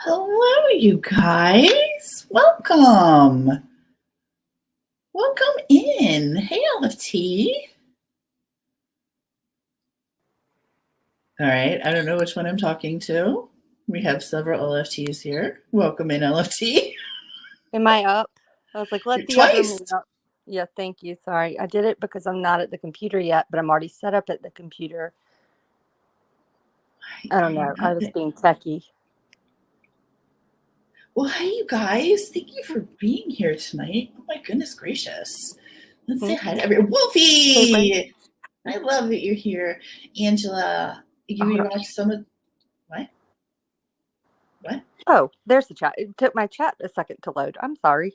Hello, you guys. Welcome. Welcome in. Hey, LFT. All right. I don't know which one I'm talking to. We have several LFTs here. Welcome in, LFT. Am I up? I was like, let the other me up. Yeah, thank you. Sorry. I did it because I'm not at the computer yet, but I'm already set up at the computer. I don't know. I was being techie. Well, hey, you guys. Thank you for being here tonight. Oh, my goodness gracious. Let's say hi to everyone. Wolfie! I love that you're here. Angela, you watched some of... What? What? Oh, there's the chat. It took my chat a second to load. I'm sorry.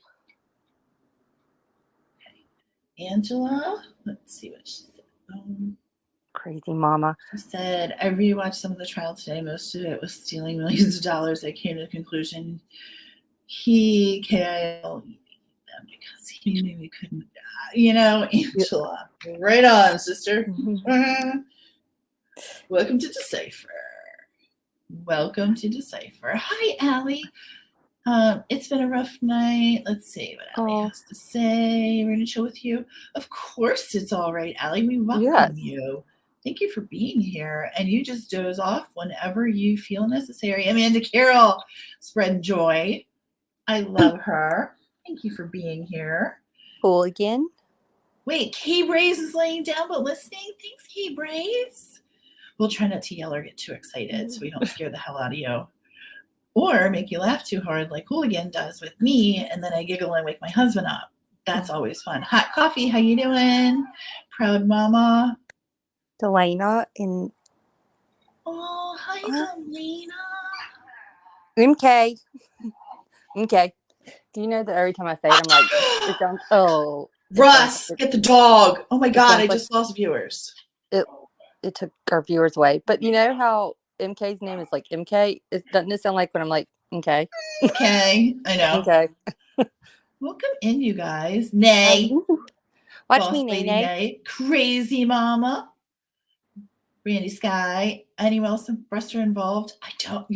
Okay. Angela, let's see what she said. Crazy mama. She said, I rewatched some of the trial today. Most of it was stealing millions of dollars. I came to the conclusion he KIL them because he knew he couldn't. Angela, right on, sister. Welcome to Decipher. Welcome to Decipher. Hi, Allie. It's been a rough night. Let's see what Allie has to say. We're going to chill with you. Of course it's all right, Allie. We welcome you. Thank you for being here. And you just doze off whenever you feel necessary. Amanda Carroll, spread joy. I love her. Thank you for being here. Cool again. Wait, Kay Braze is laying down but listening. Thanks, Kay Braze. We'll try not to yell or get too excited so we don't scare the hell out of you. Or make you laugh too hard like Hooligan does with me, and then I giggle and wake my husband up. That's always fun. Hot coffee, how you doing? Proud mama. Delana and Oh, hi, Delana. MK. MK. Do you know that every time I say it, I'm like, it sounds, Russ, get the dog. Oh my God, I like, just lost viewers. It took our viewers away. But you know how MK's name is like MK? Doesn't it sound like when I'm like, MK? Okay, I know. Okay. Welcome in, you guys. Nay. Watch Boss me, lady Nay. Nay. Crazy mama. Randy Sky. Anyone else breasts are involved? I don't,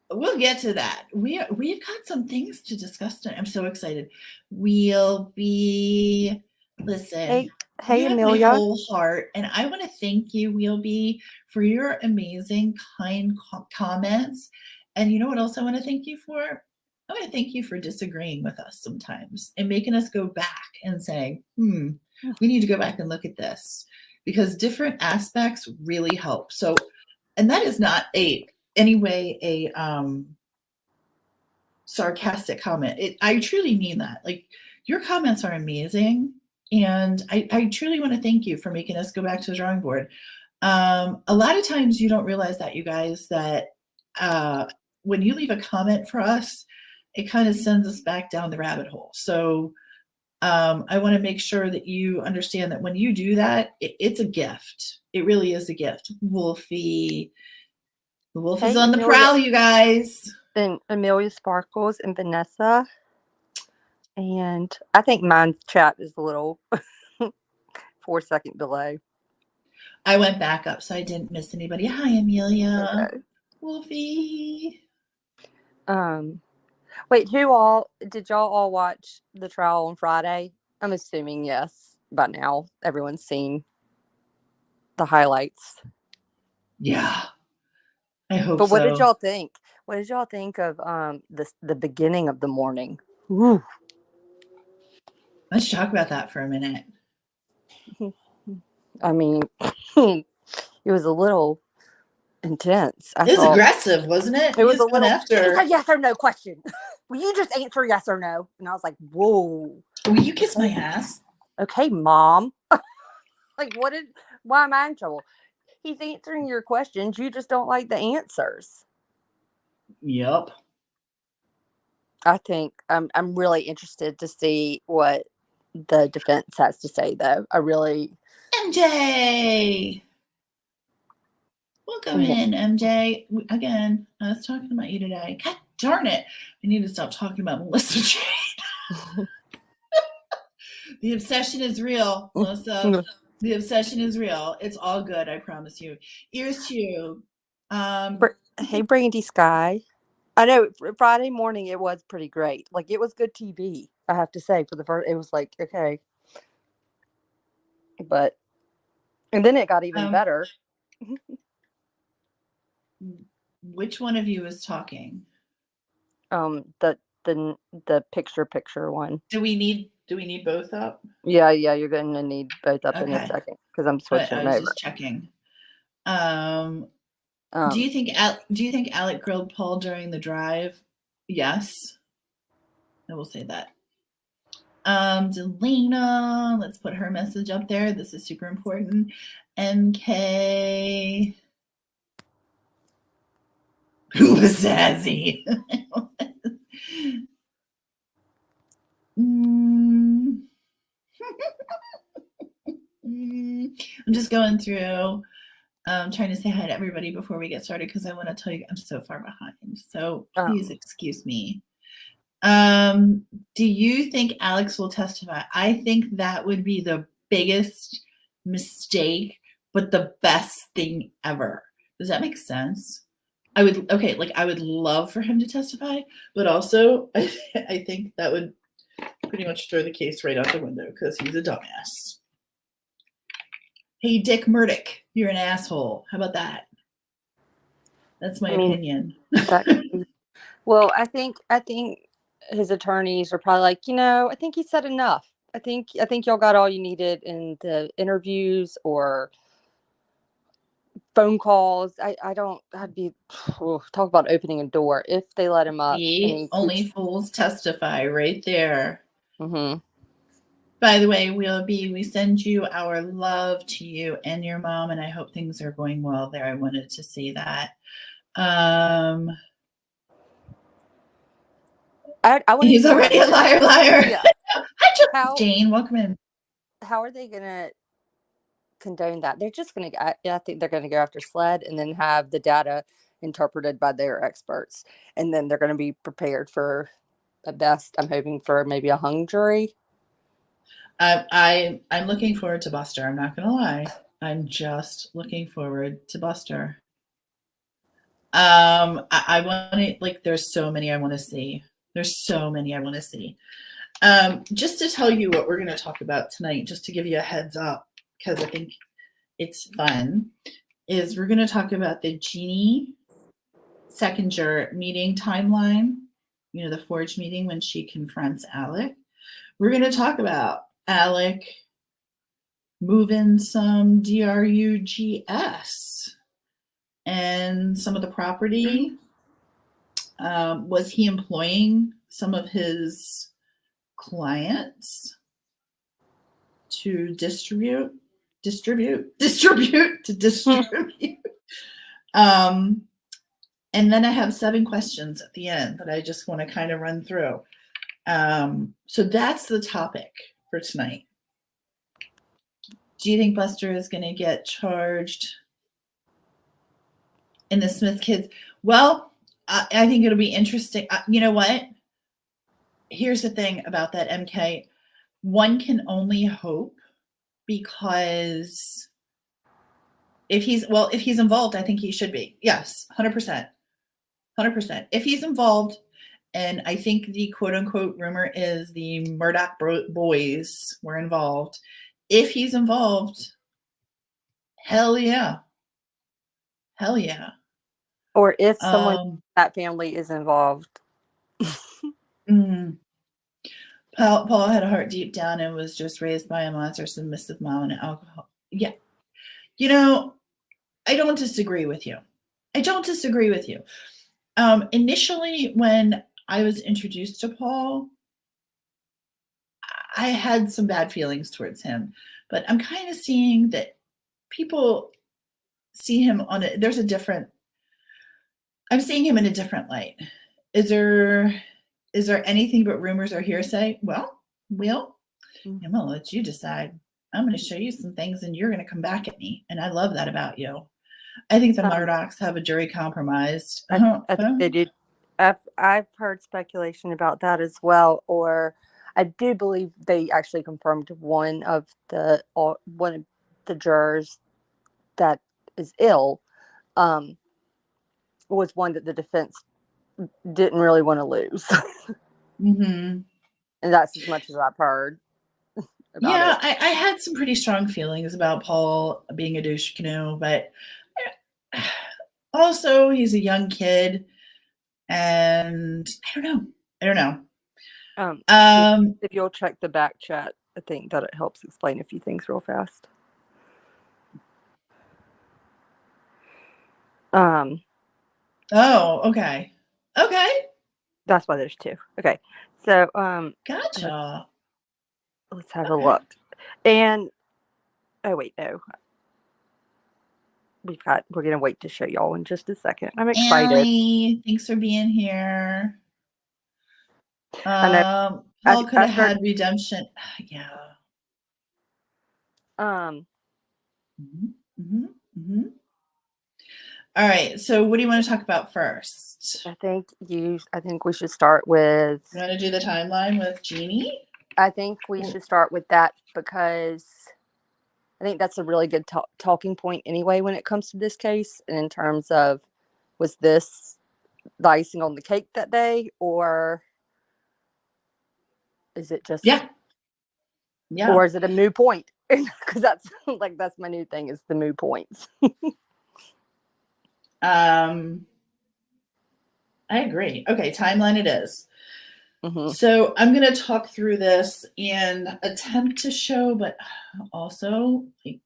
We'll get to that. We've got some things to discuss tonight. I'm so excited. We'll be listen. Hey, you have Amelia. my whole heart, and I want to thank you, Wheelby, for your amazing, kind comments. And you know what else I want to thank you for? I want to thank you for disagreeing with us sometimes and making us go back and say, we need to go back and look at this, because different aspects really help. So, and that is not anyway a sarcastic comment. I truly mean that. Like, your comments are amazing, and I truly want to thank you for making us go back to the drawing board. A lot of times you don't realize that, you guys, that when you leave a comment for us, it kind of sends us back down the rabbit hole. So I want to make sure that you understand that when you do that, it's a gift. It really is a gift. Wolfie. The wolf is on the prowl, you guys. And Amelia Sparkles and Vanessa. And I think my chat is a little 4-second delay. I went back up, so I didn't miss anybody. Hi, Amelia. Okay. Wolfie. Wait, did y'all all watch the trial on Friday? I'm assuming yes. By now, everyone's seen the highlights. Yeah. I hope but so. What did y'all think? What did y'all think of the beginning of the morning? Woo. Let's talk about that for a minute. I mean, it was a little intense. It was aggressive, wasn't it? It was a little. After. It was a yes or no question. Will you just answer yes or no? And I was like, whoa. Will you kiss my ass? Okay, Mom. Like, why am I in trouble? He's answering your questions. You just don't like the answers. Yep. I think I'm really interested to see what the defense has to say, though. I really. MJ. Welcome in, MJ. Again, I was talking about you today. God darn it. I need to stop talking about Melissa Jane. The obsession is real, Melissa. The obsession is real. It's all good, I promise you. Ears to you. Hey, Brandy Sky. I know Friday morning it was pretty great. Like, it was good TV, I have to say. For the first, it was like, okay. And then it got even better. Which one of you is talking? The picture one. Do we need both up? Yeah, you're going to need both up in a second because I'm switching them over. Just checking. Do you think Alec grilled Paul during the drive? Yes. I will say that. Delana, let's put her message up there. This is super important. MK. Who was Zazzy? I'm just going through, trying to say hi to everybody before we get started because I want to tell you I'm so far behind. So please excuse me. Do you think Alex will testify? I think that would be the biggest mistake, but the best thing ever. Does that make sense? I would love for him to testify, but also I think that would pretty much throw the case right out the window because he's a dumbass. Hey, Dick Murdoch, you're an asshole. How about that? That's my opinion. That could be, well, I think his attorneys are probably like, I think he said enough. I think y'all got all you needed in the interviews or phone calls. I'd be talk about opening a door if they let him up. See, only fools testify right there. Mm-hmm. By the way, we send you our love to you and your mom, and I hope things are going well there. I wanted to say that. He's already a liar. Yeah. Hi, Jane. Welcome in. How are they gonna condone that? They're just gonna. I think they're gonna go after SLED and then have the data interpreted by their experts, and then they're gonna be prepared for the best. I'm hoping for maybe a hung jury. I'm looking forward to Buster. I'm not gonna lie. I'm just looking forward to Buster. I want to, like, there's so many I want to see. Just to tell you what we're going to talk about tonight, just to give you a heads up, because I think it's fun, is we're going to talk about the Jeannie Seconder meeting timeline, the forge meeting when she confronts Alec. We're going to talk about Alec moving some DRUGS and some of the property. Was he employing some of his clients to distribute? And then I have 7 questions at the end that I just want to kind of run through. So that's the topic for tonight. Do you think Buster is going to get charged in the Smith kids? Well, I think it'll be interesting. You know what? Here's the thing about that, MK. One can only hope, because if he's involved, I think he should be. Yes, 100%. If he's involved, and I think the quote unquote rumor is the Murdoch boys were involved. If he's involved, hell yeah. Or if someone that family is involved. Paul had a heart deep down and was just raised by a monster, submissive mom, and alcohol. Yeah. I don't disagree with you. Initially, when I was introduced to Paul, I had some bad feelings towards him, but I'm kind of seeing that people see him I'm seeing him in a different light. Is there anything but rumors or hearsay? Well, I'm going to let you decide. I'm going to show you some things and you're going to come back at me. And I love that about you. I think the Murdochs have a jury compromised. I think they did. I've heard speculation about that as well. Or I do believe they actually confirmed one of the jurors that is ill was one that the defense didn't really want to lose. Mm-hmm. And that's as much as I've heard. Yeah, I had some pretty strong feelings about Paul being a douche canoe, but also he's a young kid, and I don't know. If you'll check the back chat, I think that it helps explain a few things real fast. Oh, okay. That's why there's 2. Okay, so gotcha. Let's have a look. And oh wait, no. We're gonna wait to show y'all in just a second. I'm excited. Allie, thanks for being here. Paul could have had redemption. Yeah. All right. So what do you want to talk about first? I think we should start with. You want to do the timeline with Jeannie? I think we should start with that because I think that's a really good talking point anyway when it comes to this case. And in terms of, was this the icing on the cake that day, or is it just yeah, or is it a moot point? because that's my new thing is the mood points. I agree. Okay, timeline it is. Mm-hmm. So I'm going to talk through this and attempt to show, but also like,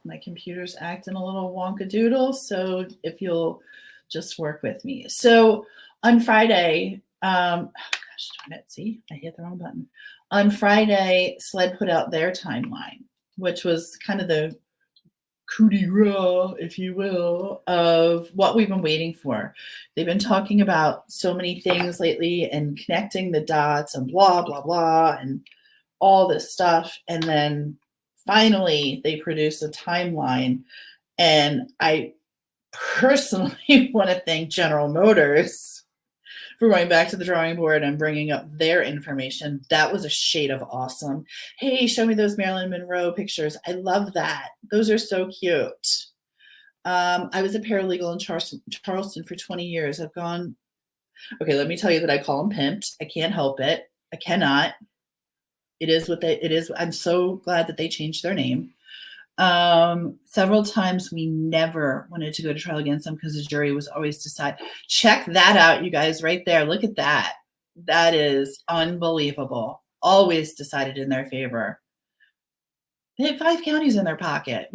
my computer's acting a little wonkadoodle. So if you'll just work with me. So on Friday, oh gosh, darn it, see, I hit the wrong button. On Friday, SLED put out their timeline, which was kind of the coup de grace, if you will, of what we've been waiting for. They've been talking about so many things lately and connecting the dots and blah, blah, blah, and all this stuff. And then finally, they produce a timeline. And I personally want to thank General Motors for going back to the drawing board and bringing up their information. That was a shade of awesome. Hey, show me those Marilyn Monroe pictures. I love that. Those are so cute. I was a paralegal in Charleston for 20 years. I've gone, okay, let me tell you that I call them pimped. I can't help it. I cannot. It is what it is. I'm so glad that they changed their name. Several times we never wanted to go to trial against them because the jury was always decide. Check that out, you guys, right there. Look at that. That is unbelievable. Always decided in their favor. They had 5 counties in their pocket.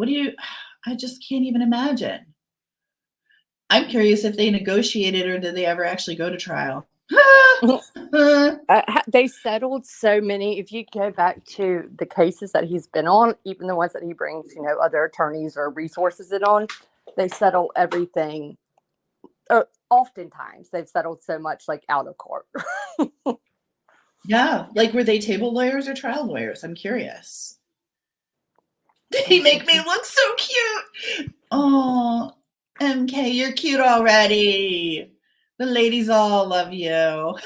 I just can't even imagine. I'm curious if they negotiated or did they ever actually go to trial? They settled so many. If you go back to the cases that he's been on, even the ones that he brings, other attorneys or resources in on, they settle everything. Oftentimes, they've settled so much like out of court. Yeah, like were they table lawyers or trial lawyers? I'm curious. They make me look so cute. Oh, MK, you're cute already. The ladies all love you.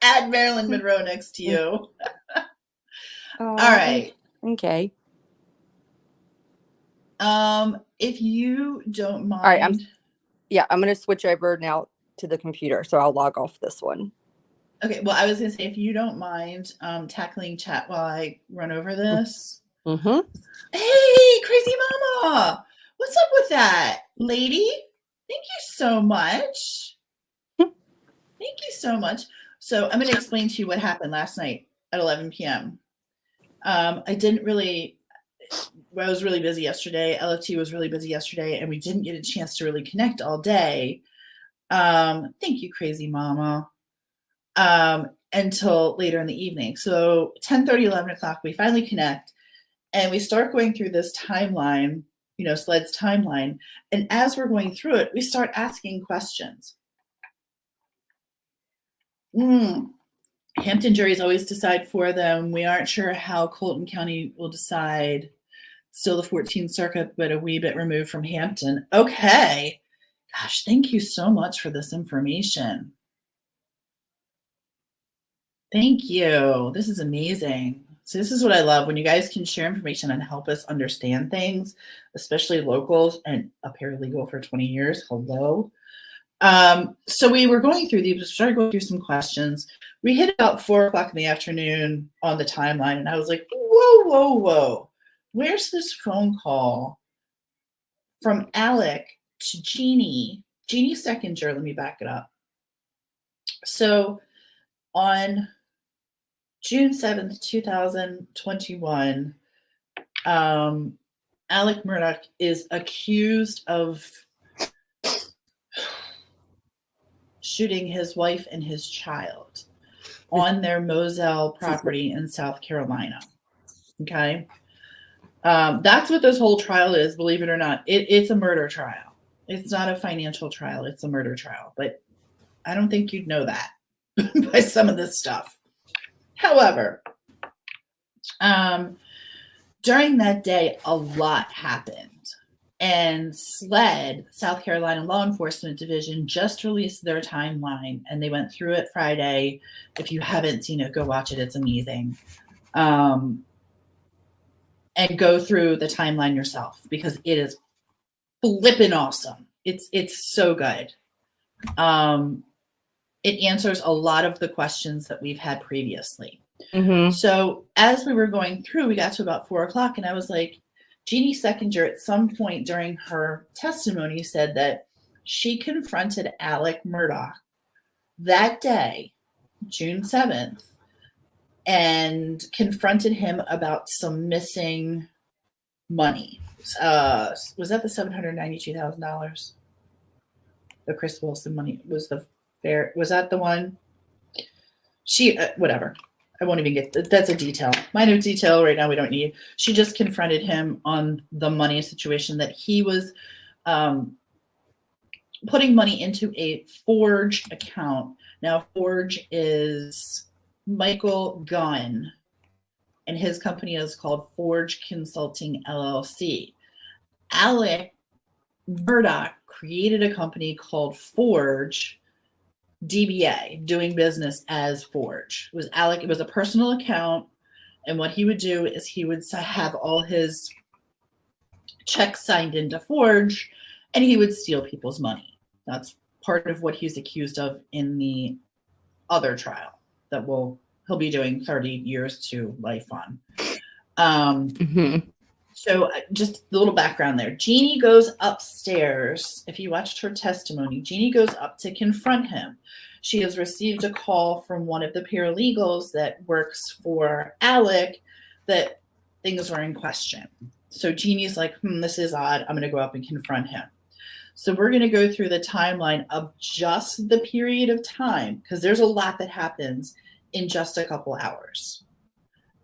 Add Marilyn Monroe next to you. All right. Okay. If you don't mind. All right. I'm going to switch over now to the computer, so I'll log off this one. Okay. Well, I was going to say, if you don't mind tackling chat while I run over this. Mm-hmm. Hey, crazy mama. What's up with that, lady? Thank you so much. Thank you so much. So I'm going to explain to you what happened last night at 11 p.m. I was really busy yesterday. LFT was really busy yesterday, and we didn't get a chance to really connect all day. Thank you, crazy mama. Until later in the evening. So 10:30, 11 o'clock, we finally connect, and we start going through this timeline, SLED's timeline. And as we're going through it, we start asking questions. Hampton juries always decide for them. We aren't sure how Colton County will decide. Still the 14th Circuit, but a wee bit removed from Hampton. Okay. Gosh, thank you so much for this information. Thank you. This is amazing. So this is what I love, when you guys can share information and help us understand things, especially locals and a paralegal for 20 years. Hello. So we were going through these, we started going through some questions. We hit about 4 o'clock in the afternoon on the timeline, and I was like, whoa. Where's this phone call from Alec to Jeannie? Jeannie's second juror, let me back it up. So on June 7th, 2021, Alec Murdoch is accused of shooting his wife and his child on their Moselle property in South Carolina. Okay. That's what this whole trial is, believe it or not. It's a murder trial. It's not a financial trial. It's a murder trial. But I don't think you'd know that by some of this stuff. However, during that day, a lot happened. And SLED, South Carolina Law Enforcement Division, just released their timeline, and they went through it Friday. If you haven't seen it, go watch it. It's amazing. And go through the timeline yourself, because it is flippin' awesome. It's so good. It answers a lot of the questions that we've had previously. Mm-hmm. So as we were going through, we got to about 4 o'clock, and I was like, Jeannie Seconder at some point during her testimony said that she confronted Alec Murdaugh that day, June 7th, and confronted him about some missing money. Was that the $792,000? The Chris Wilson money was the fair. Was that the one? She, whatever. I won't even get that's a detail. Minor detail right now we don't need. She just confronted him on the money situation that he was putting money into a Forge account. Now, Forge is Michael Gunn, and his company is called Forge Consulting LLC. Alec Murdoch created a company called Forge DBA, doing business as Forge. It was a personal account, and what he would do is he would have all his checks signed into Forge, and he would steal people's money. That's part of what he's accused of in the other trial that he'll be doing 30 years to life on. So just a little background there. Jeannie goes upstairs. If you watched her testimony, Jeannie goes up to confront him. She has received a call from one of the paralegals that works for Alec that things are in question. So Jeannie's like, this is odd. I'm going to go up and confront him. So we're going to go through the timeline of just the period of time, because there's a lot that happens in just a couple hours.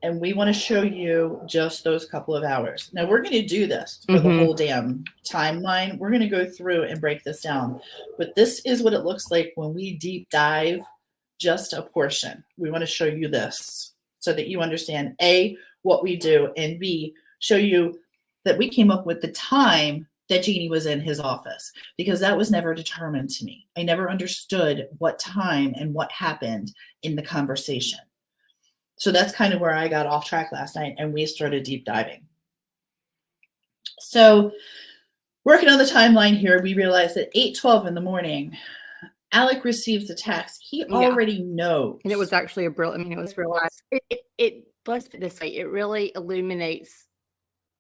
And we want to show you just those couple of hours. Now, we're going to do this for the whole damn timeline. We're going to go through and break this down. But this is what it looks like when we deep dive just a portion. We want to show you this so that you understand, A, what we do, and B, show you that we came up with the time that Jeannie was in his office, because that was never determined to me. I never understood what time and what happened in the conversation. So that's kind of where I got off track last night, and we started deep diving. So working on the timeline here, we realized that 8:12 in the morning, Alec receives a text. He already knows. And it was actually it was realized. Let's put it this way, it really illuminates,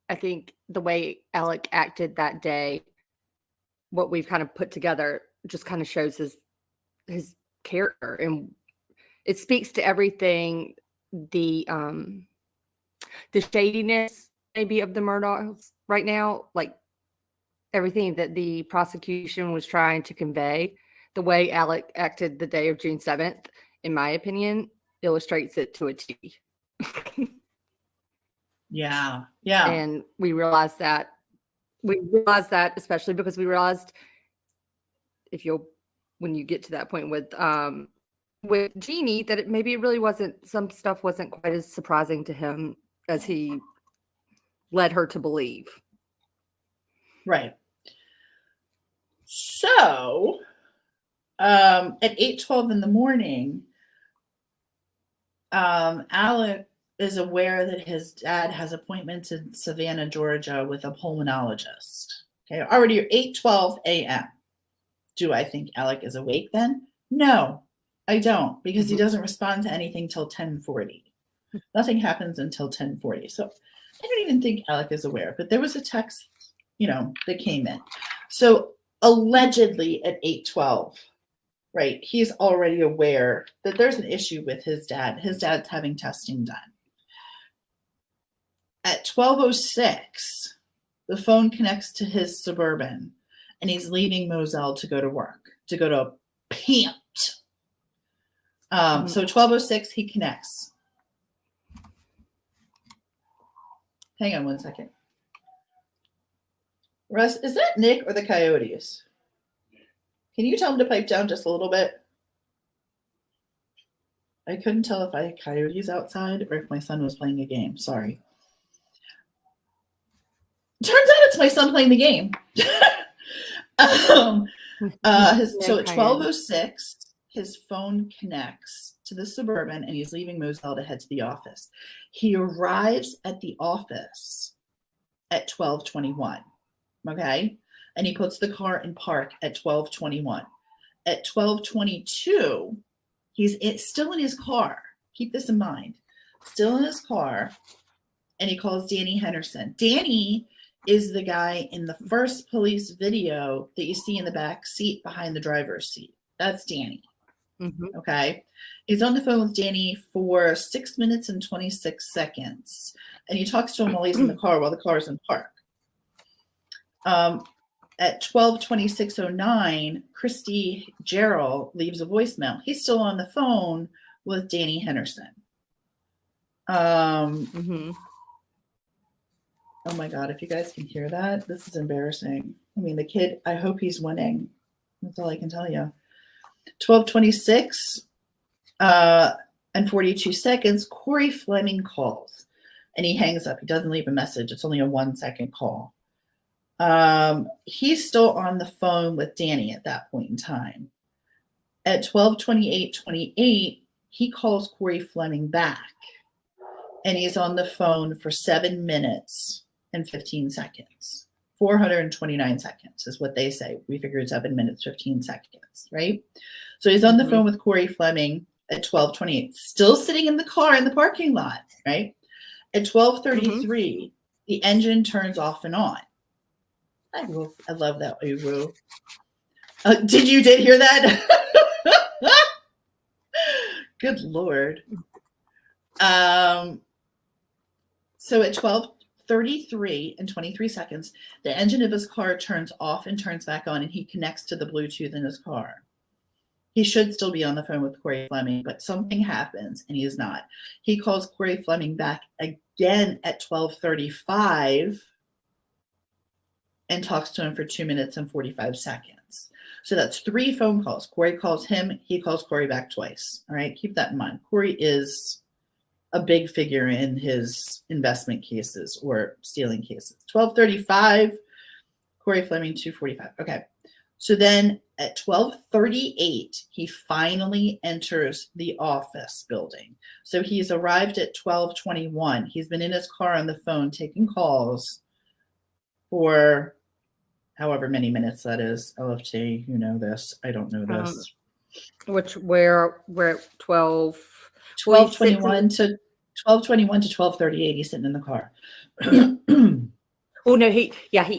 I think, the way Alec acted that day. What we've kind of put together just kind of shows his character, and it speaks to everything, the shadiness maybe of the Murdaughs right now, like everything that the prosecution was trying to convey. The way Alec acted the day of June 7th, in my opinion, illustrates it to a T. Yeah. And we realized that, especially because we realized, when you get to that point with Jeannie, that maybe it really wasn't, some stuff wasn't quite as surprising to him as he led her to believe. Right. So at 8:12 in the morning, Alec is aware that his dad has appointments in Savannah, Georgia with a pulmonologist. Okay, already 8:12 a.m. Do I think Alec is awake then? No, I don't, because he doesn't respond to anything till 10:40. Nothing happens until 10:40. So I don't even think Alec is aware, but there was a text, that came in. So allegedly at 8:12, right, he's already aware that there's an issue with his dad. His dad's having testing done. At 12:06, the phone connects to his Suburban, and he's leaving Moselle to go to work, to go to Pant. So 12:06, he connects. Hang on one second. Russ, is that Nick or the Coyotes? Can you tell him to pipe down just a little bit? I couldn't tell if I had coyotes outside or if my son was playing a game. Sorry. Turns out it's my son playing the game. So at 12:06, his phone connects to the Suburban, and he's leaving Moselle to head to the office. He arrives at the office at 12:21. Okay? And he puts the car in park at 12:21. At 12:22, he's still in his car. Keep this in mind. still in his car, and he calls Danny Henderson. Danny is the guy in the first police video that you see in the back seat behind the driver's seat. That's Danny. Mm-hmm. Okay. He's on the phone with Danny for 6 minutes and 26 seconds. And he talks to him while he's in the car, while the car is in park. At 12:26:09, Christy Gerald leaves a voicemail. He's still on the phone with Danny Henderson. Mm-hmm. Oh my God, if you guys can hear that, this is embarrassing. I mean, the kid, I hope he's winning. That's all I can tell you. 12:26 and 42 seconds, Corey Fleming calls. And he hangs up. He doesn't leave a message. It's only a 1-second call. He's still on the phone with Danny at that point in time. At 12:28:28, he calls Corey Fleming back. And he's on the phone for 7 minutes and 15 seconds. 429 seconds is what they say. We figured 7 minutes, 15 seconds, right? So he's on the phone with Corey Fleming at 12:28, still sitting in the car in the parking lot, right? At 12:33, the engine turns off and on. I love that. Did you hear that? Good Lord. So at 12:33 and 23 seconds, the engine of his car turns off and turns back on, and he connects to the Bluetooth in his car. He should still be on the phone with Corey Fleming, but something happens and he is not. He calls Corey Fleming back again at 12:35 and talks to him for 2 minutes and 45 seconds. So that's 3 phone calls. Corey calls him. He calls Corey back twice. All right. Keep that in mind. Corey is a big figure in his investment cases or stealing cases. 12:35, Corey Fleming, 2:45. Okay. So then at 12:38, he finally enters the office building. So he's arrived at 12:21. He's been in his car on the phone taking calls for however many minutes that is. LFT, you know this. I don't know this. We're at 12:21 to 12:38. He's sitting in the car. Oh no, he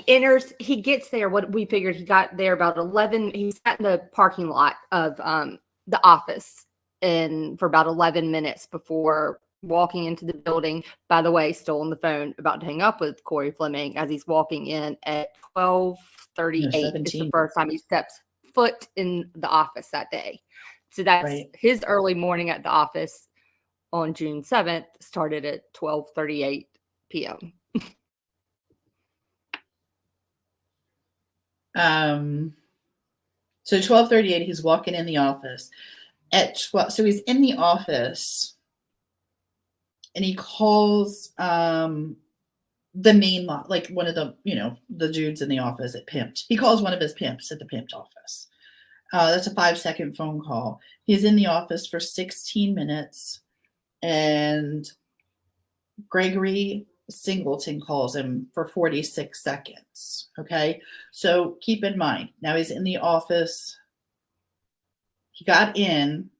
enters, he gets there. What we figured, he got there about 11. He sat in the parking lot of the office and for about 11 minutes before walking into the building. By the way, still on the phone, about to hang up with Corey Fleming as he's walking in at 12:38. It's the first time he steps foot in the office that day. So that's his early morning at the office on June 7th started at 12:38 p.m. So 12:38, he's walking in the office at 12. So he's in the office and he calls the main lot, like one of the, the dudes in the office at Pimped. He calls one of his pimps at the Pimped office. That's a 5-second phone call. He's in the office for 16 minutes and Gregory Singleton calls him for 46 seconds. Okay. So keep in mind, now he's in the office. He got in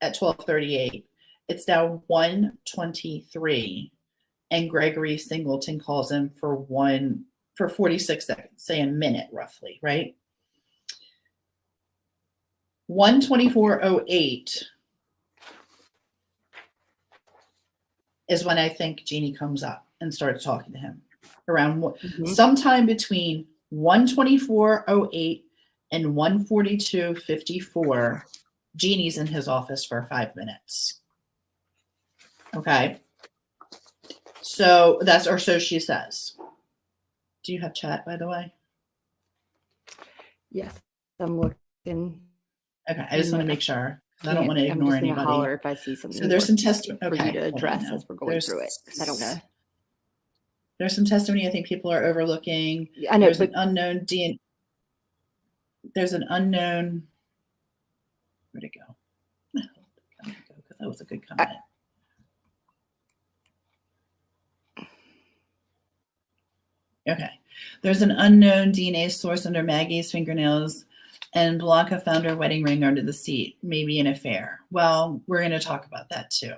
at 12:38. It's now 1:23 and Gregory Singleton calls him for 46 seconds, say a minute roughly, right? 1:24:08 is when I think Jeannie comes up and starts talking to him around sometime between 1:24:08 and 1:42:54. Jeannie's in his office for 5 minutes. Okay. So so she says. Do you have chat, by the way? Yes, I'm looking. Okay, I just want to make sure. I don't want to ignore anybody. Holler if I see something. So there's some testimony for you to address as we're going through it. I don't know. There's some testimony I think people are overlooking. I know. There's an unknown DNA. There's an unknown. Where'd it go? Because that was a good comment. Okay. There's an unknown DNA source under Maggie's fingernails, and Blanca found her wedding ring under the seat, maybe an affair. Well, we're going to talk about that too.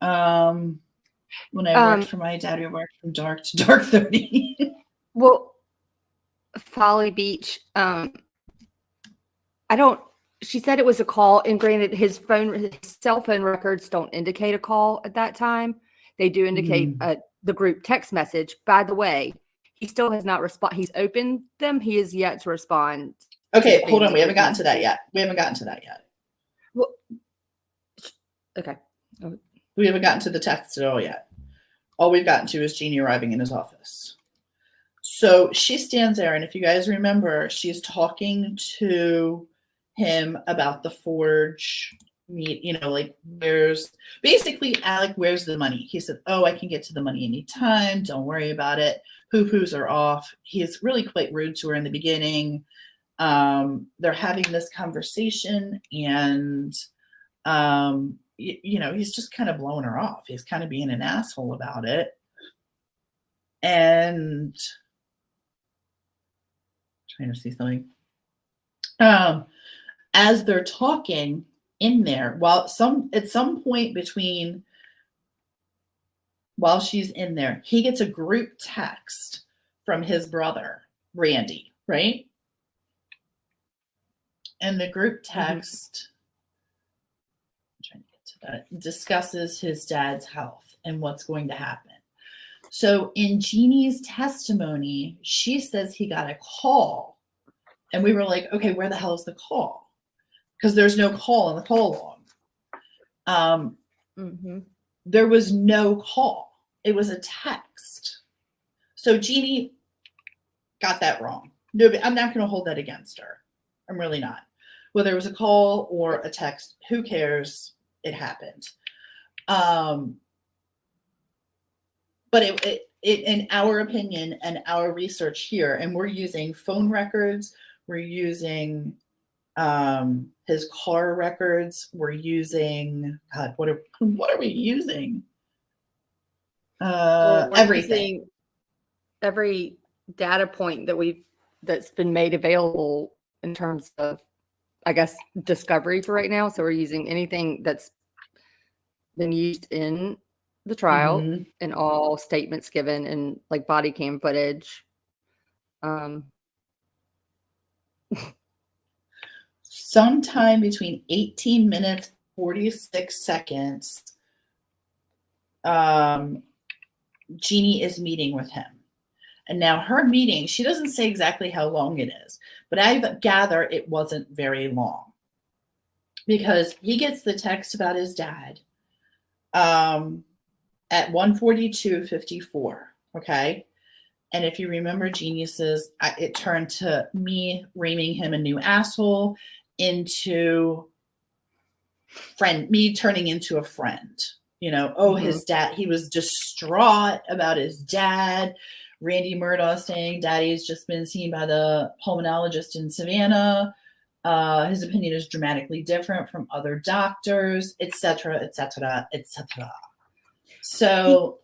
When I worked for my dad, we worked from dark to dark 30. Well, Folly Beach, she said it was a call, and granted, his cell phone records don't indicate a call at that time. They do indicate the group text message. By the way, he still has not responded. He's opened them. He is yet to respond. Okay, hold on. We haven't gotten to that yet. Well, okay. We haven't gotten to the text at all yet. All we've gotten to is Jeannie arriving in his office. So she stands there, and if you guys remember, she's talking to him about the forge meet, like where's the money? He said, oh, I can get to the money anytime. Don't worry about it. Poo-poos are off. He's really quite rude to her in the beginning. They're having this conversation, and he's just kind of blowing her off. He's kind of being an asshole about it. And trying to see something. As they're talking in there, at some point while she's in there, he gets a group text from his brother, Randy, right? And the group text, I'm trying to get to that, discusses his dad's health and what's going to happen. So in Jeannie's testimony, she says he got a call, and we were like, okay, where the hell is the call? Because there's no call in the call log. There was no call. It was a text. So Jeannie got that wrong. No, I'm not going to hold that against her. I'm really not. Whether it was a call or a text, who cares? It happened. But it in our opinion and our research here, and we're using phone records, we're using his car records, we're using what are we using? Everything. Every data point that's been made available in terms of, I guess, discovery for right now. So we're using anything that's been used in the trial and all statements given and like body cam footage. Sometime between 18 minutes, 46 seconds, Jeannie is meeting with him. And now her meeting, she doesn't say exactly how long it is, but I gather it wasn't very long, because he gets the text about his dad at 1:42:54. Okay. And if you remember, Jeannie says it turned to me reaming him a new asshole into me turning into a friend. His dad, he was distraught about his dad. Randy Murdaugh saying daddy's just been seen by the pulmonologist in Savannah. His opinion is dramatically different from other doctors, etc., etc., etc. So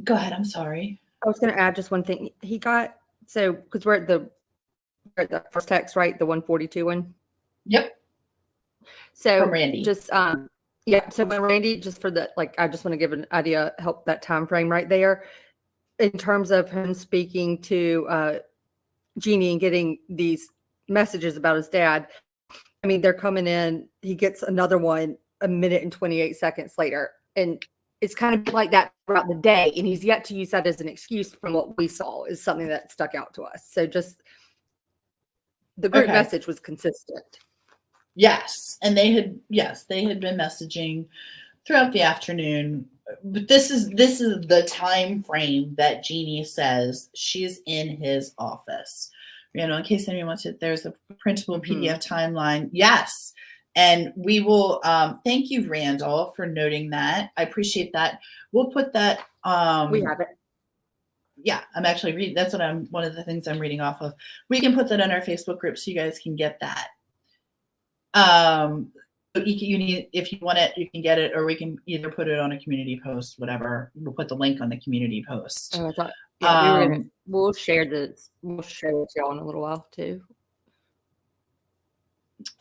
go ahead. I'm sorry. I was going to add just one thing. He got, because we're at the first text, right? The 142 one. Yep. So from Randy. Just yeah. So when Randy, just for the I just want to give an idea, help that time frame right there, in terms of him speaking to Jeannie and getting these messages about his dad. I mean, they're coming in. He gets another one 1:28 minutes later, and it's kind of like that throughout the day. And he's yet to use that as an excuse from what we saw is something that stuck out to us. So just the group message was consistent. Yes. And they had been messaging throughout the afternoon. But this is the time frame that Jeannie says she's in his office. In case anyone wants it, there's a printable PDF timeline. Yes. And we will thank you, Randall, for noting that. I appreciate that. We'll put that. We have it. Yeah, I'm actually reading. That's one of the things I'm reading off of. We can put that on our Facebook group so you guys can get that. You need, if you want it, you can get it, or we can either put it on a community post, whatever. We'll put the link on the community post. Oh, I thought, we'll share it with y'all in a little while too.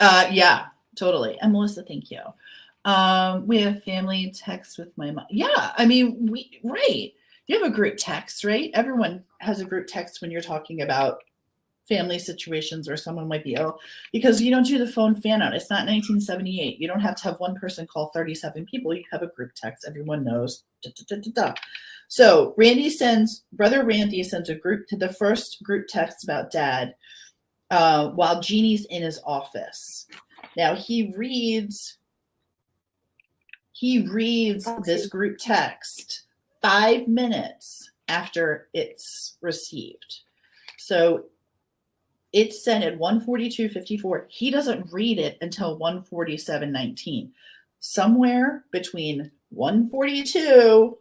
Yeah, totally. And Melissa, thank you. We have family text with my mom. Yeah, I mean, right. You have a group text, right? Everyone has a group text when you're talking about family situations or someone might be ill, because you don't do the phone fan out. It's not 1978. You don't have to have one person call 37 people. You have a group text. Everyone knows. Da, da, da, da, da. So brother Randy sends the first group text about dad while Jeannie's in his office. Now he reads this group text 5 minutes after it's received. So it's sent at 1:42:54. He doesn't read it until 1:47:19. Somewhere between 1:42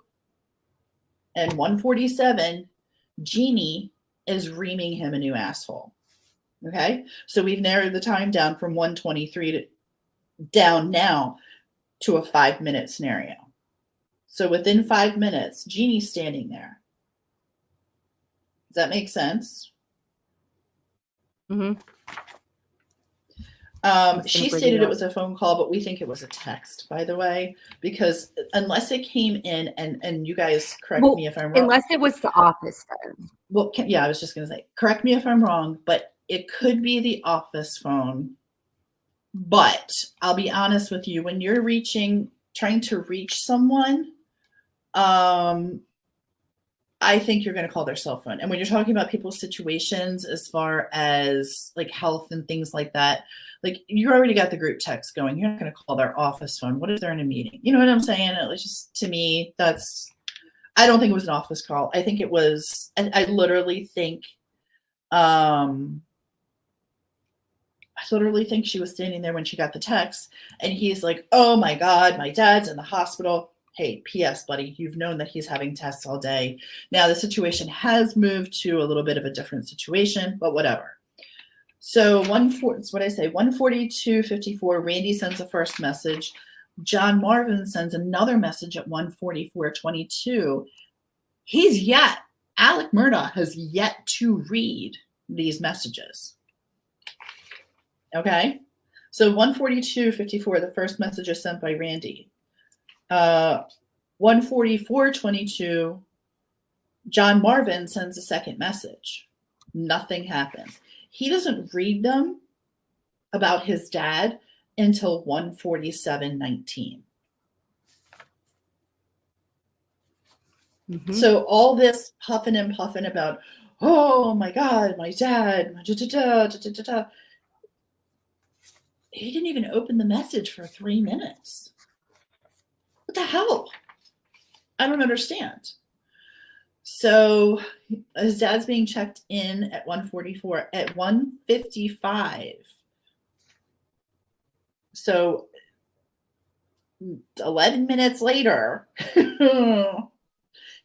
and 1:47, Jeannie is reaming him a new asshole. Okay? So we've narrowed the time down from 1:23 down now to a 5-minute scenario. So within 5 minutes, Jeannie's standing there. Does that make sense? Mm-hmm. She stated it was a phone call, but we think it was a text, by the way, because unless it came in, and you guys correct me if I'm wrong. Unless it was the office phone. Well, yeah, I was just going to say, correct me if I'm wrong, but it could be the office phone. But I'll be honest with you, when you're trying to reach someone, I think you're going to call their cell phone. And when you're talking about people's situations as far as like health and things like that, like you already got the group text going. You're not going to call their office phone. What if they're in a meeting? You know what I'm saying? It was just, to me, I don't think it was an office call. I think it was, I literally think she was standing there when she got the text, and he's like, oh my God, my dad's in the hospital. Hey, P.S., buddy, you've known that he's having tests all day. Now the situation has moved to a little bit of a different situation, but whatever. So 1:42:54, Randy sends the first message. John Marvin sends another message at 1:44:22. Alec Murdaugh has yet to read these messages. Okay? So 1:42:54, the first message is sent by Randy. 1:44:22, John Marvin sends a second message. Nothing happens. He doesn't read them about his dad until 1:47:19. Mm-hmm. So all this puffing and puffing about, oh my God, my dad, he didn't even open the message for 3 minutes. What the hell? I don't understand. So his dad's being checked in at 1:44. At 1:55. So 11 minutes later,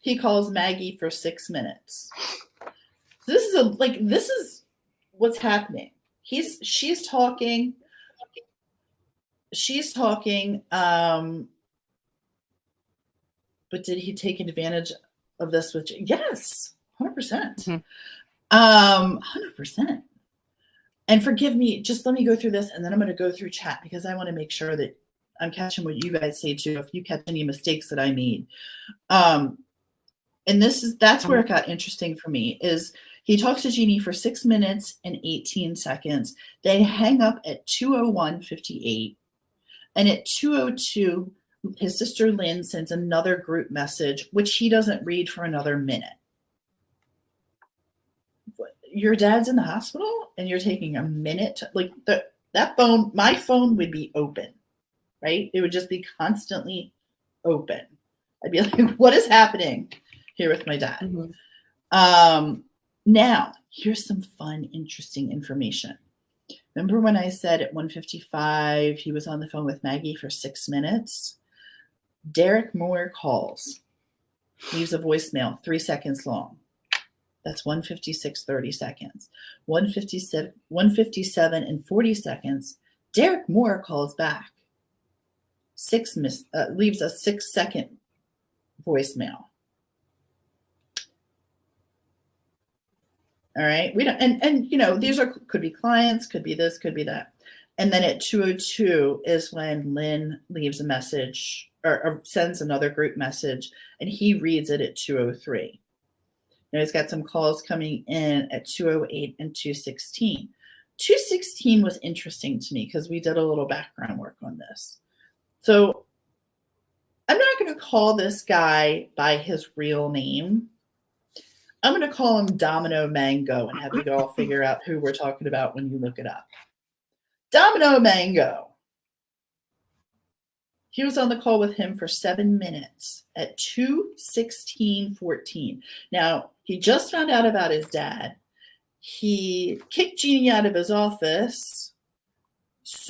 he calls Maggie for 6 minutes. So this is what's happening. She's talking. But did he take advantage of this? Yes, 100%. 100%. And forgive me, just let me go through this, and then I'm going to go through chat because I want to make sure that I'm catching what you guys say too. If you catch any mistakes that I made, and that's where it got interesting for me. Is he talks to Jeannie for 6 minutes and 18 seconds. They hang up at 2:01:58, and at 2:02. His sister Lynn sends another group message, which he doesn't read for another minute. Your dad's in the hospital and you're taking a minute. That phone, my phone would be open, right? It would just be constantly open. I'd be like, what is happening here with my dad? Mm-hmm. Now, here's some fun, interesting information. Remember when I said at 1:55 he was on the phone with Maggie for 6 minutes? Derek Moore calls, leaves a voicemail 3 seconds long. That's 1:56:30 seconds. 1:57 and 40 seconds. Derek Moore calls back. Leaves a 6-second voicemail. All right, we don't, and these could be clients, could be this, could be that. And then at 2:02 is when Lynn leaves a message or sends another group message, and he reads it at 2:03. Now he's got some calls coming in at 2:08 and 2:16. 2:16 was interesting to me because we did a little background work on this. So I'm not going to call this guy by his real name. I'm going to call him Domino Mango and have you all figure out who we're talking about when you look it up. Domino Mango. He was on the call with him for 7 minutes at 2:16:14. Now, he just found out about his dad. He kicked Jeannie out of his office,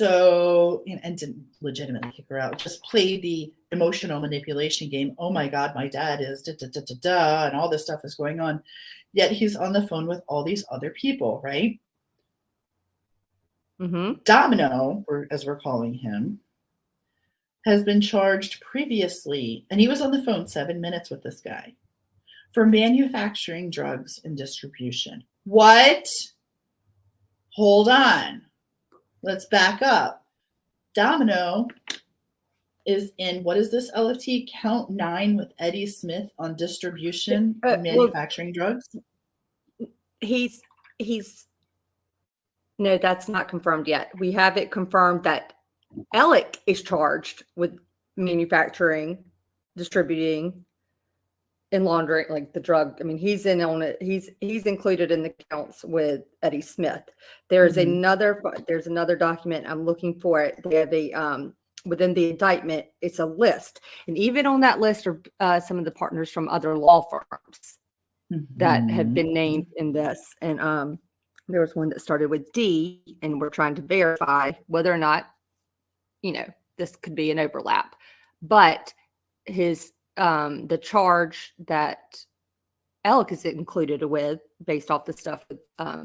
and didn't legitimately kick her out, just played the emotional manipulation game. Oh my God, my dad is da-da-da-da-da, and all this stuff is going on. Yet he's on the phone with all these other people, right? Mm-hmm. Domino, as we're calling him, has been charged previously, and he was on the phone 7 minutes with this guy, for manufacturing drugs and distribution. What? Hold on. Let's back up. Domino is in, what is this, LFT? Count 9 with Eddie Smith on distribution and manufacturing drugs? No, that's not confirmed yet. We have it confirmed that Alec is charged with manufacturing, distributing, and laundering, like the drug. I mean, he's in on it. He's included in the counts with Eddie Smith. There's another document. I'm looking for it. They have a within the indictment, it's a list, and even on that list are some of the partners from other law firms that have been named in this. And there was one that started with D, and we're trying to verify whether or not, this could be an overlap. But his the charge that Alec is included with, based off the stuff with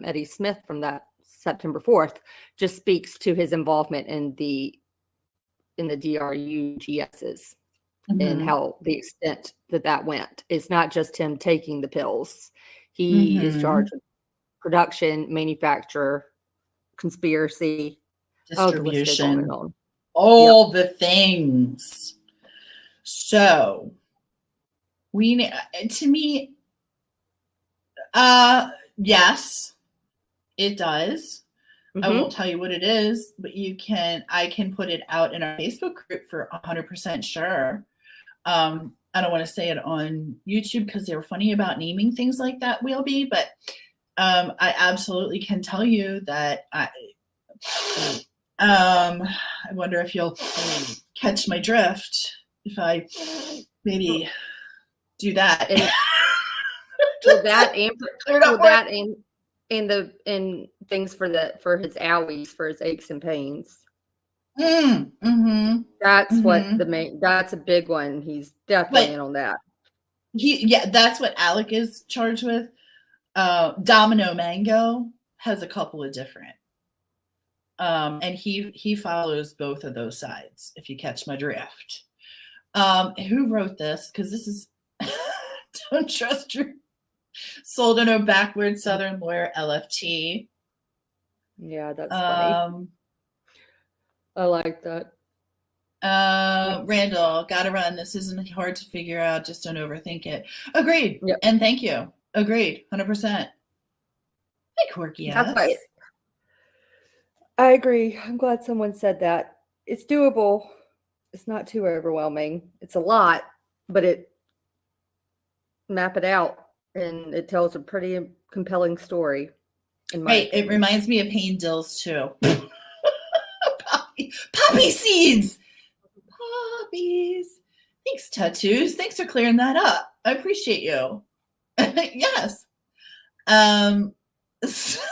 Eddie Smith from that September 4th, just speaks to his involvement in the DRUGSs and how the extent that went. It's not just him taking the pills. He is charged with production, manufacture, conspiracy, distribution, on. All the things. So to me, yes, it does. I won't tell you what it is, but I can put it out in our Facebook group for 100% sure. I don't want to say it on YouTube because they're funny about naming things like that, Wheelby, but I absolutely can tell you that I wonder if you'll catch my drift if I maybe do that. And things for his owies, for his aches and pains. That's what that's a big one. He's definitely in on that. That's what Alec is charged with. Domino Mango has a couple of different, and he follows both of those sides, if you catch my drift. Who wrote this? Because this is Don't Trust Your Sold in a Backward Southern Lawyer, LFT. Yeah, that's funny. I like that. Randall, gotta run. This isn't hard to figure out. Just don't overthink it. Agreed. Yep. And thank you. Agreed. 100%. Hey, quirky ass. That's right. I agree. I'm glad someone said that. It's doable. It's not too overwhelming. It's a lot, but map it out, and it tells a pretty compelling story. Right. It reminds me of Payne Dills too. Poppy seeds. Poppies. Thanks, Tattoos. Thanks for clearing that up. I appreciate you. Yes. Sniffling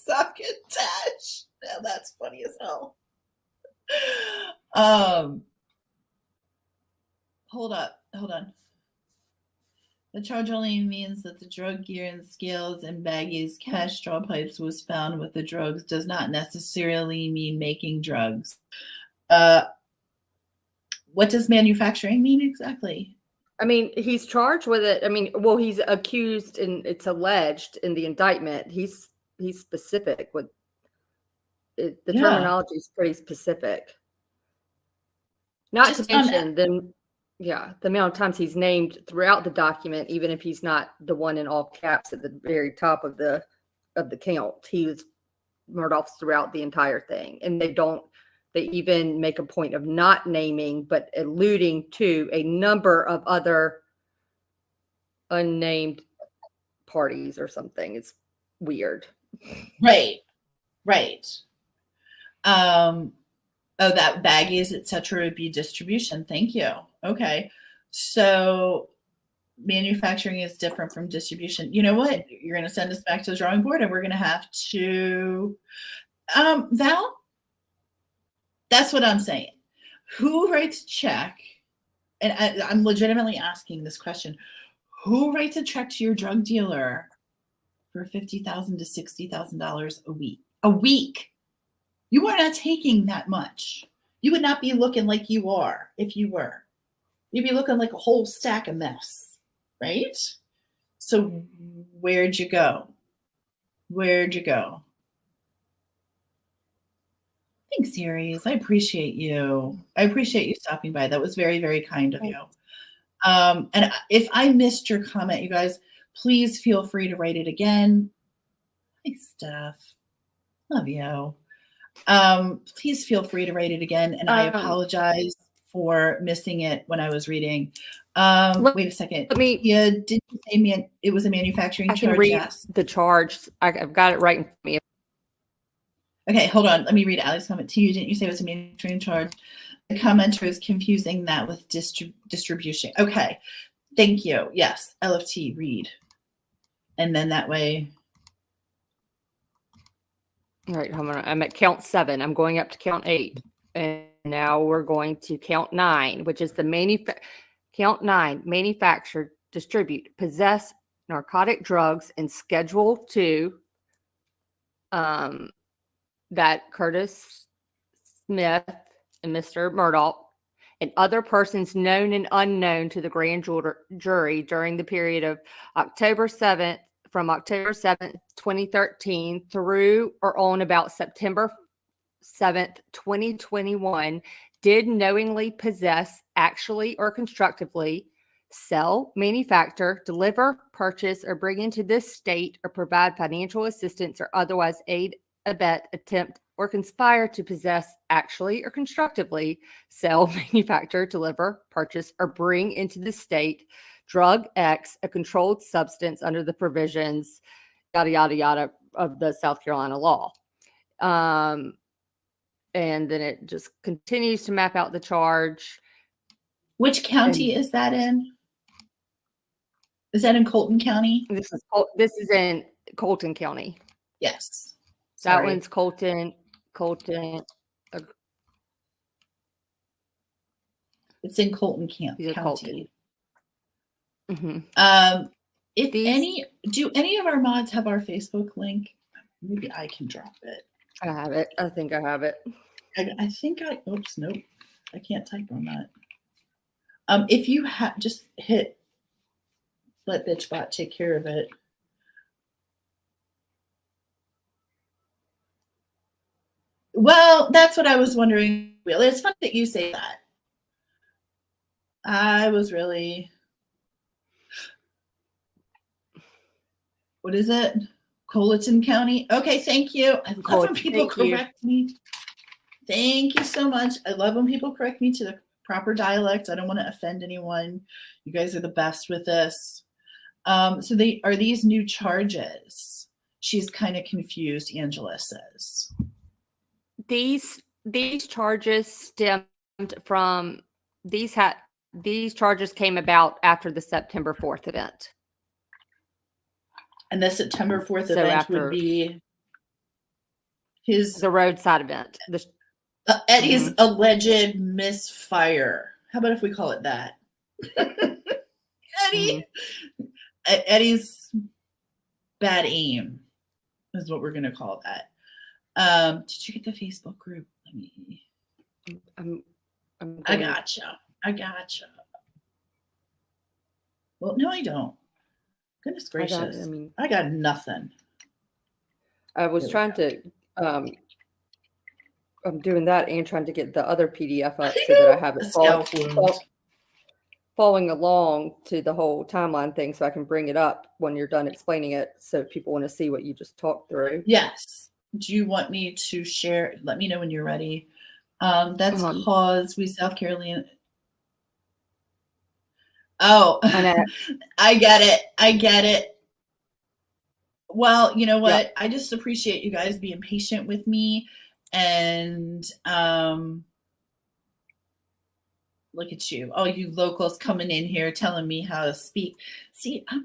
succotash. Yeah, that's funny as hell. Hold on. The charge only means that the drug gear and scales and baggies, cash straw pipes was found with the drugs, does not necessarily mean making drugs. What does manufacturing mean exactly? I mean, he's charged with it. I mean, well, he's accused, and it's alleged in the indictment. He's specific with The Yeah. terminology is pretty specific. Not Just to mention the amount of times he's named throughout the document, even if he's not the one in all caps at the very top of the count. He was Murdaugh's throughout the entire thing, and they even make a point of not naming but alluding to a number of other unnamed parties or something. It's weird. Right. That baggies, etc. would be distribution. Thank you. Okay. So manufacturing is different from distribution. You know what? You're going to send us back to the drawing board, and we're going to have to Val, that's what I'm saying. Who writes a check? And I'm legitimately asking this question. Who writes a check to your drug dealer for $50,000 to $60,000 a week? A week. You are not taking that much. You would not be looking like you are if you were. You'd be looking like a whole stack of mess, right? So where'd you go? Thanks, Aries. I appreciate you. I appreciate you stopping by. That was very, very kind of you. And if I missed your comment, you guys, please feel free to write it again. Hi, Steph. Love you. Please feel free to write it again. And I apologize for missing it when I was reading. Wait a second. Yeah, did you say it was a manufacturing charge? I can read the charge. I've got it right in front of me. Okay, hold on. Let me read Ali's comment to you. Didn't you say it was a manufacturing charge? The commenter is confusing that with distribution. Okay, thank you. Yes, LFT, read. And then that way. All right, I'm at count 7. I'm going up to count 8. And now we're going to count 9, which is the count 9, manufacture, distribute, possess narcotic drugs in Schedule 2. That Curtis Smith and Mr. Murdoch and other persons known and unknown to the grand jury during the period of October 7th, 2013 through or on about September 7th, 2021, did knowingly possess, actually or constructively, sell, manufacture, deliver, purchase, or bring into this state or provide financial assistance or otherwise aid, abet, attempt, or conspire to possess, actually or constructively, sell, manufacture, deliver, purchase, or bring into the state drug X, a controlled substance under the provisions, yada, yada, yada, of the South Carolina law. And then it just continues to map out the charge. Which county is that in? Is that in Colton County? This is in Colton County. Yes. That one's Colton. It's in Colton County. Colton. Mm-hmm. Do any of our mods have our Facebook link? Maybe I can drop it. I have it. I think I have it. Oops, nope. I can't type on that. If you just hit let BitchBot take care of it. Well, that's what I was wondering. Really, it's funny that you say that. I was really. What is it? Colleton County. Okay, thank you. I love when people correct me. Thank you so much. I love when people correct me to the proper dialect. I don't want to offend anyone. You guys are the best with this. So are these new charges? She's kind of confused, Angela says. These charges stemmed from these charges came about after the September 4th event. And the September 4th event would be the roadside event. Eddie's alleged misfire. How about if we call it that? Eddie's bad aim is what we're going to call that. Did you get the Facebook group? Let me. I gotcha. Well, no, I don't. Goodness gracious. I got nothing. I was trying to I'm doing that and trying to get the other PDF up so that I have it following along to the whole timeline thing, so I can bring it up when you're done explaining it, so people want to see what you just talked through. Yes. Do you want me to share? Let me know when you're ready. That's cause we South Carolina. Oh, I get it. Well, you know what? I just appreciate you guys being patient with me, and look at you. Oh, you locals coming in here telling me how to speak. See, I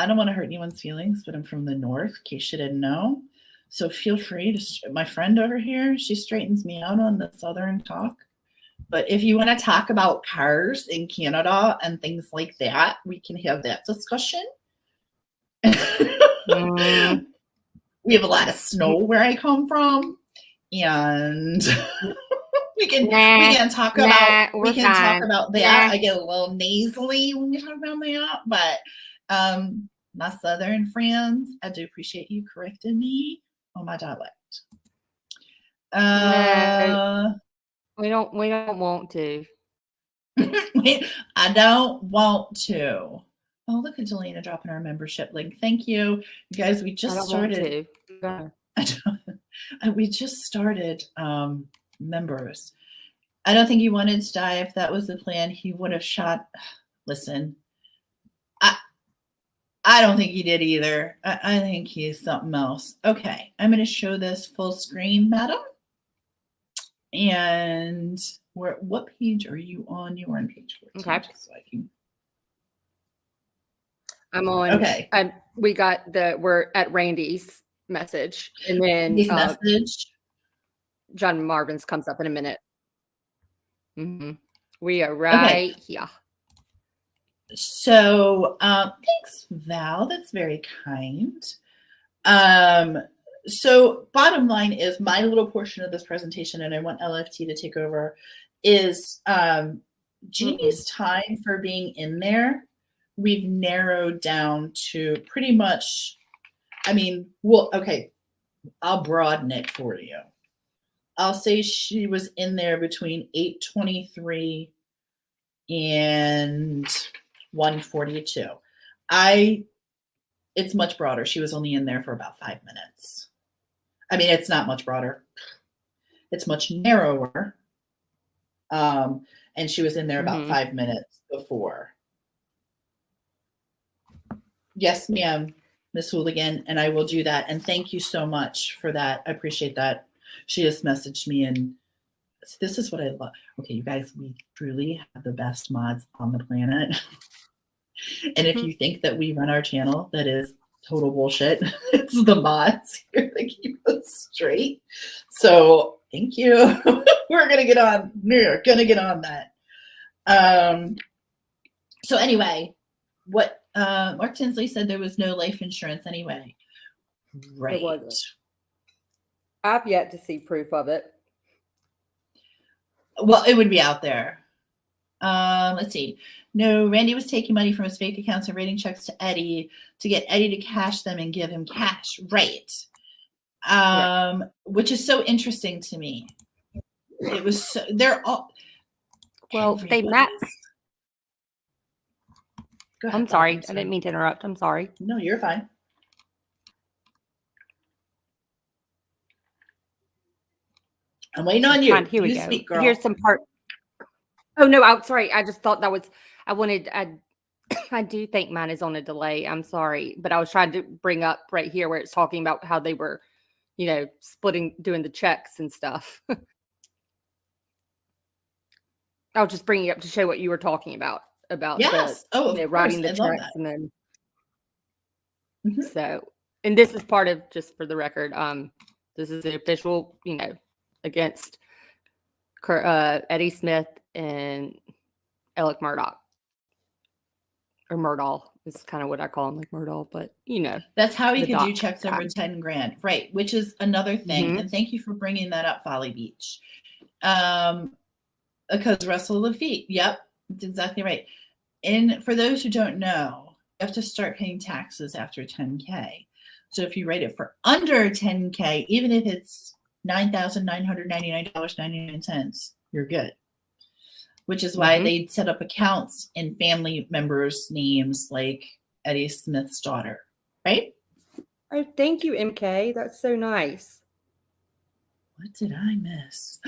don't want to hurt anyone's feelings, but I'm from the north, in case you didn't know. So feel free to, my friend over here, she straightens me out on the southern talk. But if you want to talk about cars in Canada and things like that, we can have that discussion. We have a lot of snow where I come from, and we can talk about that. Yeah. I get a little nasally when we talk about that, but my southern friends, I do appreciate you correcting me on my dialect. We don't want to. I don't want to. Oh, look at Delana dropping our membership link. Thank you. You guys, we just started. We just started members. I don't think he wanted to die. If that was the plan, he would have shot. Listen, I don't think he did either. I think he's something else. Okay, I'm going to show this full screen, madam. And what page are you on? You are on page 14. Okay. So I can... I'm on. Okay. We're at Randy's message, and then message. John Marvin's comes up in a minute. We are right here. So thanks, Val. That's very kind. So bottom line is, my little portion of this presentation, and I want LFT to take over, is Jeannie's time for being in there. We've narrowed down to pretty much, I'll broaden it for you. I'll say she was in there between 8:23 and 1:42. It's much broader. She was only in there for about 5 minutes. It's not much broader. It's much narrower. And she was in there about 5 minutes before. Yes, ma'am, Miss Hooligan, and I will do that. And thank you so much for that. I appreciate that. She just messaged me, and this is what I love. Okay, you guys, we truly have the best mods on the planet. And if you think that we run our channel, that is total bullshit. It's the mods here that keep us straight. So thank you. We're going to get on. We're going to get on that. So anyway, what Mark Tinsley said, there was no life insurance anyway. Right. It wasn't. I've yet to see proof of it. Well, it would be out there. Let's see. No, Randy was taking money from his fake accounts and writing checks to Eddie to get Eddie to cash them and give him cash. Right. Which is so interesting to me. It was they're all. Well, they met. I'm sorry. I didn't mean to interrupt. I'm sorry. No, you're fine. I'm waiting on you. Here we go. Speak, girl. Here's some part. Oh no, I'm sorry. I just thought that was. I do think mine is on a delay. I'm sorry, but I was trying to bring up right here where it's talking about how they were, splitting, doing the checks and stuff. I was just bringing it up to show what you were talking about yes. writing the checks and then. So, and this is part of, just for the record, this is the official, against Eddie Smith and Alec Murdoch. Or Murdaugh is kind of what I call him, like Murdaugh, but that's how he could do checks over 10 grand, right? Which is another thing. And thank you for bringing that up, Folly Beach. Because Russell Lafitte, yep, that's exactly right. And for those who don't know, you have to start paying taxes after 10K. So if you write it for under 10K, even if it's $9,999.99. You're good. Which is why they set up accounts in family members' names like Eddie Smith's daughter, right? Oh, thank you, MK. That's so nice. What did I miss?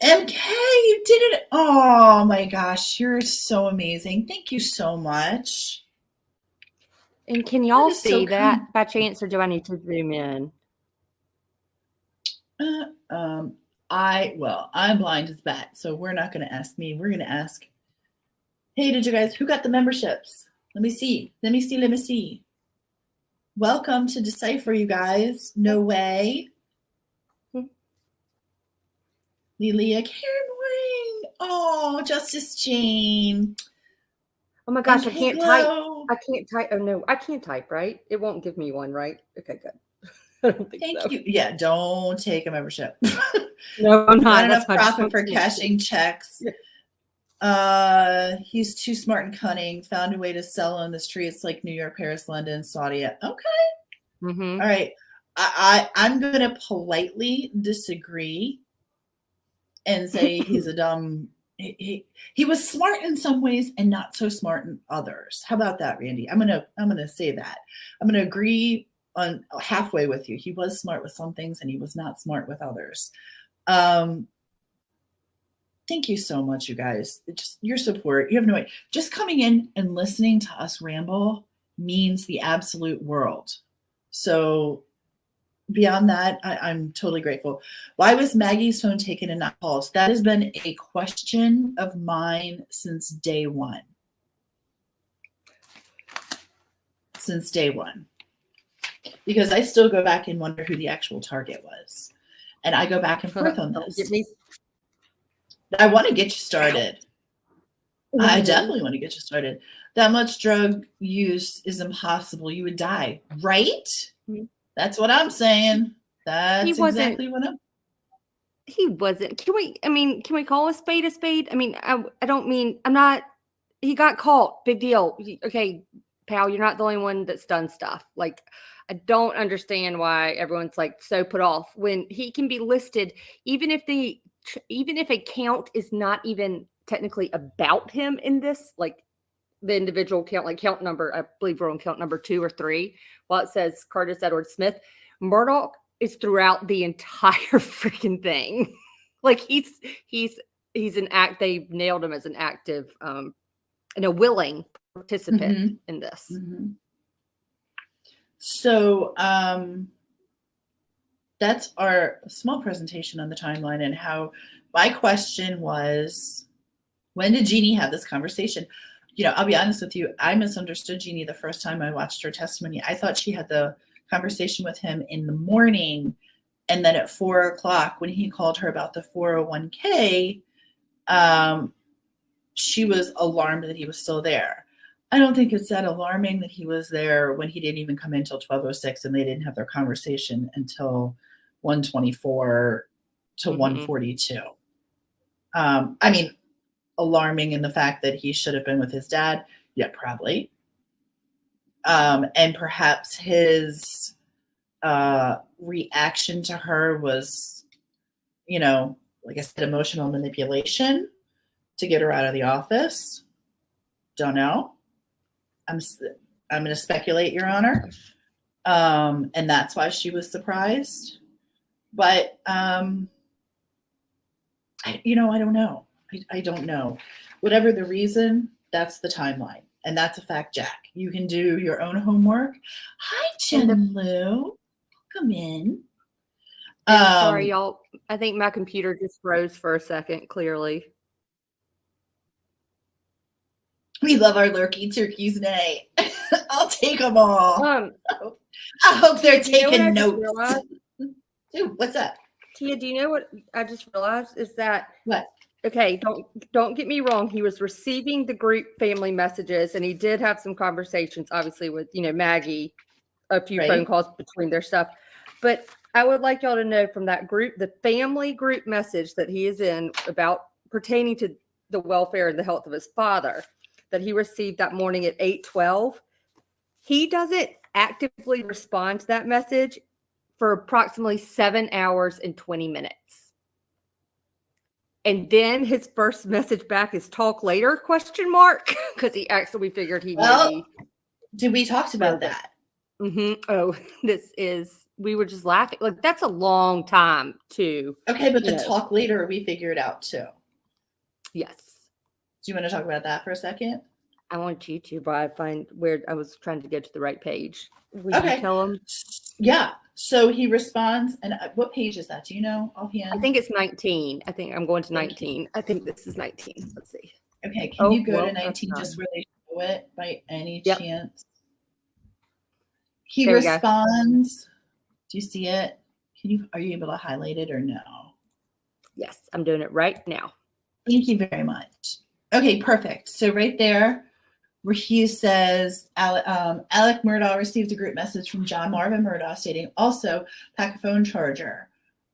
MK, you did it. Oh my gosh, you're so amazing. Thank you so much. And can y'all see that by chance, or do I need to zoom in? I'm blind as bat, so we're not going to ask me. We're going to ask, hey, who got the memberships? Let me see. Welcome to Decipher, you guys. No way. Lilia, Karen Wing. Oh, Justice Jane. Oh my gosh, I can't type. Oh no, I can't type, right? It won't give me one, right? Okay, good. I don't think Thank so. you. Yeah, don't take a membership. No, I'm not. Not enough profit for cashing checks. He's too smart and cunning. Found a way to sell on the streets like New York, Paris, London, Saudi. Okay. All right. I'm going to politely disagree and say he's a dumb. He was smart in some ways and not so smart in others. How about that, Randy? I'm gonna say that. I'm gonna agree on halfway with you. He was smart with some things and he was not smart with others. Thank you so much, you guys. Just your support. You have no idea. Just coming in and listening to us ramble means the absolute world. So beyond that, I'm totally grateful. Why was Maggie's phone taken and not Paul's? That has been a question of mine since day one. Because I still go back and wonder who the actual target was. And I go back and forth on this. I want to get you started. I definitely want to get you started. That much drug use is impossible. You would die, right? That's what I'm saying. That's exactly what I'm. He wasn't. Can we call a spade a spade? I mean, I don't mean, I'm not, he got caught. Big deal. Okay, pal, you're not the only one that's done stuff. Like, I don't understand why everyone's like so put off when he can be listed, even if a count is not even technically about him in this, like the individual count, like count number, I believe we're on count number 2 or 3. While it says Curtis Edward Smith, Murdoch is throughout the entire freaking thing. Like he's an act. They've nailed him as an active and a willing participant in this. So that's our small presentation on the timeline and how my question was, when did Jeannie have this conversation? I'll be honest with you. I misunderstood Jeannie the first time I watched her testimony. I thought she had the conversation with him in the morning. And then at 4:00, when he called her about the 401k, she was alarmed that he was still there. I don't think it's that alarming that he was there when he didn't even come in until 12:06 and they didn't have their conversation until 1:24 to 1:42. I mean, alarming in the fact that he should have been with his dad. Yeah, probably. And perhaps his reaction to her was, like I said, emotional manipulation to get her out of the office. Don't know. I'm going to speculate, Your Honor. And that's why she was surprised. But, I don't know. I don't know. Whatever the reason, that's the timeline. And that's a fact, Jack. You can do your own homework. Hi, Jen Lou. Come in. Sorry, y'all. I think my computer just froze for a second, clearly. We love our lurky turkeys, Nay. I'll take them all. I hope they're taking notes. Dude, what's up? Tia, do you know what I just realized is that? What? Okay, don't get me wrong. He was receiving the group family messages, and he did have some conversations, obviously, with Maggie, a few phone calls between their stuff. But I would like y'all to know from that group, the family group message that he is in about pertaining to the welfare and the health of his father that he received that morning at 8:12. He doesn't actively respond to that message for approximately 7 hours and 20 minutes. And then his first message back is talk later, ? Because he actually figured he maybe. Did we talked about that? Oh, we were just laughing. Like, that's a long time too. Okay, but the talk later, we figured out too. Yes. Do you want to talk about that for a second? I want you to, but I find where I was trying to get to the right page. Will you tell him? Yeah. So he responds, and what page is that? Do you know offhand? I think it's 19. I think I'm going to 19. I think this is 19. Let's see. Okay, can you go to 19 just where they show it by any chance? He there responds. Do you see it? Are you able to highlight it or no? Yes, I'm doing it right now. Thank you very much. Okay, perfect. So right there, where he says, Alec Murdaugh received a group message from John Marvin Murdaugh stating, also pack a phone charger.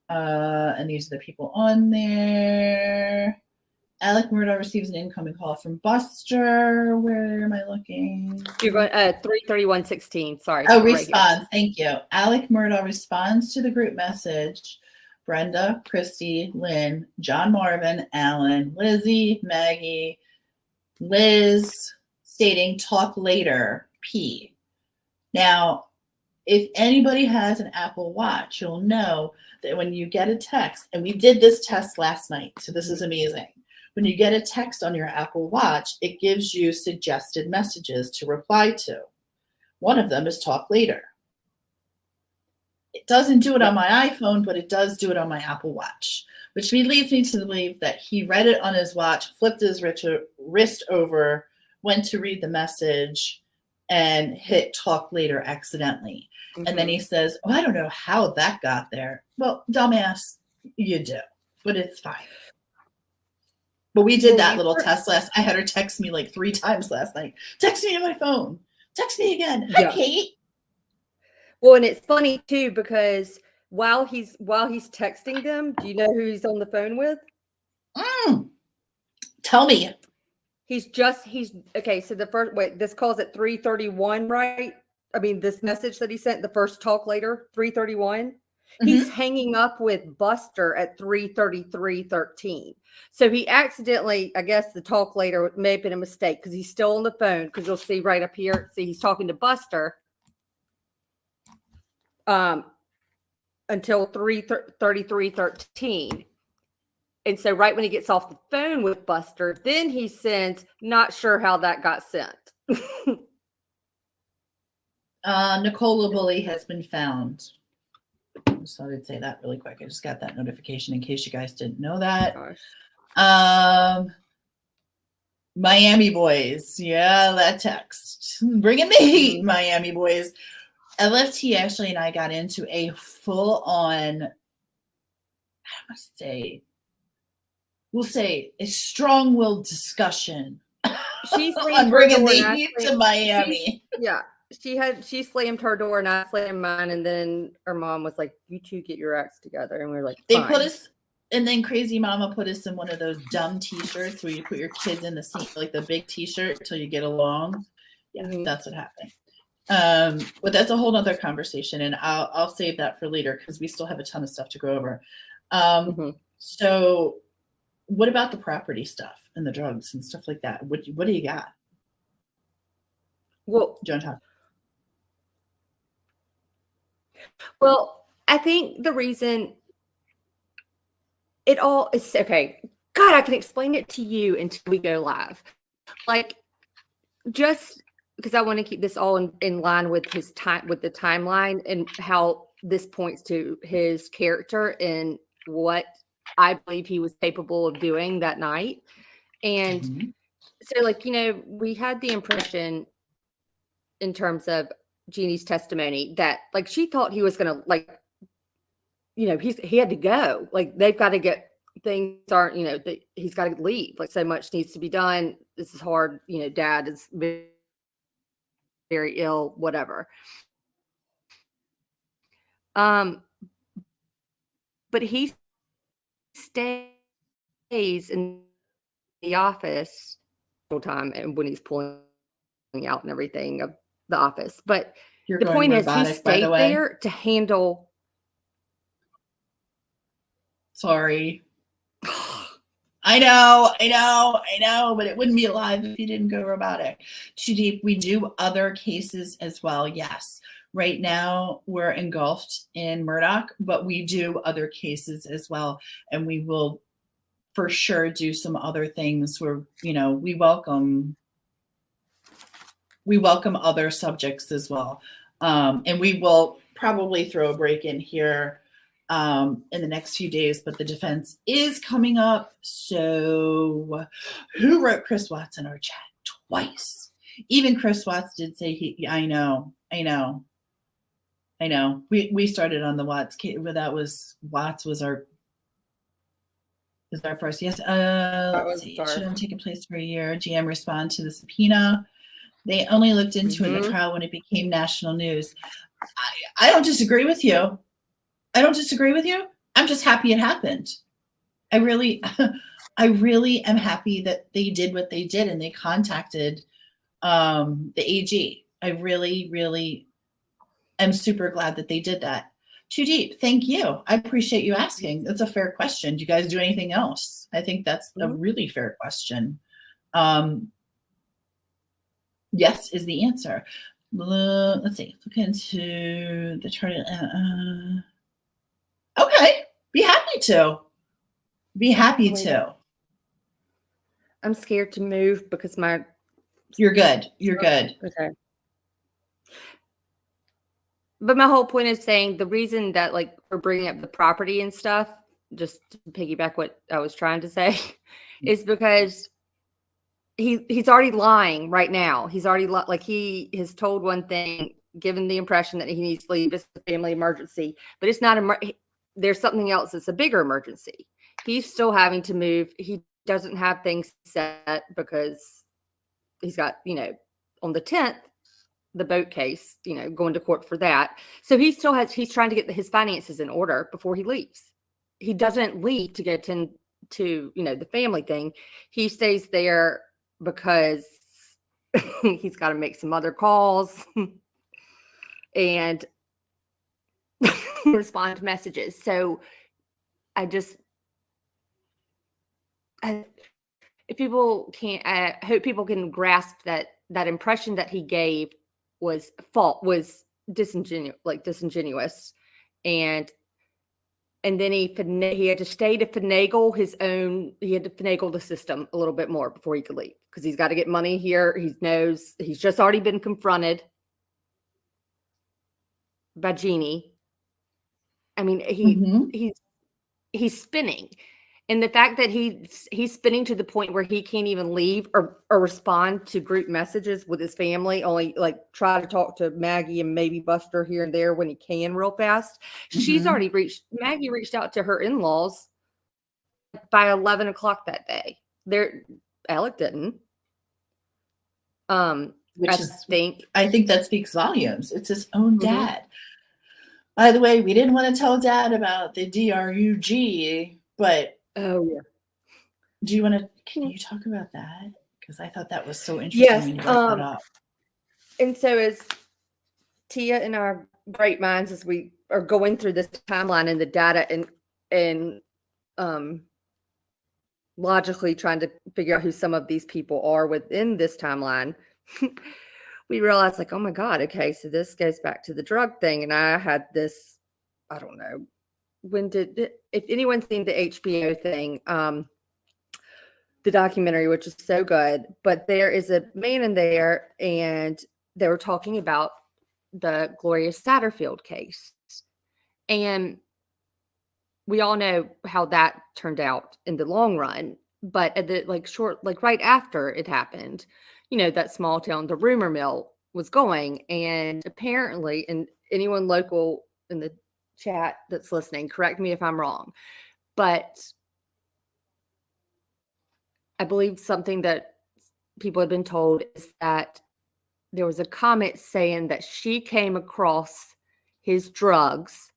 And these are the people on there. Alec Murdaugh receives an incoming call from Buster. Where am I looking? You're going 331:16. Sorry. Oh, response. Right. Thank you. Alec Murdaugh responds to the group message. Brenda, Christy, Lynn, John Marvin, Alan, Lizzie, Maggie, Liz, stating talk later, P. Now, if anybody has an Apple Watch, you'll know that when you get a text, and we did this test last night, so this is amazing. When you get a text on your Apple Watch, it gives you suggested messages to reply to. One of them is talk later. It doesn't do it on my iPhone, but it does do it on my Apple Watch, which leads me to believe that he read it on his watch, flipped his wrist over, went to read the message, and hit talk later accidentally. Mm-hmm. And then he says, I don't know how that got there. Well, dumbass, you do, but it's fine. But we did that little test I had her text me like 3 times last night. Text me on my phone. Text me again. Hi, Kate. Well, and it's funny too, because while he's texting them, do you know who he's on the phone with? Tell me. He's okay. So this call's at 3:31, right? I mean, this message that he sent, the first talk later, 3:31. Mm-hmm. He's hanging up with Buster at 3:33:13. So he accidentally, I guess the talk later may have been a mistake because he's still on the phone, because you'll see right up here. See, he's talking to Buster until 3:33:13. And so right when he gets off the phone with Buster, then he sends, not sure how that got sent. Nicola Bully has been found. I just thought I'd say that really quick. I just got that notification in case you guys didn't know that. Miami boys. Yeah, that text. Bringing the heat, Miami boys. LFT Ashley and I got into a full-on, we'll say a strong-willed discussion. She on bringing the heat to Miami. She slammed her door and I slammed mine, and then her mom was like, "You two get your acts together," and we were like, fine. They put us, and then Crazy Mama put us in one of those dumb T-shirts where you put your kids in the seat, like the big T-shirt, until you get along. Yeah, that's what happened. But that's a whole nother conversation, and I'll save that for later because we still have a ton of stuff to go over. So what about the property stuff and the drugs and stuff like that? What do you got? Well, John Todd. Well, I think the reason it all is okay. God, I can explain it to you until we go live. Like, just because I want to keep this all in line with his time, with the timeline, and how this points to his character and what I believe he was capable of doing that night. And so, like, we had the impression in terms of Jeannie's testimony that, like, she thought he was going to, like, he had to go. Like, they've got to get things aren't, he's got to leave. Like, so much needs to be done. This is hard. Dad is very, very ill, whatever. But he stays in the office all the time, and when he's pulling out and everything of the office. But the point is, he stayed there to handle Sorry. I know, but it wouldn't be alive if you didn't go robotic. Too deep. We do other cases as well. Yes. Right now we're engulfed in Murdoch, but we do other cases as well. And we will for sure do some other things where, we welcome other subjects as well. And we will probably throw a break in here in the next few days, but the defense is coming up. So who wrote Chris Watts in our chat twice? Even Chris Watts did say I know. We started on the Watts case, but Watts was our first. Yes. Let's see. It should have taken place for a year. GM respond to the subpoena. They only looked into it in the trial when it became national news. I don't disagree with you. I'm just happy it happened. I really am happy that they did what they did and they contacted the AG. I really, really am super glad that they did that. Too deep. Thank you. I appreciate you asking. That's a fair question. Do you guys do anything else? I think that's a really fair question. Yes is the answer. Let's see. Look into the chart. Okay. Be happy to. I'm scared to move because You're good. Okay. But my whole point is saying the reason that we're bringing up the property and stuff, just to piggyback what I was trying to say, is because he's already lying right now. He's already he has told one thing, given the impression that he needs to leave. It's a family emergency, but it's not there's something else that's a bigger emergency. He's still having to move. He doesn't have things set because he's got, on the 10th, the boat case, going to court for that. So he's trying to get his finances in order before he leaves. He doesn't leave to go to the family thing. He stays there because he's got to make some other calls and respond to messages. So I hope people can grasp that impression that he gave was disingenuous, and then he had to stay to finagle the system a little bit more before he could leave, because he's got to get money here. He knows he's just already been confronted by Jeannie. I mean, he's spinning. And the fact that he's spinning to the point where he can't even leave or respond to group messages with his family, only try to talk to Maggie and maybe Buster here and there when he can real fast. Maggie reached out to her in-laws by 11 o'clock that day. Alec didn't. I think that speaks volumes. It's his own dad. By the way, we didn't want to tell Dad about the DRUG, but oh yeah. Can you talk about that? Because I thought that was so interesting. Yes. That up. And so as Tia and our great minds, as we are going through this timeline and the data and logically trying to figure out who some of these people are within this timeline, we realized oh my God, okay, so this goes back to the drug thing. And I had this, I don't know, if anyone's seen the HBO thing, the documentary, which is so good, but there is a man in there and they were talking about the Gloria Satterfield case. And we all know how that turned out in the long run, but at the right after it happened, that small town, the rumor mill was going, and apparently, and anyone local in the chat that's listening, correct me if I'm wrong, but I believe something that people have been told is that there was a comment saying that she came across his drugs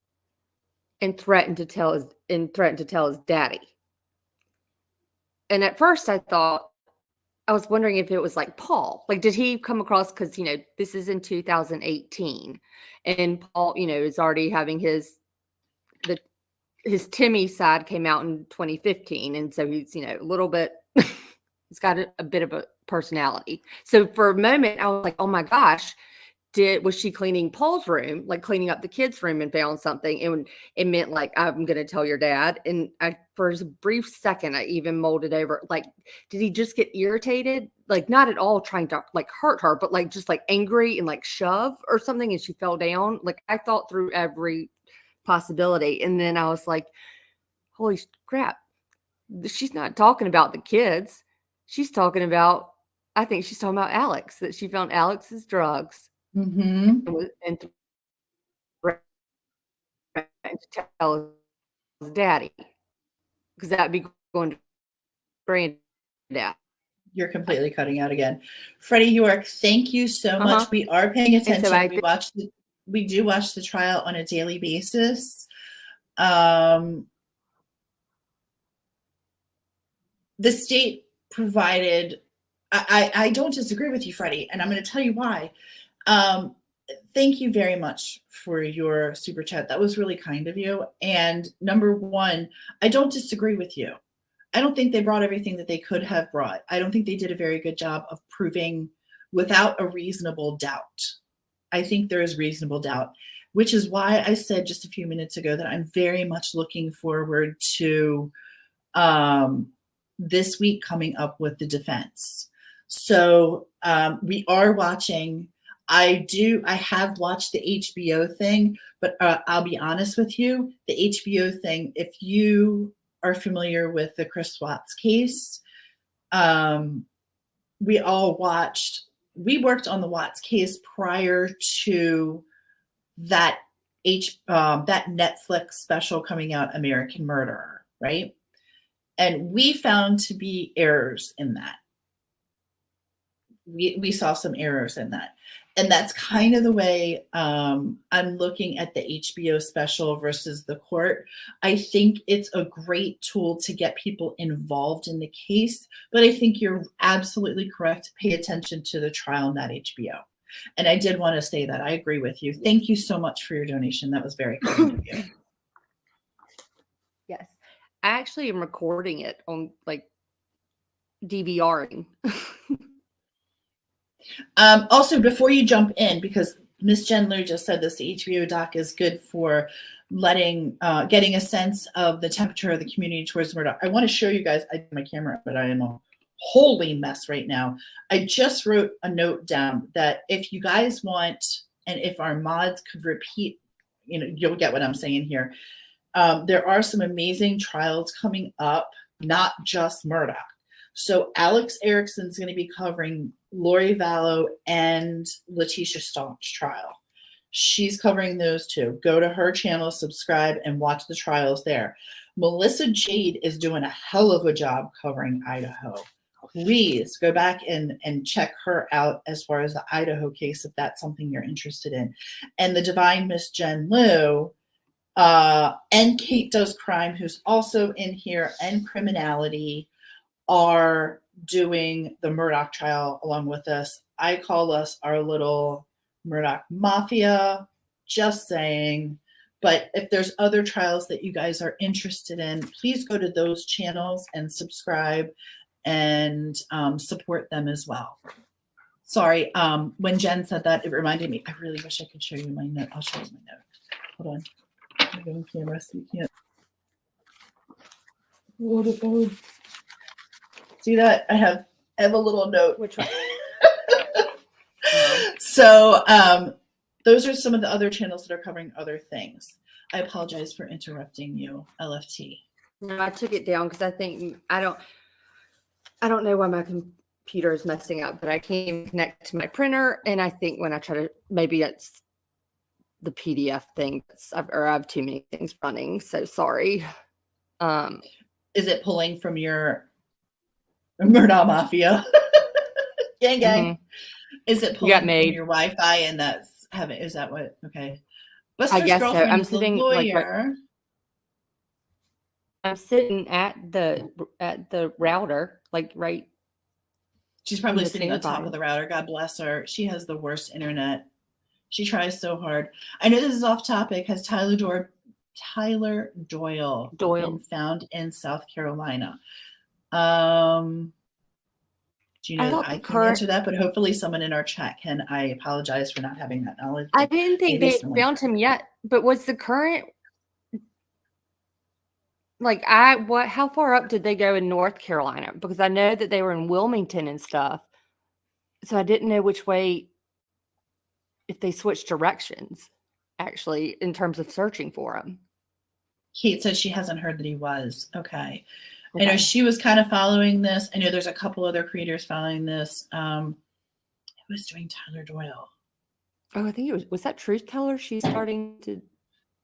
and threatened to tell his daddy. And at first I was wondering if it was Paul. Did he come across, because, this is in 2018 and Paul, is already having his Timmy side came out in 2015, and so he's a little bit. He's got a bit of a personality. So for a moment, I was like, "Oh my gosh, was she cleaning Paul's room, like cleaning up the kids' room, and found something?" And it meant like, "I'm going to tell your dad." And for a brief second, I even molded over, like, did he just get irritated? Like, not at all trying to like hurt her, but like just like angry and like shove or something, and she fell down. Like, I thought through every possibility, and then I was like, "Holy crap! She's not talking about the kids. She's talking about." I think she's talking about Alex. That she found Alex's drugs. Mm-hmm. And to tell his daddy, because that'd be going to granddad. You're completely cutting out again. Freddie York, thank you so much. We are paying attention. So we do watch the trial on a daily basis. The state provided, I don't disagree with you, Freddie, and I'm going to tell you why. Thank you very much for your super chat. That was really kind of you. And number one, I don't disagree with you. I don't think they brought everything that they could have brought. I don't think they did a very good job of proving without a reasonable doubt. I think there is reasonable doubt, which is why I said just a few minutes ago that I'm very much looking forward to this week coming up with the defense. So we are watching. I have watched the HBO thing, but I'll be honest with you, the HBO thing, if you are familiar with the Chris Watts case, we worked on the Watts case prior to that Netflix special coming out, American Murdaugh, right? And we found to be errors in that. We saw some errors in that. And that's kind of the way I'm looking at the HBO special versus the court. I think it's a great tool to get people involved in the case, but I think you're absolutely correct. Pay attention to the trial, not HBO. And I did want to say that. I agree with you. Thank you so much for your donation. That was very kind of you. Yes. I actually am recording it on like DVRing. Also, before you jump in, because Miss Jen Liu just said this, the HBO doc is good for getting a sense of the temperature of the community towards Murdoch. I want to show you guys. I have my camera, but I am a holy mess right now. I just wrote a note down that if you guys want, and if our mods could repeat, you'll get what I'm saying here. There are some amazing trials coming up, not just Murdoch. So Alex Erickson's going to be covering Lori Vallow and Letitia Staunch trial. She's covering those two. Go to her channel, subscribe, and watch the trials there. Melissa Jade is doing a hell of a job covering Idaho. Please go back and check her out as far as the Idaho case, if that's something you're interested in. And the divine Miss Jen Liu and Kate Does Crime, who's also in here, and Criminality, are doing the Murdoch trial along with us. I call us our little Murdoch Mafia, just saying. But if there's other trials that you guys are interested in, please go to those channels and subscribe and support them as well. Sorry, when Jen said that, it reminded me, I really wish I could show you my note. I'll show you my note. Hold on. I'm going to camera so you can't. Hold it. See that? I have a little note. Which one? So those are some of the other channels that are covering other things. I apologize for interrupting you, LFT. No, I took it down because I think I don't know why my computer is messing up, but I can't even connect to my printer. And I think when I try to, maybe it's the PDF thing, or I have too many things running. So sorry. Is it pulling from your Murdaugh Mafia? Gang. Mm-hmm. Is it pulling from your Wi-Fi and is that what? Okay. Buster's I guess so. I'm sitting lawyer. I'm sitting at the router, like right. She's probably sitting on top of the router. God bless her. She has the worst internet. She tries so hard. I know this is off topic. Has Tyler Tyler Doyle. Doyle. And found in South Carolina. Gina, I can answer that, but hopefully someone in our chat can. I apologize for not having that knowledge. I didn't think they found him yet, but was the current, like, how far up did they go in North Carolina? Because I know that they were in Wilmington and stuff. So I didn't know which way, if they switched directions, actually, in terms of searching for him. Kate said she hasn't heard that he was. Okay. I know she was kind of following this. I know there's a couple other creators following this. Who was doing Tyler Doyle? Oh, I think was that Truth Teller? She's starting to.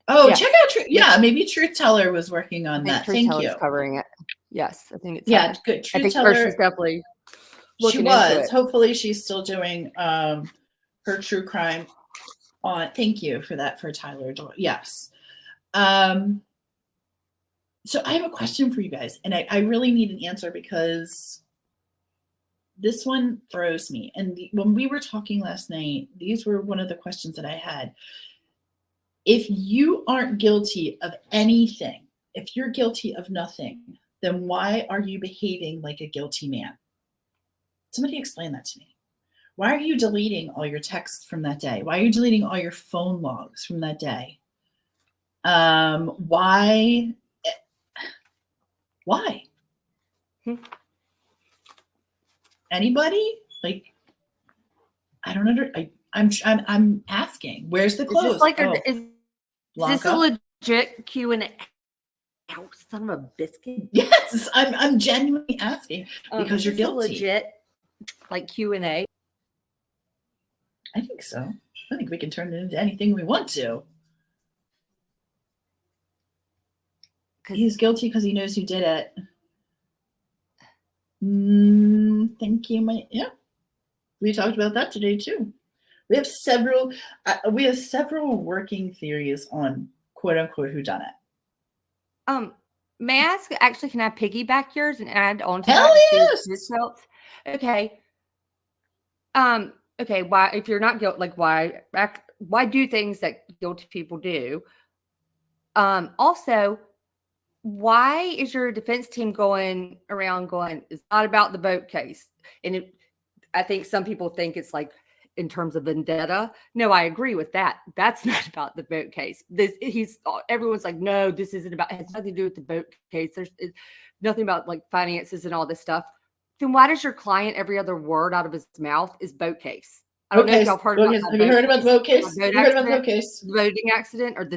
Oh, check out Truth. Yeah, maybe Truth Teller was working on that. Thank you. Covering it. Yes, I think it's. Yeah, good. Truth Teller. She's definitely. She was. Hopefully, she's still doing her true crime on. Thank you for that for Tyler Doyle. Yes. So I have a question for you guys, and I really need an answer because this one throws me. And when we were talking last night, these were one of the questions that I had. If you aren't guilty of anything, if you're guilty of nothing, then why are you behaving like a guilty man? Somebody explain that to me. Why are you deleting all your texts from that day? Why are you deleting all your phone logs from that day? Why? Anybody? Like, I don't understand. I'm asking. Where's the clothes? Is this a legit Q&A? Ow, son of a biscuit. Yes, I'm genuinely asking because you're guilty. Legit, like Q&A. I think so. I think we can turn it into anything we want to. He's guilty because he knows who did it. Thank you, yeah. We talked about that today too. We have several working theories on quote unquote whodunit. May I ask? Actually, can I piggyback yours and add on to Hell that? Yes. Okay. Okay. Why, if you're not guilty, like why do things that guilty people do? Also, why is your defense team going around going, it's not about the boat case? And I think some people think it's like in terms of vendetta. No, I agree with that. That's not about the boat case. Everyone's like, no, this isn't about, it has nothing to do with the boat case. There's nothing about like finances and all this stuff. Then why does your client, every other word out of his mouth is boat case? I don't know if y'all heard about that. Have you heard about the boat case? Have you heard about the boat case? The boating accident or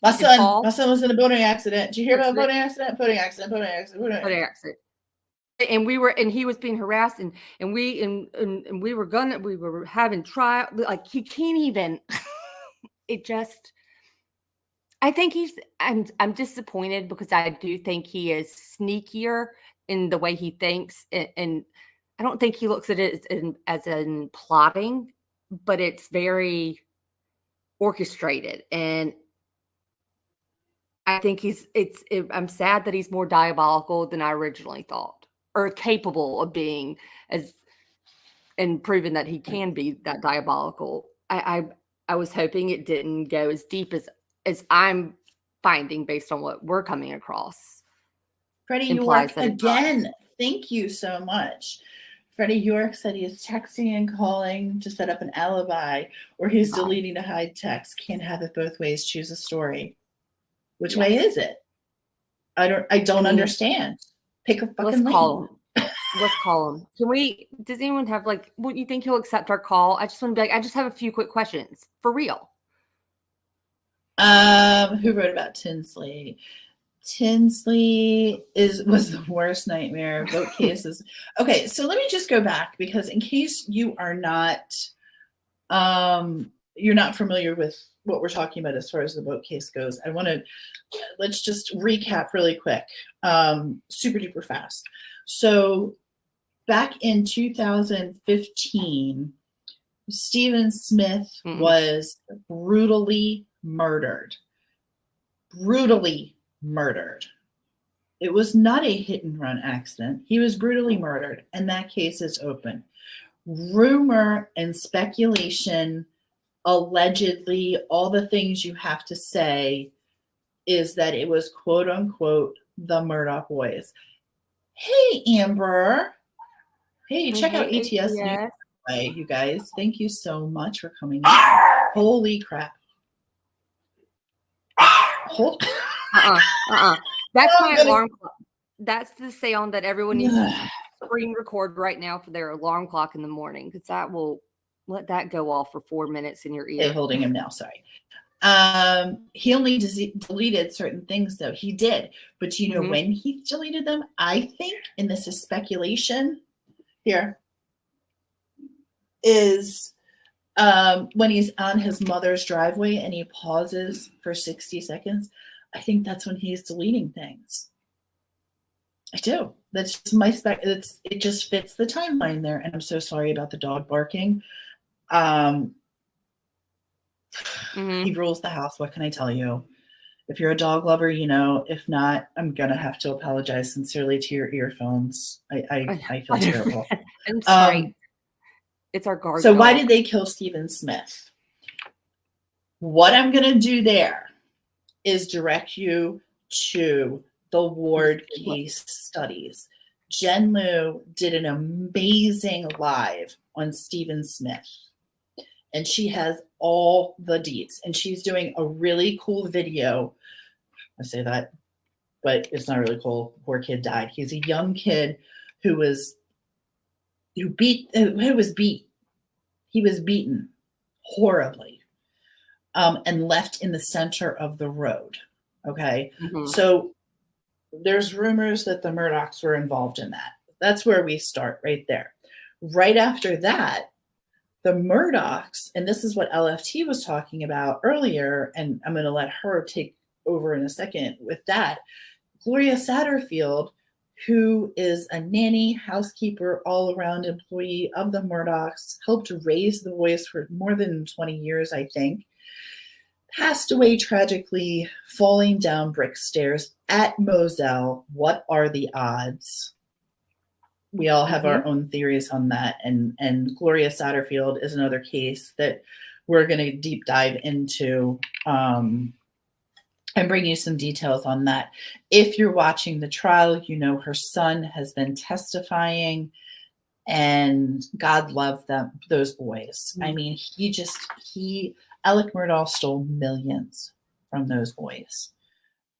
my son was in a boating accident. Did you hear about boating accident? Boating accident. And he was being harassed and we were having trial. Like, you can't even, it just, I think I'm disappointed because I do think he is sneakier in the way he thinks. And I don't think he looks at it as in plotting, but it's very orchestrated. And I think I'm sad that he's more diabolical than I originally thought, or capable of being, and proven that he can be that diabolical. I was hoping it didn't go as deep as I'm finding based on what we're coming across. Freddie York, again, thank you so much. Freddie York said he is texting and calling to set up an alibi, or he's deleting to hide text. Can't have it both ways. Choose a story. Which way is it? I don't understand. Pick a fucking lane. Let's call him. Does anyone have what you think he'll accept our call? I just want to be I just have a few quick questions for real. Who wrote about Tinsley? Tinsley was the worst nightmare. Boat cases. Okay, so let me just go back because in case you are not, you're not familiar with what we're talking about as far as the boat case goes, let's just recap really quick, super duper fast. So back in 2015, Stephen Smith was brutally murdered. It was not a hit and run accident. He was brutally murdered, and that case is open. Rumor and speculation, allegedly, all the things you have to say is that it was quote unquote the Murdoch boys. Hey, Amber. Hey, check out ATS News, you guys. Thank you so much for coming in. Holy crap. That's my alarm clock. That's the sound that everyone needs to screen record right now for their alarm clock in the morning, because that will let that go off for 4 minutes in your ear. Okay, holding him now, sorry. He only deleted certain things, though. He did. But do you know when he deleted them? I think, and this is speculation here, is when he's on his mother's driveway and he pauses for 60 seconds. I think that's when he's deleting things. I do. That's just my spec. It just fits the timeline there. And I'm so sorry about the dog barking. He rules the house. What can I tell you? If you're a dog lover, you know. If not, I'm gonna have to apologize sincerely to your earphones. I feel terrible. I'm sorry. It's our guard. So why did they kill Stephen Smith? What I'm gonna do there is direct you to the Ward case studies. Jen Liu did an amazing live on Stephen Smith, and she has all the deets, and she's doing a really cool video. I say that, but it's not really cool. Poor kid died. He's a young kid who was beat. He was beaten horribly, and left in the center of the road. Okay, so there's rumors that the Murdochs were involved in that. That's where we start right there. Right after that, the Murdochs, and this is what LFT was talking about earlier, and I'm going to let her take over in a second with that. Gloria Satterfield, who is a nanny, housekeeper, all-around employee of the Murdochs, helped raise the boys for more than 20 years, I think, passed away tragically, falling down brick stairs at Moselle. What are the odds? We all have our own theories on that. And Gloria Satterfield is another case that we're going to deep dive into and bring you some details on that. If you're watching the trial, you know her son has been testifying, and God love them, those boys. I mean, Alec Murdaugh stole millions from those boys.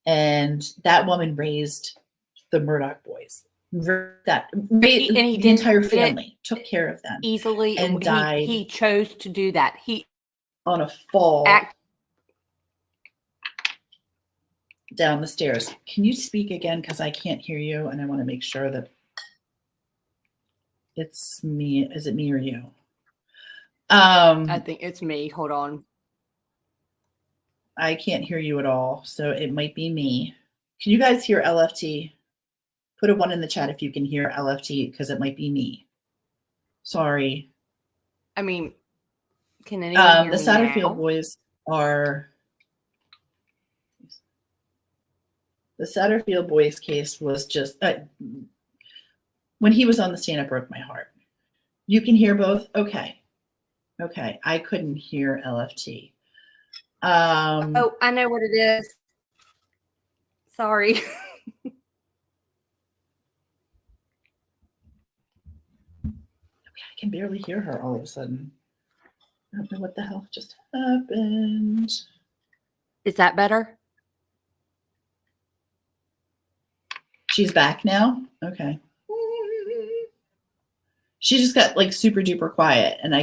And that woman raised the Murdoch boys. The entire family took care of them easily, and died. He chose to do that. He on a fall down the stairs. Can you speak again? Because I can't hear you, and I want to make sure that it's me. Is it me or you? I think it's me. Hold on. I can't hear you at all, so it might be me. Can you guys hear LFT? Put a 1 in the chat if you can hear LFT, because it might be me. Sorry. I mean, can anyone hear the me Satterfield now? boys are. The Satterfield boys case was just when he was on the stand, it broke my heart. You can hear both? Okay. I couldn't hear LFT. Oh, I know what it is. Sorry. I can barely hear her all of a sudden. I don't know what the hell just happened. Is that better? She's back now? Okay. She just got like super duper quiet, and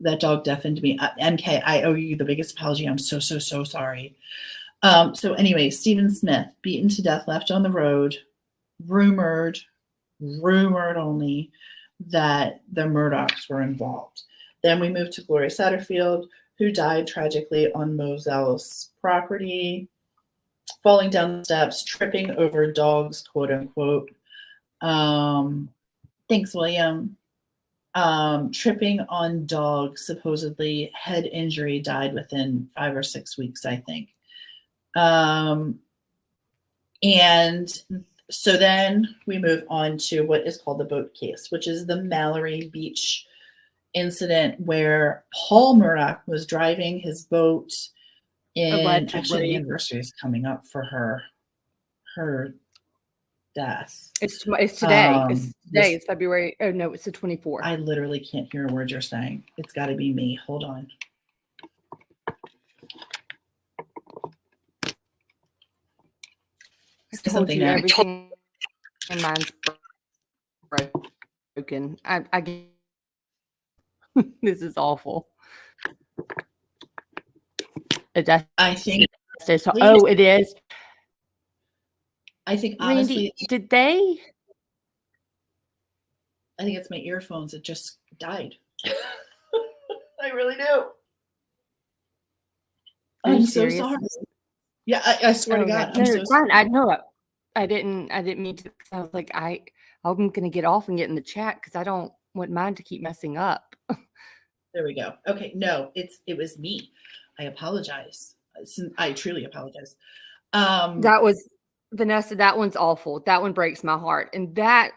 that dog deafened me. MK, I owe you the biggest apology. I'm so sorry. So anyway, Stephen Smith, beaten to death, left on the road, rumored only that the Murdochs were involved. Then we moved to Gloria Satterfield, who died tragically on Moselle's property, falling down the steps, tripping over dogs, quote unquote. Thanks, William. Tripping on dogs, supposedly head injury, died within 5 or 6 weeks, I think. And so then we move on to what is called the boat case, which is the Mallory Beach incident where Paul Murdoch was driving his boat And actually, the Allegedly. anniversary is coming up for her death. It's today. It's today. This, It's February. Oh no, it's the 24th. I literally can't hear a word you're saying. It's got to be me. Hold on. I told you everything in mine's broken. I this is awful. I think. Oh, it is. I think honestly, Randy, did they? I think it's my earphones that just died. I really do. I'm so sorry. Yeah, I swear to God, I'm so sorry. I know it. I didn't mean to. I was like, I'm gonna get off and get in the chat because I don't want mine to keep messing up. There we go. Okay, no, it was me. I apologize. I truly apologize. That was Vanessa. That one's awful. That one breaks my heart, and that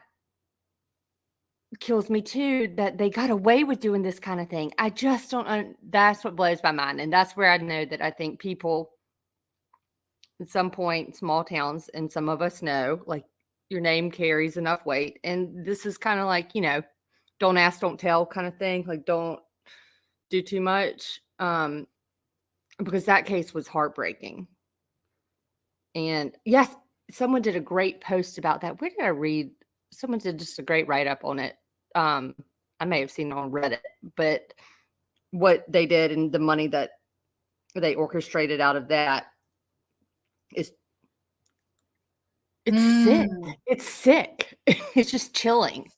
kills me too. That they got away with doing this kind of thing. I just don't. That's what blows my mind, and that's where I know that I think people, at some point, small towns, and some of us know, like, your name carries enough weight, and this is kind of like, don't ask, don't tell kind of thing. Like, don't do too much, because that case was heartbreaking. And yes, someone did a great post about that. Where did I read? Someone did just a great write-up on it. I may have seen it on Reddit, but what they did and the money that they orchestrated out of that is sick. It's sick. It's just chilling.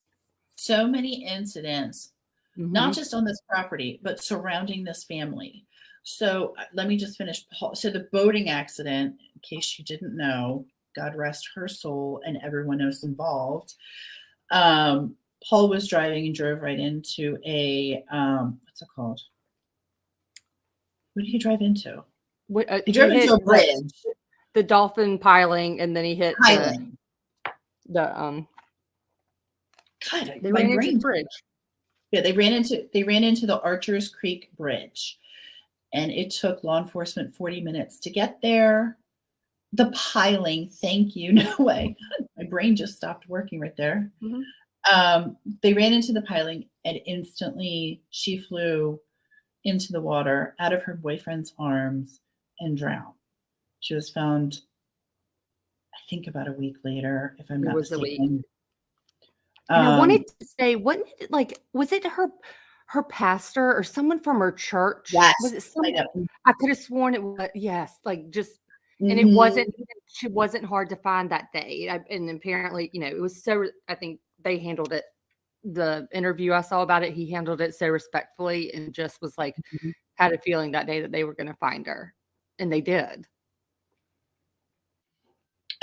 So many incidents, not just on this property, but surrounding this family. So let me just finish. So the boating accident, in case you didn't know, God rest her soul and everyone else involved. Paul was driving and drove right into a, what's it called? What did he drive into? He drove into a bridge. The dolphin piling, and then he hit piling. God, they ran into the bridge. Yeah, they ran into the Archers Creek Bridge, and it took law enforcement 40 minutes to get there. The piling, thank you, no way. God, my brain just stopped working right there. They ran into the piling, and instantly she flew into the water, out of her boyfriend's arms, and drowned. She was found, I think, about a week later, if I'm not mistaken. And I wanted to say, wasn't it like, was it her pastor or someone from her church? Yes. Was it someone? I could have sworn it was, yes, like just, and it wasn't hard to find that day. And apparently, it was so, I think they handled it. The interview I saw about it, he handled it so respectfully and just was like, had a feeling that day that they were going to find her. And they did.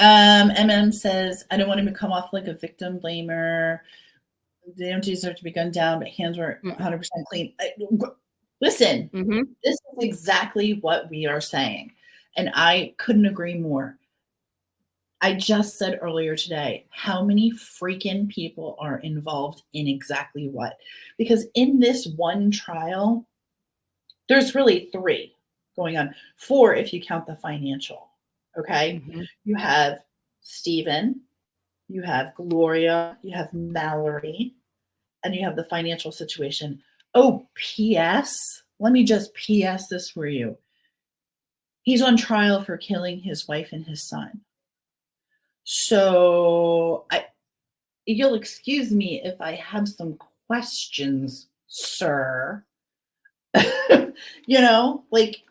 MM says, I don't want to come off like a victim blamer. They don't deserve to be gunned down, but hands were 100% clean. Listen, this is exactly what we are saying. And I couldn't agree more. I just said earlier today, how many freaking people are involved in exactly what? Because in this one trial, there's really 3 going on. 4 if you count the financial. Okay. You have Stephen, you have Gloria, you have Mallory, and you have the financial situation. Oh, P.S. Let me just P.S. this for you. He's on trial for killing his wife and his son. So you'll excuse me if I have some questions, sir. Like,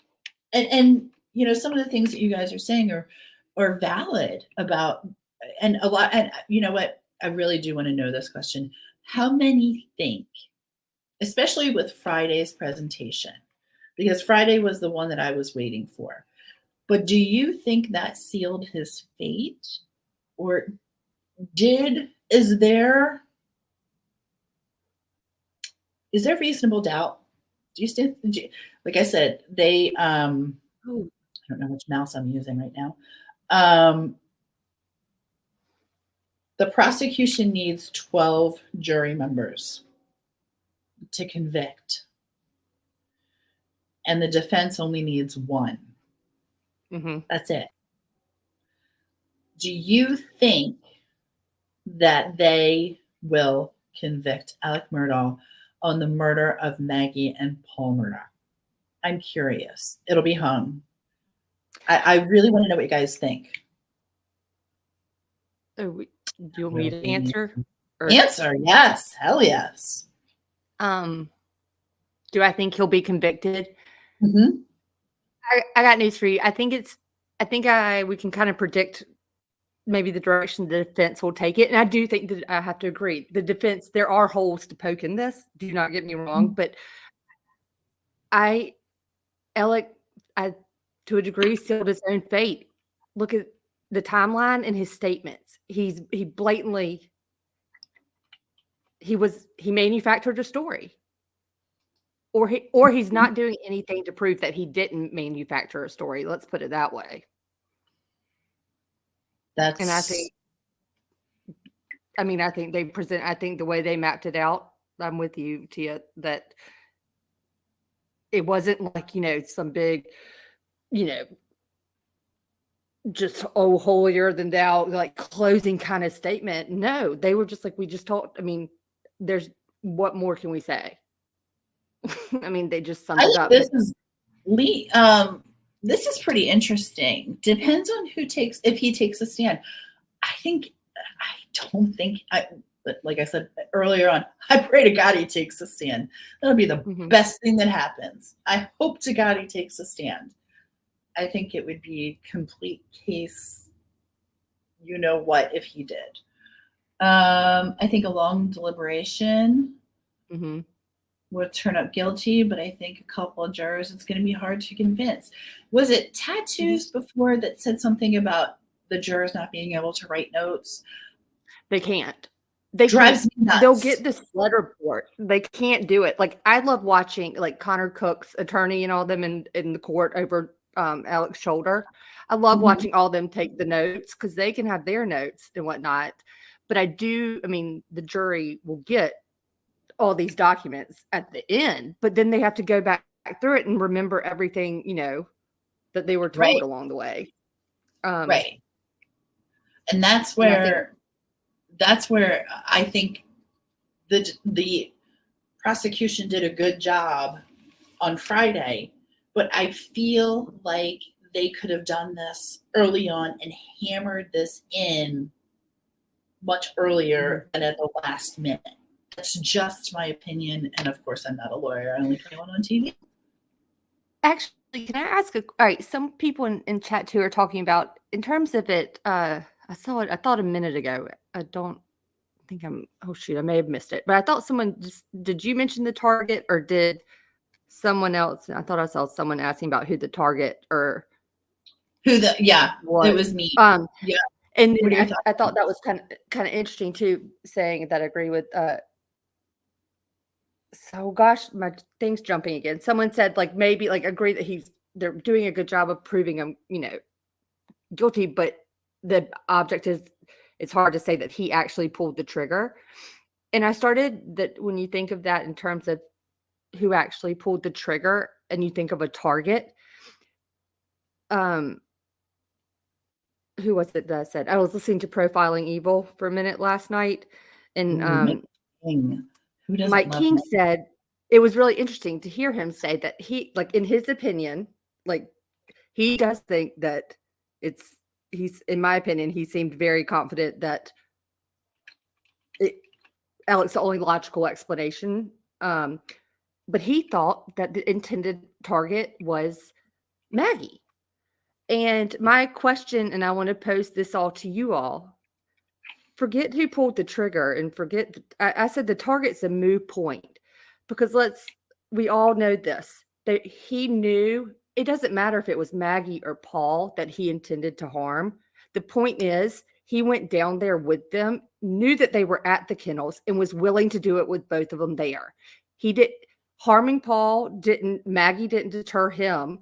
and some of the things that you guys are saying are valid about, and a lot, and you know what, I really do want to know this question. How many think, especially with Friday's presentation, because Friday was the one that I was waiting for, but do you think that sealed his fate? Or is there reasonable doubt? Do you still, like I said, they, I don't know which mouse I'm using right now. The prosecution needs 12 jury members to convict, and the defense only needs 1. That's it. Do you think that they will convict Alec Murdaugh on the murder of Maggie and Paul Murdoch? I'm curious. It'll be hung. I really want to know what you guys think. Do you want me to answer? Answer, yes. Hell yes. Do I think he'll be convicted? Mm-hmm. I got news for you. I think we can kind of predict maybe the direction the defense will take it. And I do think that I have to agree. The defense, there are holes to poke in this. Do not get me wrong. But Alec, to a degree, sealed his own fate. Look at the timeline and his statements. He manufactured a story. Or he's not doing anything to prove that he didn't manufacture a story. Let's put it that way. I think the way they mapped it out, I'm with you, Tia, that it wasn't like, some big, just holier than thou, like closing kind of statement. No, they were just like, we just talked. I mean, what more can we say? I mean, they just summed it up. This is pretty interesting. Depends on if he takes a stand. Like I said earlier on, I pray to God he takes a stand. That'll be the best thing that happens. I hope to God he takes a stand. I think it would be complete case, if he did. I think a long deliberation would turn up guilty, but I think a couple of jurors, it's going to be hard to convince. Was it Tattoos before that said something about the jurors not being able to write notes? They can't. Drives me nuts. They'll get this letter report. They can't do it. Like, I love watching like Connor Cook's attorney and all them in the court over Alec's shoulder. I love watching all them take the notes because they can have their notes and whatnot. But the jury will get all these documents at the end, but then they have to go back through it and remember everything, that they were told along the way. Right. And that's where I think the prosecution did a good job on Friday, but I feel like they could have done this early on and hammered this in much earlier than at the last minute. That's just my opinion. And of course, I'm not a lawyer. I only play one on TV. Actually, can I ask all right, some people in chat too are talking about, in terms of it, I thought a minute ago. I don't think I may have missed it. But I thought did you mention the target, or did someone else? I thought I saw someone asking about who the target or it was me. Yeah. And I thought that was kind of interesting too, saying that I agree with so gosh, my thing's jumping again. Someone said like maybe like agree that they're doing a good job of proving him, guilty, but the object is, it's hard to say that he actually pulled the trigger. And I started that when you think of that in terms of who actually pulled the trigger and you think of a target, who was it that said, I was listening to Profiling Evil for a minute last night, and Mike King said it was really interesting to hear him say that he, like, in his opinion, like, he does think that he's in my opinion, he seemed very confident that Alec's the only logical explanation. But he thought that the intended target was Maggie. And my question, and I want to pose this all to you all, forget who pulled the trigger and forget, I said the target's a moot point, because we all know this, that he knew it doesn't matter if it was Maggie or Paul that he intended to harm. The point is, he went down there with them, knew that they were at the kennels, and was willing to do it with both of them there. Harming Maggie didn't deter him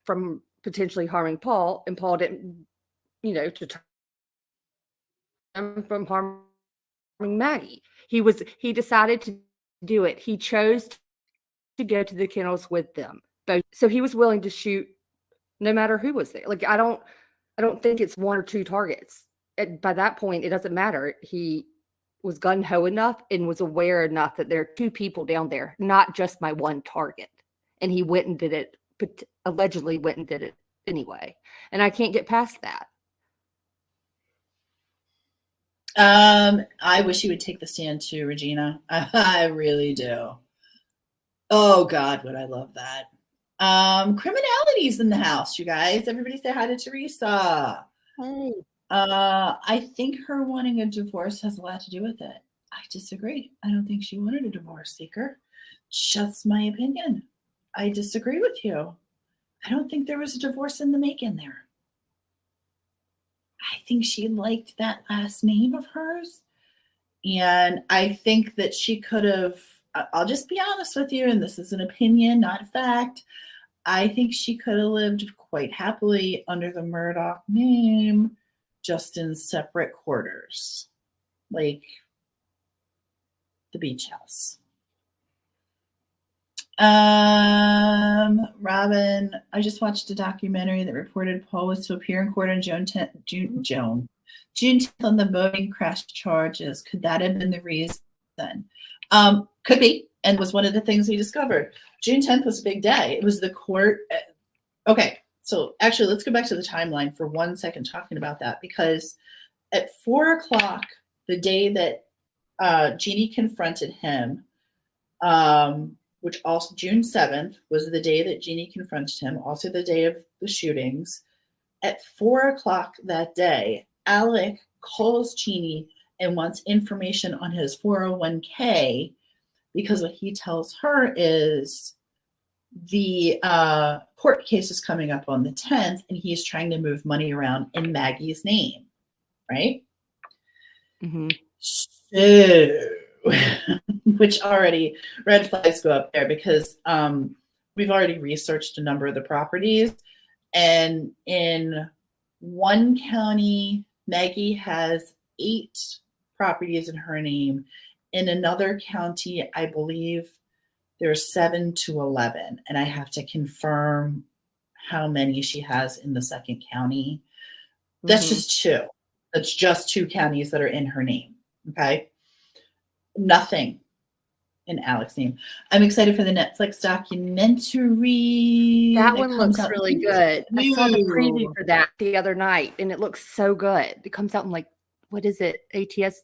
from potentially harming Paul, and Paul didn't, deter him from harming Maggie. He decided to do it. He chose to go to the kennels with them both. So he was willing to shoot no matter who was there. Like, I don't think it's one or two targets. By that point, it doesn't matter. He was gun-ho enough and was aware enough that there are two people down there, not just my one target. And he went and did it, but allegedly went and did it anyway. And I can't get past that. I wish he would take the stand too, Regina. I really do. Oh God, would I love that. Criminality's in the house, you guys. Everybody say hi to Teresa. Hey. I think her wanting a divorce has a lot to do with it. I disagree. I don't think she wanted a divorce, Seeker. Just my opinion. I disagree with you. I don't think there was a divorce in the making there. I think she liked that last name of hers. And I think that she could have, I'll just be honest with you, and this is an opinion, not a fact. I think she could have lived quite happily under the Murdoch name, just in separate quarters, like the beach house. Robin, I just watched a documentary that reported Paul was to appear in court on June 10th on the boating crash charges. Could that have been the reason? Could be, and was one of the things we discovered. June 10th was a big day. It was the court. Okay, so actually, let's go back to the timeline for 1 second talking about that, because at 4 o'clock, the day that Jeannie confronted him, which also June 7th was the day that Jeannie confronted him, also the day of the shootings. At 4 o'clock that day, Alec calls Jeannie and wants information on his 401k, because what he tells her is the court case is coming up on the 10th and he's trying to move money around in Maggie's name, right? Mm-hmm. So, which already red flags go up there, because we've already researched a number of the properties, and in one county, Maggie has 8 properties in her name. In another county, I believe there's 7 to 11, and I have to confirm how many she has in the second county. That's just 2. That's just 2 counties that are in her name. Okay. Nothing in Alec's name. I'm excited for the Netflix documentary. That one looks really good. I saw the preview for that the other night, and it looks so good. It comes out in, like, what is it? ATS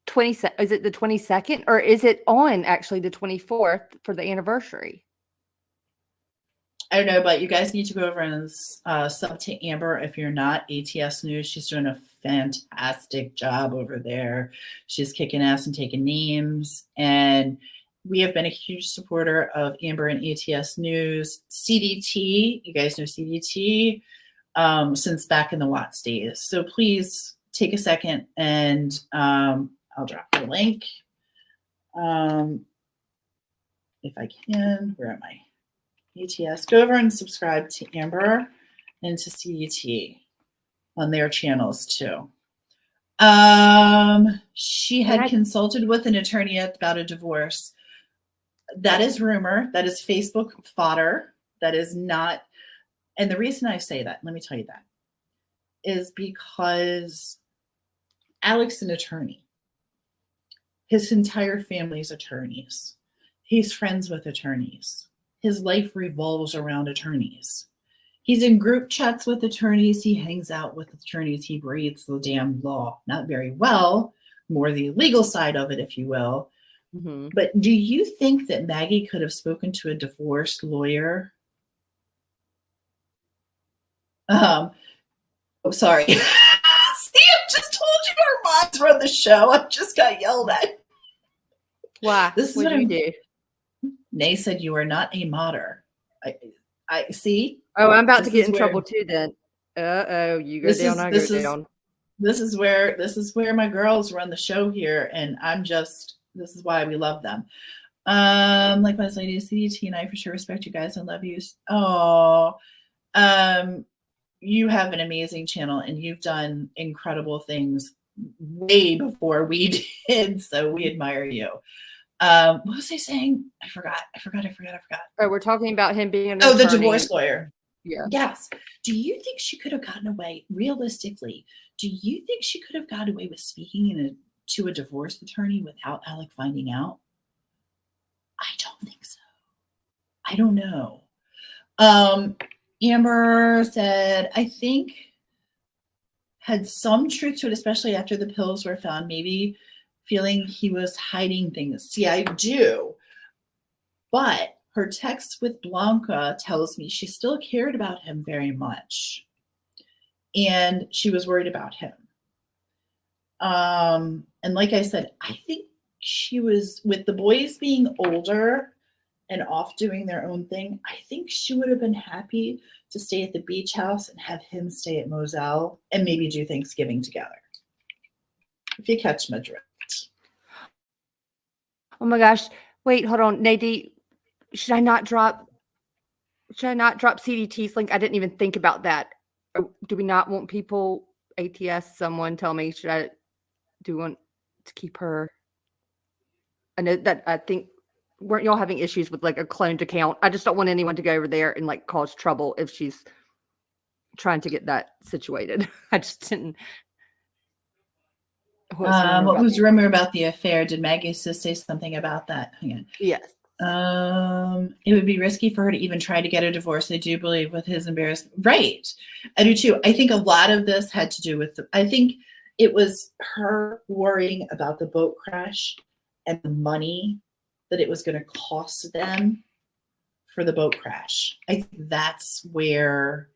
20? Is it the 22nd, or is it on actually the 24th for the anniversary? I don't know, but you guys need to go over and sub to Amber if you're not. ATS News. She's doing a fantastic job over there. She's kicking ass and taking names. And we have been a huge supporter of Amber and ATS News. CDT, you guys know CDT, since back in the Watts days. So please take a second, and I'll drop the link. If I can, where am I? ATS, go over and subscribe to Amber and to CDT on their channels too. She had consulted with an attorney about a divorce. That is rumor. That is Facebook fodder. That is not. And the reason I say that, let me tell you that, is because Alec's an attorney. His entire family's attorneys. He's friends with attorneys. His life revolves around attorneys. He's in group chats with attorneys. He hangs out with attorneys. He reads the damn law. Not very well, more the legal side of it, if you will. Mm-hmm. But do you think that Maggie could have spoken to a divorce lawyer? Oh, sorry. See, I just told you our mods run the show. I just got yelled at. Why? This is what do you do? Nay said you are not a modder. I see. Oh, I'm about to get in trouble too then. Uh-oh, you go down, I go down. This is where my girls run the show here, and this is why we love them. Likewise, ladies, CDT and I for sure respect you guys and love you. Oh, you have an amazing channel, and you've done incredible things way before we did, so we admire you. What was I saying? I forgot. Oh, we're talking about him being an attorney. The divorce lawyer. Yeah. Yes. Do you think she could have gotten away, realistically, do you think she could have gotten away with speaking to a divorce attorney without Alec finding out? I don't think so. I don't know. Amber said, I think had some truth to it, especially after the pills were found, maybe feeling he was hiding things. See, I do. But her text with Blanca tells me she still cared about him very much. And she was worried about him. And like I said, I think she was, with the boys being older and off doing their own thing, I think she would have been happy to stay at the beach house and have him stay at Moselle and maybe do Thanksgiving together. If you catch my drift. Oh my gosh. Wait, hold on. Nadine, should I not drop CDT's link? I didn't even think about that. Do we not want people, ATS, someone tell me, do we want to keep her? I know that, I think, weren't y'all having issues with like a cloned account? I just don't want anyone to go over there and like cause trouble if she's trying to get that situated. I just didn't. What was the rumor about the affair? Did Maggie say something about that? Hang on. Yes. It would be risky for her to even try to get a divorce. I do believe with his embarrassment. Right. I do too. I think a lot of this had to do with, I think it was her worrying about the boat crash and the money that it was going to cost them for the boat crash. I think that's where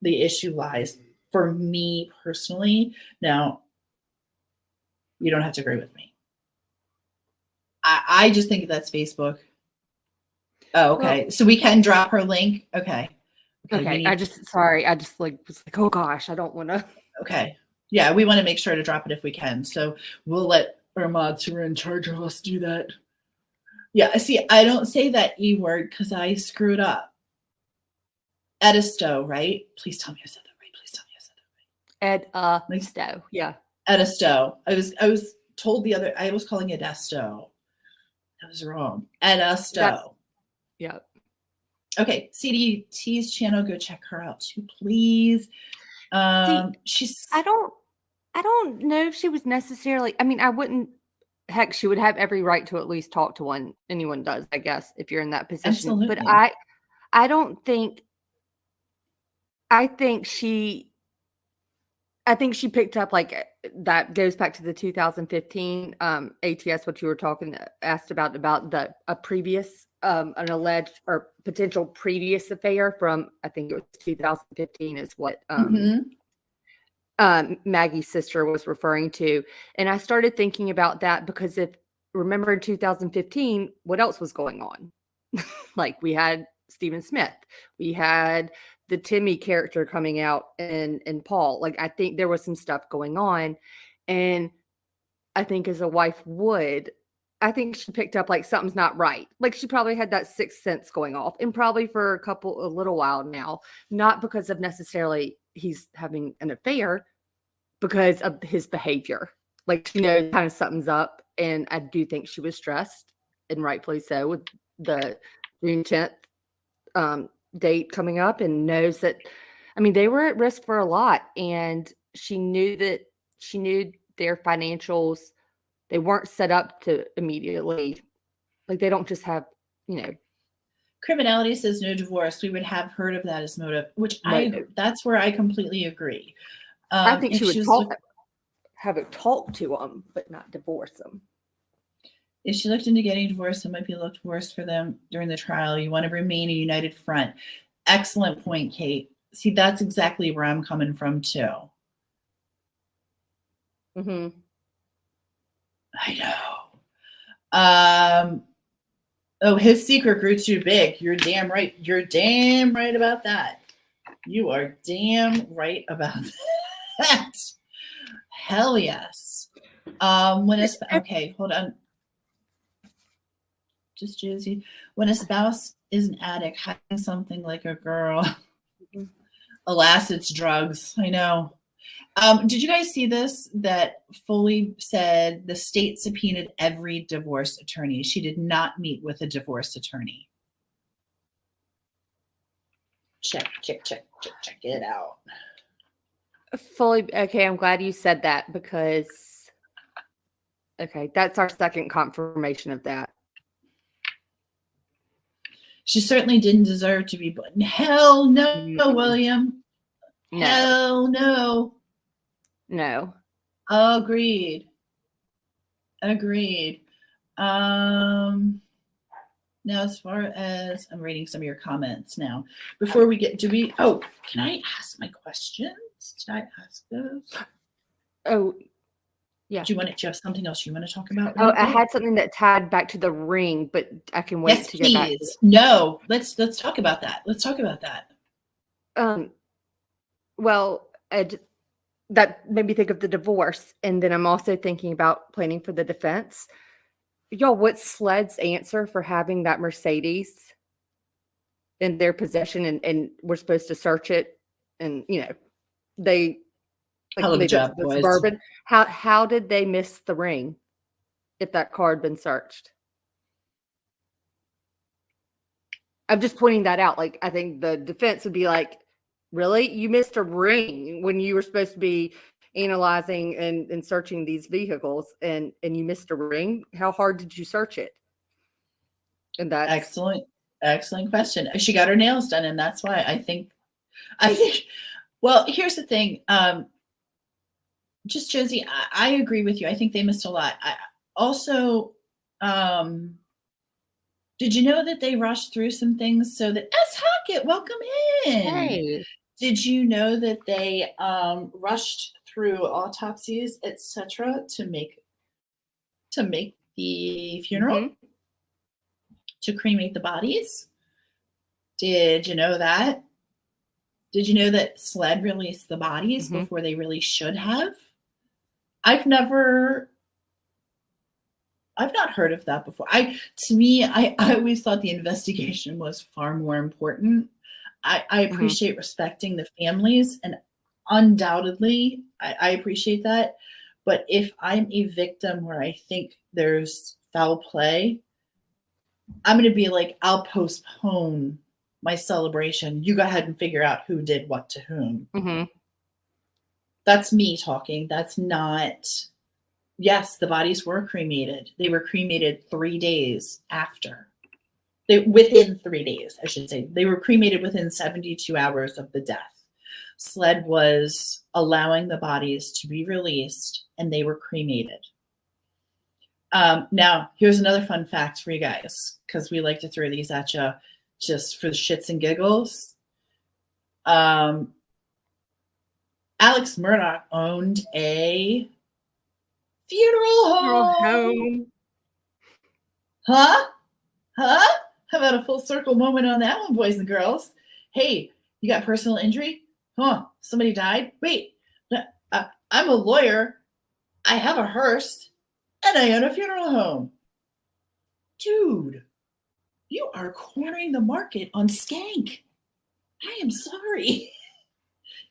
the issue lies for me personally. Now, you don't have to agree with me. I just think that's Facebook. Oh, okay. Well, so we can drop her link. Okay. Okay. I just was like, oh gosh, I don't want to. Okay. Yeah, we want to make sure to drop it if we can. So we'll let our mods who are in charge of us do that. Yeah. See, I don't say that E word because I screwed up. Edisto, right? Please tell me I said that right. Please tell me I said that right. Edisto. Yeah. Edisto. I was told I was calling it Esto. That was wrong. Edisto. Yeah. Okay. CDT's channel. Go check her out too, please. She's. I don't know if she was necessarily. I mean, I wouldn't. Heck, she would have every right to at least talk to anyone does, I guess, if you're in that position. Absolutely. But I don't think. I think she picked up, like, that goes back to the 2015 ATS, what you were asked about a previous, an alleged or potential previous affair from, I think it was 2015 is what Maggie's sister was referring to. And I started thinking about that because remember in 2015, what else was going on? Like, we had Stephen Smith, we had the Timmy character coming out and Paul. Like, I think there was some stuff going on. And I think as a wife I think she picked up like something's not right. Like, she probably had that sixth sense going off, and probably for a little while now, not because of necessarily he's having an affair, because of his behavior. Like, she knows kind of something's up. And I do think she was stressed, and rightfully so, with the June 10th date coming up, and knows that, I mean, they were at risk for a lot, and she knew their financials, they weren't set up to immediately, like, they don't just have, Criminality says no divorce. We would have heard of that as motive, which that's where I completely agree. I think she would have it talk to them, but not divorce them. If she looked into getting divorced, it might be looked worse for them during the trial. You want to remain a united front. Excellent point, Kate. See, that's exactly where I'm coming from too. Mm-hmm. I know. Oh, his secret grew too big. You're damn right. You're damn right about that. You are damn right about that. Hell yes. Okay, hold on. Just Josie. When a spouse is an addict, hiding something like a girl. Alas, it's drugs. I know. Did you guys see this? That Foley said the state subpoenaed every divorce attorney. She did not meet with a divorce attorney. check it out. Fully okay. I'm glad you said that because that's our second confirmation of that. She certainly didn't deserve to be born. Hell no, William. No. Hell no. No. Agreed. Now, as far as I'm reading some of your comments now, before we get to can I ask my questions? Did I ask those? Oh, yeah. Do you have something else you want to talk about? Oh, I had something that tied back to the ring, but I can wait to get back. No, let's talk about that. Well, that made me think of the divorce, and then I'm also thinking about planning for the defense. Y'all, what's Sled's answer for having that Mercedes in their possession, and we're supposed to search it, and they hell of a job, boys. Suburban. How did they miss the ring if that car had been searched? I'm just pointing that out. Like, I think the defense would be like, really? You missed a ring when you were supposed to be analyzing and searching these vehicles, and you missed a ring? How hard did you search it? And that's excellent question. She got her nails done, and that's why I think well, here's the thing. Just Josie, I agree with you. I think they missed a lot. I also did you know that they rushed through some things so that S. Hackett, welcome in. Hey. Did you know that they rushed through autopsies, etc., to make the funeral, to cremate the bodies? Did you know that? Did you know that SLED released the bodies before they really should have? I've not heard of that before. I always thought the investigation was far more important. I appreciate respecting the families, and undoubtedly I appreciate that. But if I'm a victim where I think there's foul play, I'm going to be like, I'll postpone my celebration. You go ahead and figure out who did what to whom. That's me talking. That's not. Yes, the bodies were cremated. They were cremated 3 days after. Within 3 days, I should say. They were cremated within 72 hours of the death. SLED was allowing the bodies to be released, and they were cremated. Now, here's another fun fact for you guys, because we like to throw these at you just for the shits and giggles. Alex Murdoch owned a funeral home. Huh? How about a full circle moment on that one, boys and girls? Hey, you got personal injury? Huh? Somebody died? Wait, I'm a lawyer. I have a hearse, and I own a funeral home. Dude, you are cornering the market on skank. I am sorry.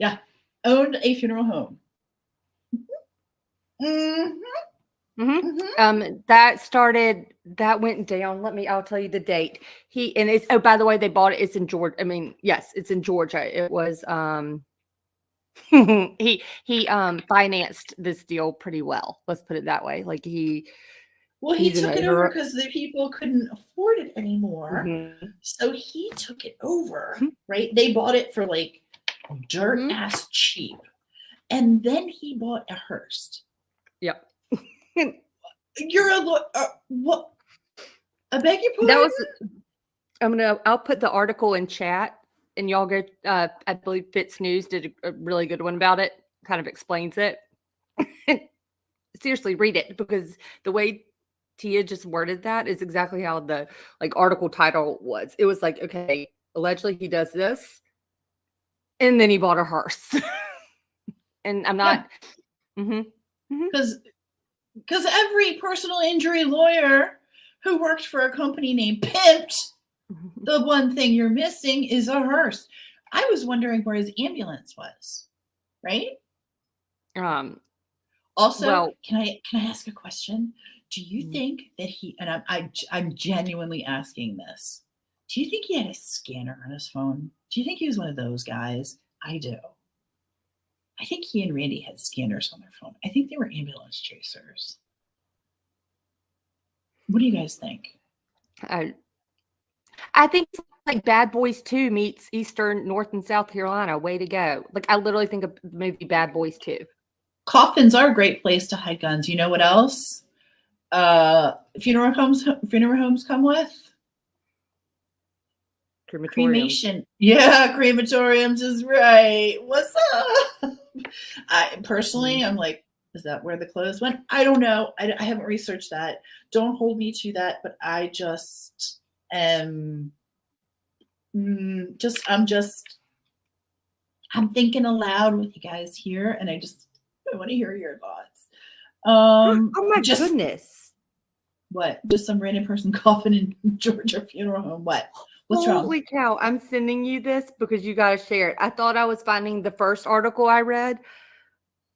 Yeah, owned a funeral home. That went down. I'll tell you the date. By the way, they bought it. It's in Georgia. I mean, yes, it's in Georgia. It was, he financed this deal pretty well. Let's put it that way. Like he took it over because the people couldn't afford it anymore. So he took it over, right? They bought it for like dirt ass cheap. And then he bought a hearse. Yep. You're a what? I beg your pardon. I'll put the article in chat, and y'all go. I believe Fitz News did a really good one about it. Kind of explains it. Seriously, read it, because the way Tia just worded that is exactly how the article title was. It was like, okay, allegedly he does this, and then he bought a hearse. And I'm not. Because every personal injury lawyer who worked for a company named Pimped, the one thing you're missing is a hearse. I was wondering where his ambulance was, right? Also, can I ask a question? Do you think that I'm genuinely asking this. Do you think he had a scanner on his phone? Do you think he was one of those guys? I do. I think he and Randy had scanners on their phone. I think they were ambulance chasers. What do you guys think? I think it's like Bad Boys 2 meets Eastern North and South Carolina. Way to go. Like, I literally think of the movie Bad Boys 2. Coffins are a great place to hide guns. You know what else? Funeral homes come with cremation. Yeah, crematoriums is right. What's up? I personally, I'm like, is that where the clothes went? I don't know. I haven't researched that. Don't hold me to that. But I just am I'm thinking aloud with you guys here, and I want to hear your thoughts. Oh my goodness. What? Just some random person coughing in Georgia funeral home. What? What's wrong? Holy cow. I'm sending you this because you got to share it. I thought I was finding the first article I read.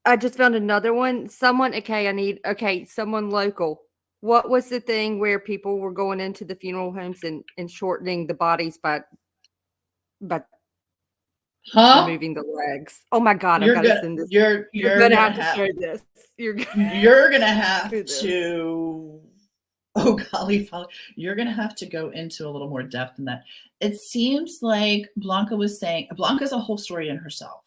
I just found another one. Someone local. What was the thing where people were going into the funeral homes and shortening the bodies by removing the legs? Oh my God, I've got to send this. You're gonna have to share this. You're gonna have to. Oh golly, you're gonna have to go into a little more depth in that. It seems like Blanca's a whole story in herself.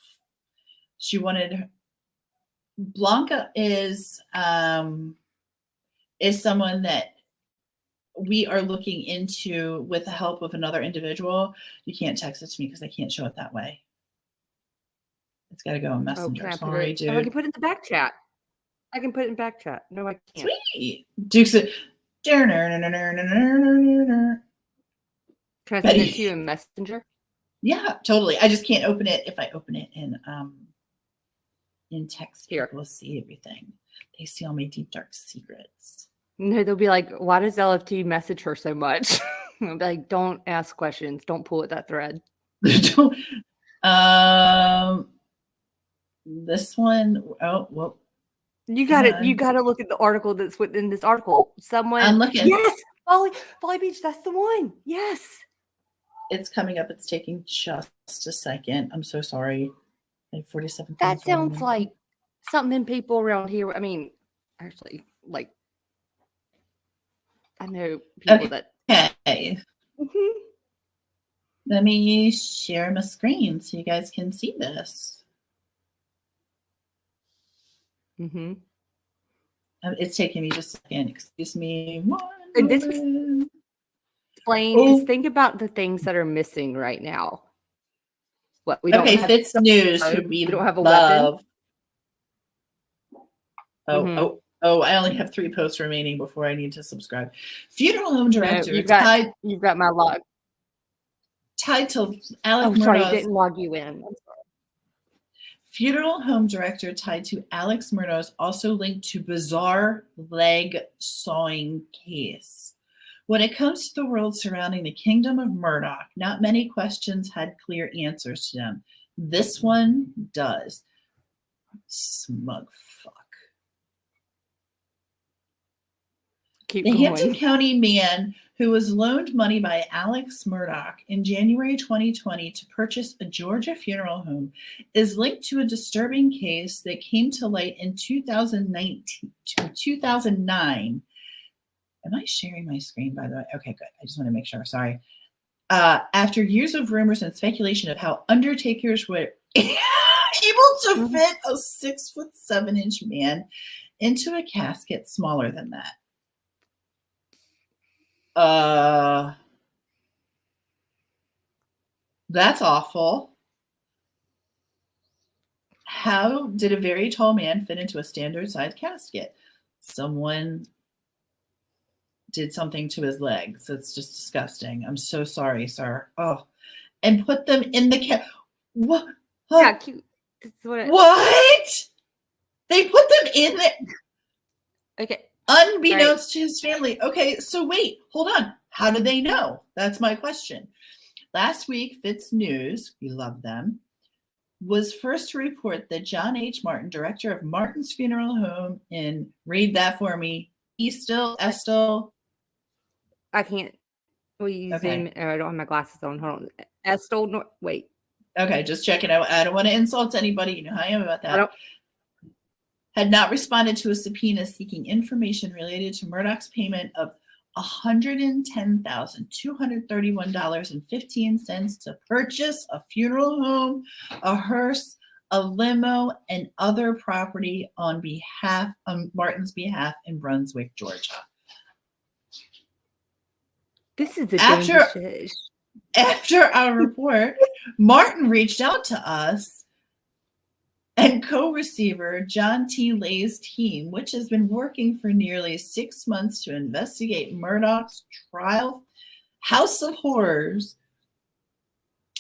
Blanca is someone that we are looking into with the help of another individual. You can't text it to me because I can't show it that way. It's got to go in Messenger. Sorry, dude. I can put it in the back chat. No, I can't. Sweet. Dukes. Can I send it to you in Messenger? Yeah, totally. I just can't open it if I open it in text. Here. People will see everything. They see all my deep, dark secrets. No, they'll be like, why does LFT message her so much? I'll be like, don't ask questions. Don't pull at that thread. This one, oh, well. You got to look at the article that's within this article. I'm looking. Yes, Folly Beach, that's the one. Yes. It's coming up. It's taking just a second. I'm so sorry. I have 47. That sounds like something people around here. I mean, actually, like, I know people that. Okay. Mm-hmm. Let me share my screen so you guys can see this. Mm-hmm. It's taking me just a second. Excuse me. Just think about the things that are missing right now. What we don't have. Fitz News. We don't have a weapon. Oh, I only have 3 posts remaining before I need to subscribe. Funeral home director. No, you've got my log. Tied to Alex Murdaugh's. Sorry, I didn't log you in. I'm sorry. Funeral home director tied to Alex Murdaugh's also linked to bizarre leg sawing case. When it comes to the world surrounding the kingdom of Murdoch, not many questions had clear answers to them. This one does. Smug fuck. The Hampton County man who was loaned money by Alex Murdoch in January 2020 to purchase a Georgia funeral home is linked to a disturbing case that came to light in 2009. Am I sharing my screen, by the way? Okay, good. I just want to make sure. Sorry. After years of rumors and speculation of how undertakers were able to fit a 6'7" man into a casket smaller than that. That's awful. How did a very tall man fit into a standard sized casket? Someone did something to his legs. It's just disgusting. I'm so sorry, sir. Oh, and put them in the what? Yeah, cute. What? They put them in there. Okay. Unbeknownst to his family. Okay, so wait, hold on. How do they know? That's my question. Last week, Fitz News, we love them, was first to report that John H. Martin, director of Martin's Funeral Home read that for me, Estill. I can't. We Okay. zoom. Oh, I don't have my glasses on. Hold on. Estel. Wait. Okay, just checking out. I don't want to insult anybody. You know how I am about I that. don't. Had not responded to a subpoena seeking information related to Murdoch's payment of $110,231.15 to purchase a funeral home, a hearse, a limo, and other property on Martin's behalf in Brunswick, Georgia. This is the After dangerous. After our report, Martin reached out to us and co-receiver John T. Lay's team, which has been working for nearly 6 months to investigate Murdoch's trial House of Horrors,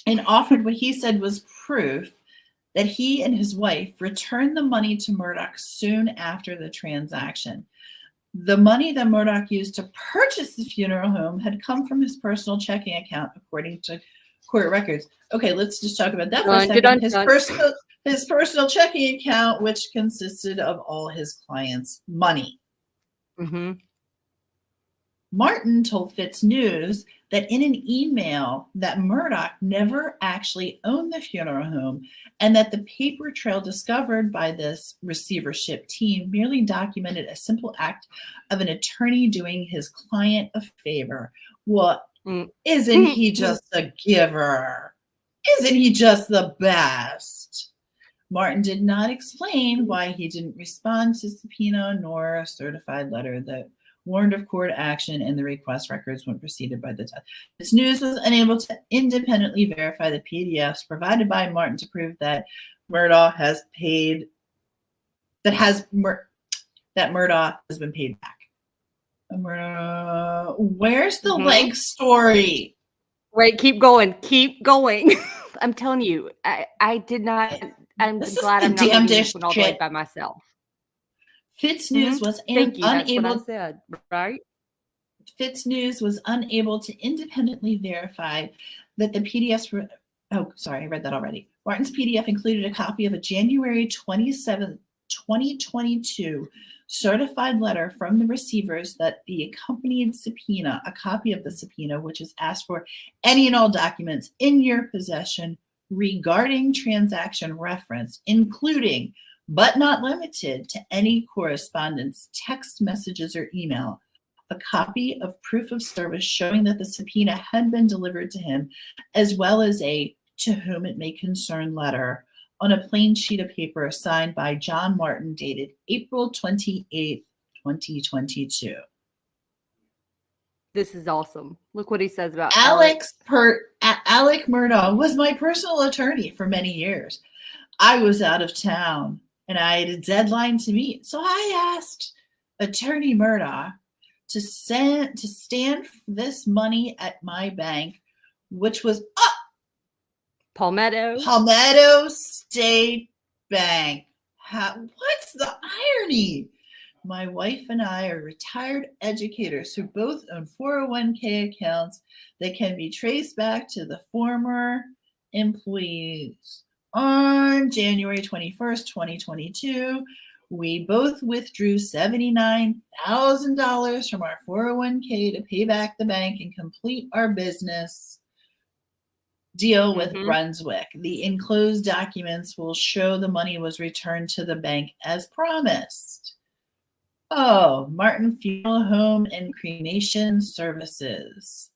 and offered what he said was proof that he and his wife returned the money to Murdoch soon after the transaction. The money that Murdoch used to purchase the funeral home had come from his personal checking account, according to court records. Okay, let's just talk about that for a second. His personal checking account, which consisted of all his clients' money. Mm-hmm. Martin told Fitz News that in an email that Murdoch never actually owned the funeral home, and that the paper trail discovered by this receivership team merely documented a simple act of an attorney doing his client a favor. Well, isn't he just a giver? Isn't he just the best? Martin did not explain why he didn't respond to subpoena nor a certified letter that warned of court action, and the request records when preceded by the test. This news was unable to independently verify the PDFs provided by Martin to prove that Murdaugh has paid, that Murdaugh has been paid back. Where's the leg story? Wait, keep going. Keep going. I'm telling you, I did not. I'm glad I'm not reading this one all the way by myself. Fitz News was unable. That's what I said, right? Fitz News was unable to independently verify that the PDFs were. Oh, sorry, I read that already. Martin's PDF included a copy of a January 27, 2022 certified letter from the receivers that the accompanied subpoena, a copy of the subpoena, which is asked for any and all documents in your possession regarding transaction reference, including but not limited to any correspondence, text messages, or email, a copy of proof of service showing that the subpoena had been delivered to him, as well as a "to whom it may concern" letter on a plain sheet of paper signed by John Martin, dated April 28th, 2022. This is awesome. Look what he says about Alec Murdaugh was my personal attorney for many years. I was out of town and I had a deadline to meet, so I asked Attorney Murdaugh to stand this money at my bank, which was Palmetto State Bank. What's the irony? My wife and I are retired educators who both own 401k accounts that can be traced back to the former employees. On January 21st, 2022, we both withdrew $79,000 from our 401k to pay back the bank and complete our business deal with Brunswick. The enclosed documents will show the money was returned to the bank as promised. Oh, Martin Funeral Home and Cremation Services.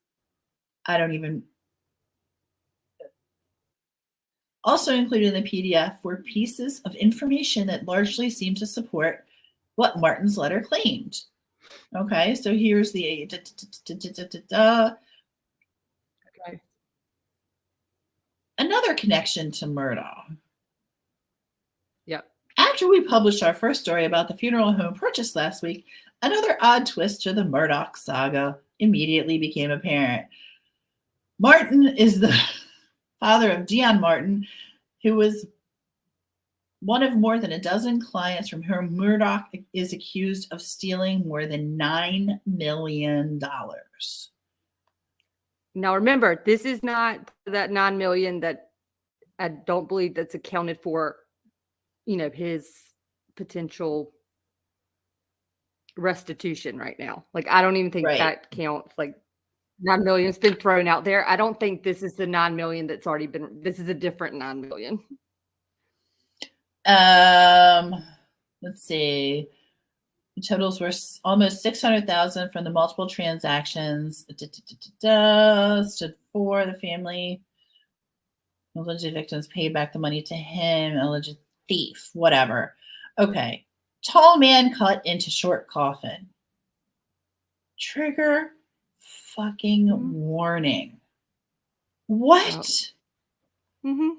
Also included in the PDF were pieces of information that largely seemed to support what Martin's letter claimed. Okay, so here's the Okay. Another connection to Murdaugh. Yep. After we published our first story about the funeral home purchase last week, another odd twist to the Murdoch saga immediately became apparent. Martin is the father of Dion Martin, who was one of more than a dozen clients from whom Murdoch is accused of stealing more than $9 million. Now remember, this is not that $9 million that I don't believe that's accounted for, his potential restitution right now. Like, I don't even think that counts. Like, 9 million's been thrown out there. I don't think this is the 9 million that's already been. This is a different 9 million. Let's see. The totals were almost 600,000 from the multiple transactions. Stood for the family. Alleged victims paid back the money to him. Alleged thief, whatever. Okay. Tall man cut into short coffin. Trigger fucking warning. What? Mm-hmm.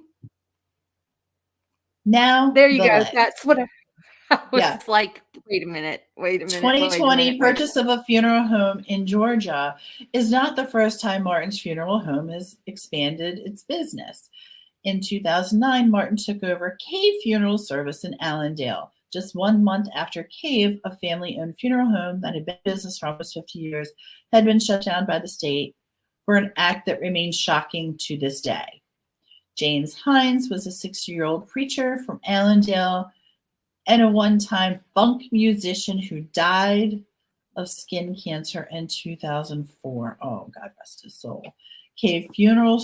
Now there you go. That's what I was like, wait a minute. 2020 purchase of a funeral home in Georgia is not the first time Martin's Funeral Home has expanded its business. In 2009, Martin took over Cave Funeral Service in Allendale. Just 1 month after Cave, a family-owned funeral home that had been in business for almost 50 years, had been shut down by the state for an act that remains shocking to this day. James Hines was a 60-year-old preacher from Allendale and a one-time funk musician who died of skin cancer in 2004. Oh, God rest his soul. Cave Funeral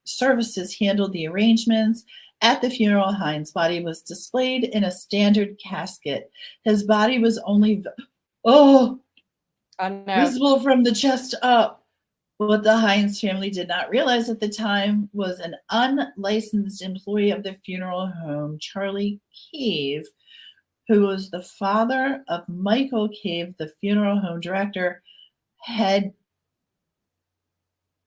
Services handled the arrangements. At the funeral, Hines' body was displayed in a standard casket. His body was only visible from the chest up. What the Hines family did not realize at the time was an unlicensed employee of the funeral home, Charlie Cave, who was the father of Michael Cave, the funeral home director, had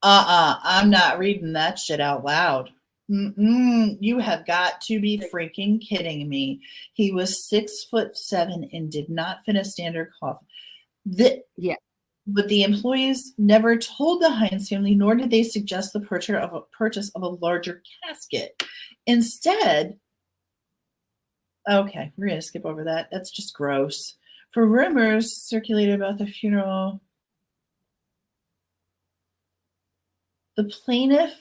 I'm not reading that shit out loud. You have got to be freaking kidding me. He was 6'7" and did not fit a standard coffin. But the employees never told the Hines family, nor did they suggest the purchase of a larger casket. Instead, okay, we're going to skip over that. That's just gross. For rumors circulated about the funeral, the plaintiff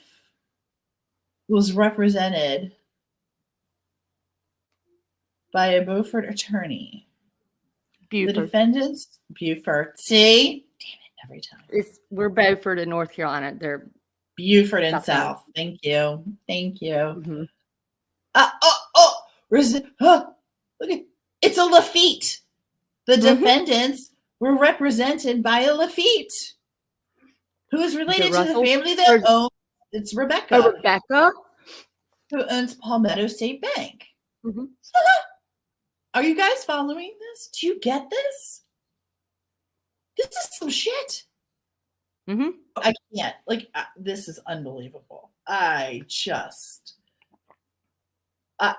was represented by a Beaufort attorney. The defendants, Beaufort. See? Damn it, every time. We're Beaufort in North Carolina. They're Beaufort and South. Thank you. Mm-hmm. Look at it's a Lafitte. The defendants were represented by a Lafitte, who is related to the family that owns. It's Rebecca. Oh, Rebecca, who owns Palmetto State Bank. Mm-hmm. Are you guys following this? Do you get this? This is some shit. Mm-hmm. I can't. This is unbelievable. I just. I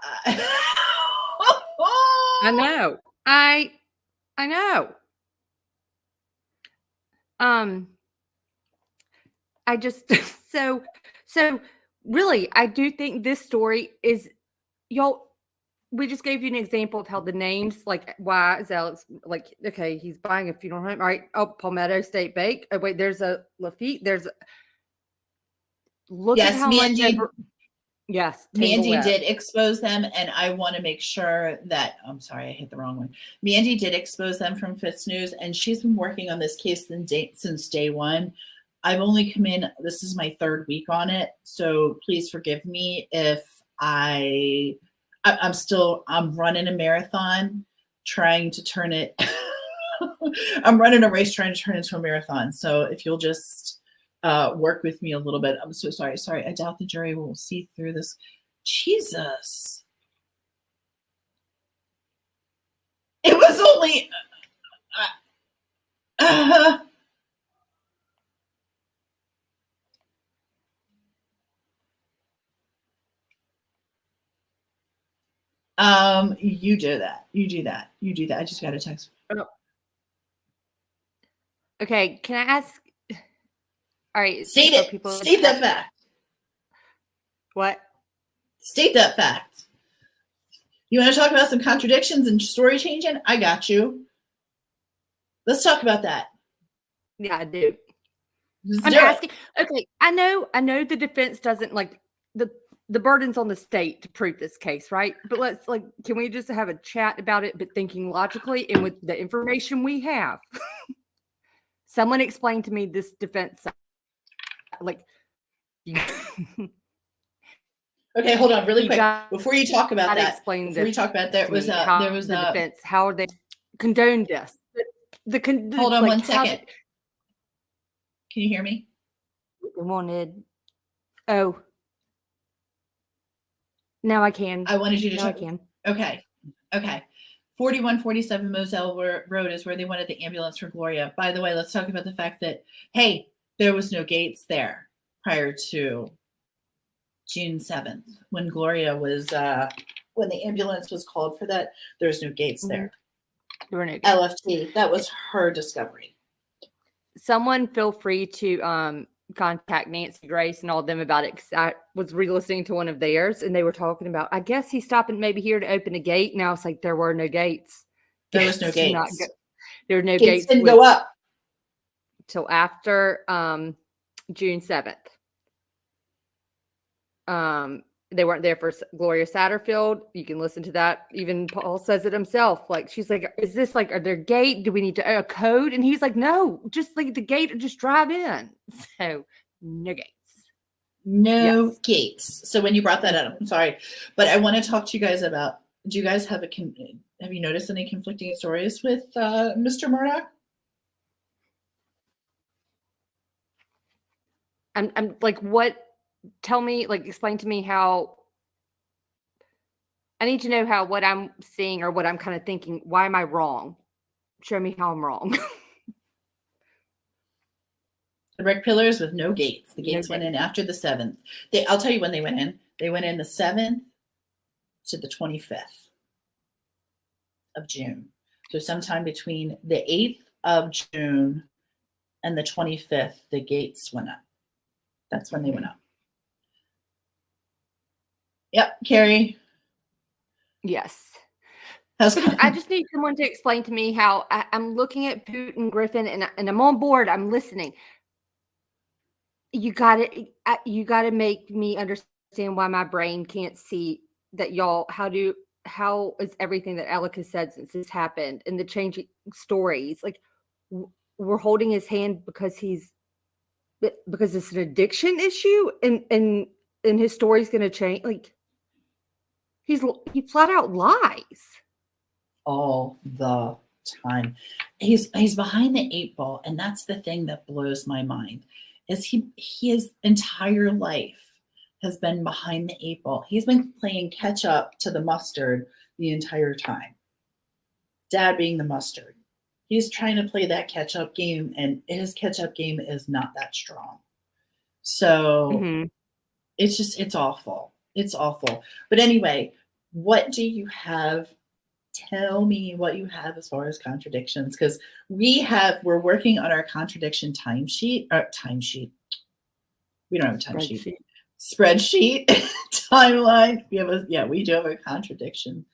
know. I know. I just so really, I do think this story is y'all. We just gave you an example of how the names, like, why is Alex like, okay, he's buying a funeral home, all right? Oh, Palmetto State Bank. Oh, wait, there's a Lafitte. There's look at how Mandy, much. Yes, Mandy did expose them, and I want to make sure that I'm sorry, I hit the wrong one. Mandy did expose them from Fitz News, and she's been working on this case since day one. I've only come in, this is my third week on it, so please forgive me if I'm running a marathon trying to turn it. I'm running a race trying to turn it into a marathon. So if you'll just work with me a little bit. I'm so sorry. I doubt the jury will see through this. Jesus. It was only. You do that. I just got a text. Oh. Okay, can I ask? All right, state that fact. What? State that fact. You want to talk about some contradictions and story changing? I got you. Let's talk about that. Yeah, I do. I'm asking. Okay, I know the defense doesn't like the burden's on the state to prove this case, right? But can we just have a chat about it, but thinking logically and with the information we have? Someone explained to me this defense, like. Okay, hold on, really quick. Before you talk about that, there was a defense. How are they condoned this? Hold on 1 second. Can you hear me? They wanted. Oh, now I can. I wanted you to. Now I can. Okay. 4147 Moselle Road is where they wanted the ambulance for Gloria. By the way, let's talk about the fact that, hey, there was no gates there prior to June 7th when Gloria was, when the ambulance was called for that. There was no gates there. There were no gates. LFT, that was her discovery. Someone feel free to contact Nancy Grace and all of them about it, because I was re-listening to one of theirs and they were talking about, I guess he's stopping maybe here to open a gate. Now it's like there were no gates. There was no gates. There were no gates. Didn't go up till after June 7th. They weren't there for Gloria Satterfield. You can listen to that. Even Paul says it himself. Like, she's like, is this like, are there gate? Do we need to a code? And he's like, no, just like the gate, just drive in. So no gates. No gates. So when you brought that up, I'm sorry, but I want to talk to you guys about, do you guys have you noticed any conflicting stories with Mr. Murdoch? I'm like, what? Tell me, like, explain to me how. I need to know how what I'm seeing or what I'm kind of thinking. Why am I wrong? Show me how I'm wrong. The brick pillars with no gates. The gates went in after the 7th. I'll tell you when they went in. They went in the 7th to the 25th of June. So sometime between the 8th of June and the 25th, the gates went up. That's when they went up. Yep, Carrie. Yes. I just need someone to explain to me how I'm looking at Putin Griffin and I'm on board. I'm listening. You got to make me understand why my brain can't see that y'all. How is everything that Alec has said since this happened and the changing stories? Like, we're holding his hand because it's an addiction issue and his story's going to change. Like, he flat out lies all the time. He's behind the 8 ball, and that's the thing that blows my mind. Is his entire life has been behind the 8 ball. He's been playing catch up to the mustard the entire time. Dad being the mustard. He's trying to play that catch up game, and his catch up game is not that strong. So it's awful. It's awful. But anyway, what do you have? Tell me what you have as far as contradictions, because we're working on our contradiction timesheet. We don't have a timesheet. Spreadsheet timeline. We do have a contradiction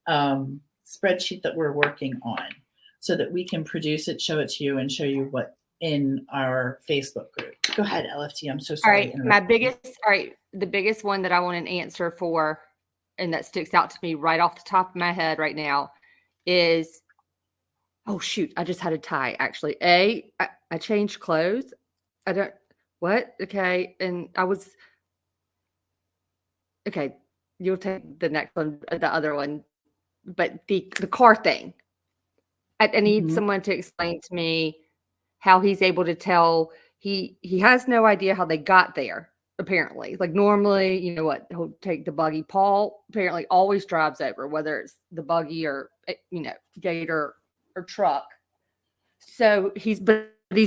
spreadsheet that we're working on so that we can produce it, show it to you, and show you what in our Facebook group. Go ahead, LFT. I'm so sorry. All right. The biggest one that I want an answer for, and that sticks out to me right off the top of my head right now, is, oh shoot, I just had a tie actually. I changed clothes. What? Okay. And okay, you'll take the next one, the other one, but the car thing. I need someone to explain to me how he's able to tell. He has no idea how they got there. Apparently, like normally, you know what, he'll take the buggy. Paul apparently always drives over, whether it's the buggy or, gator or truck. So he's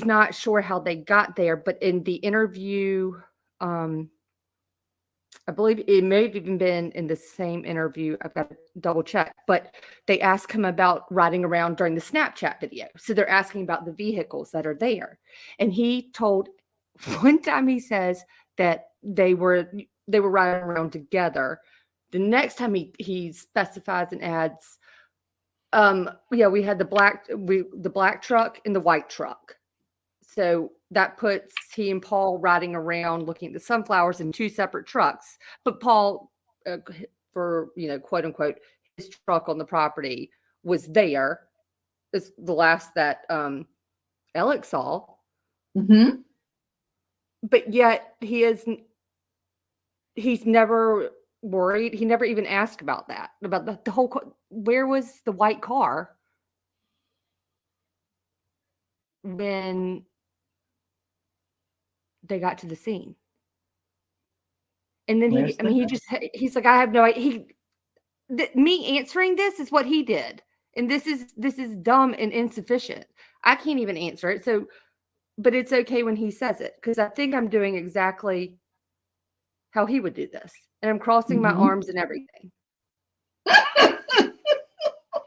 not sure how they got there. But in the interview, I believe it may have even been in the same interview. I've got to double check, but they asked him about riding around during the Snapchat video. So they're asking about the vehicles that are there. And he told one time, he says that they were riding around together. The next time he specifies and adds, we had the black truck and the white truck. So that puts he and Paul riding around looking at the sunflowers in 2 separate trucks. But Paul, for, quote unquote, his truck on the property was there. It's the last that Alex saw. Mm-hmm. But yet he's never worried. He never even asked about that, about the whole, where was the white car when they got to the scene? And then he's like, I have no idea. Me answering this is what he did. And this is dumb and insufficient. I can't even answer it. So, but it's okay when he says it, because I think I'm doing exactly how he would do this. And I'm crossing my arms and everything.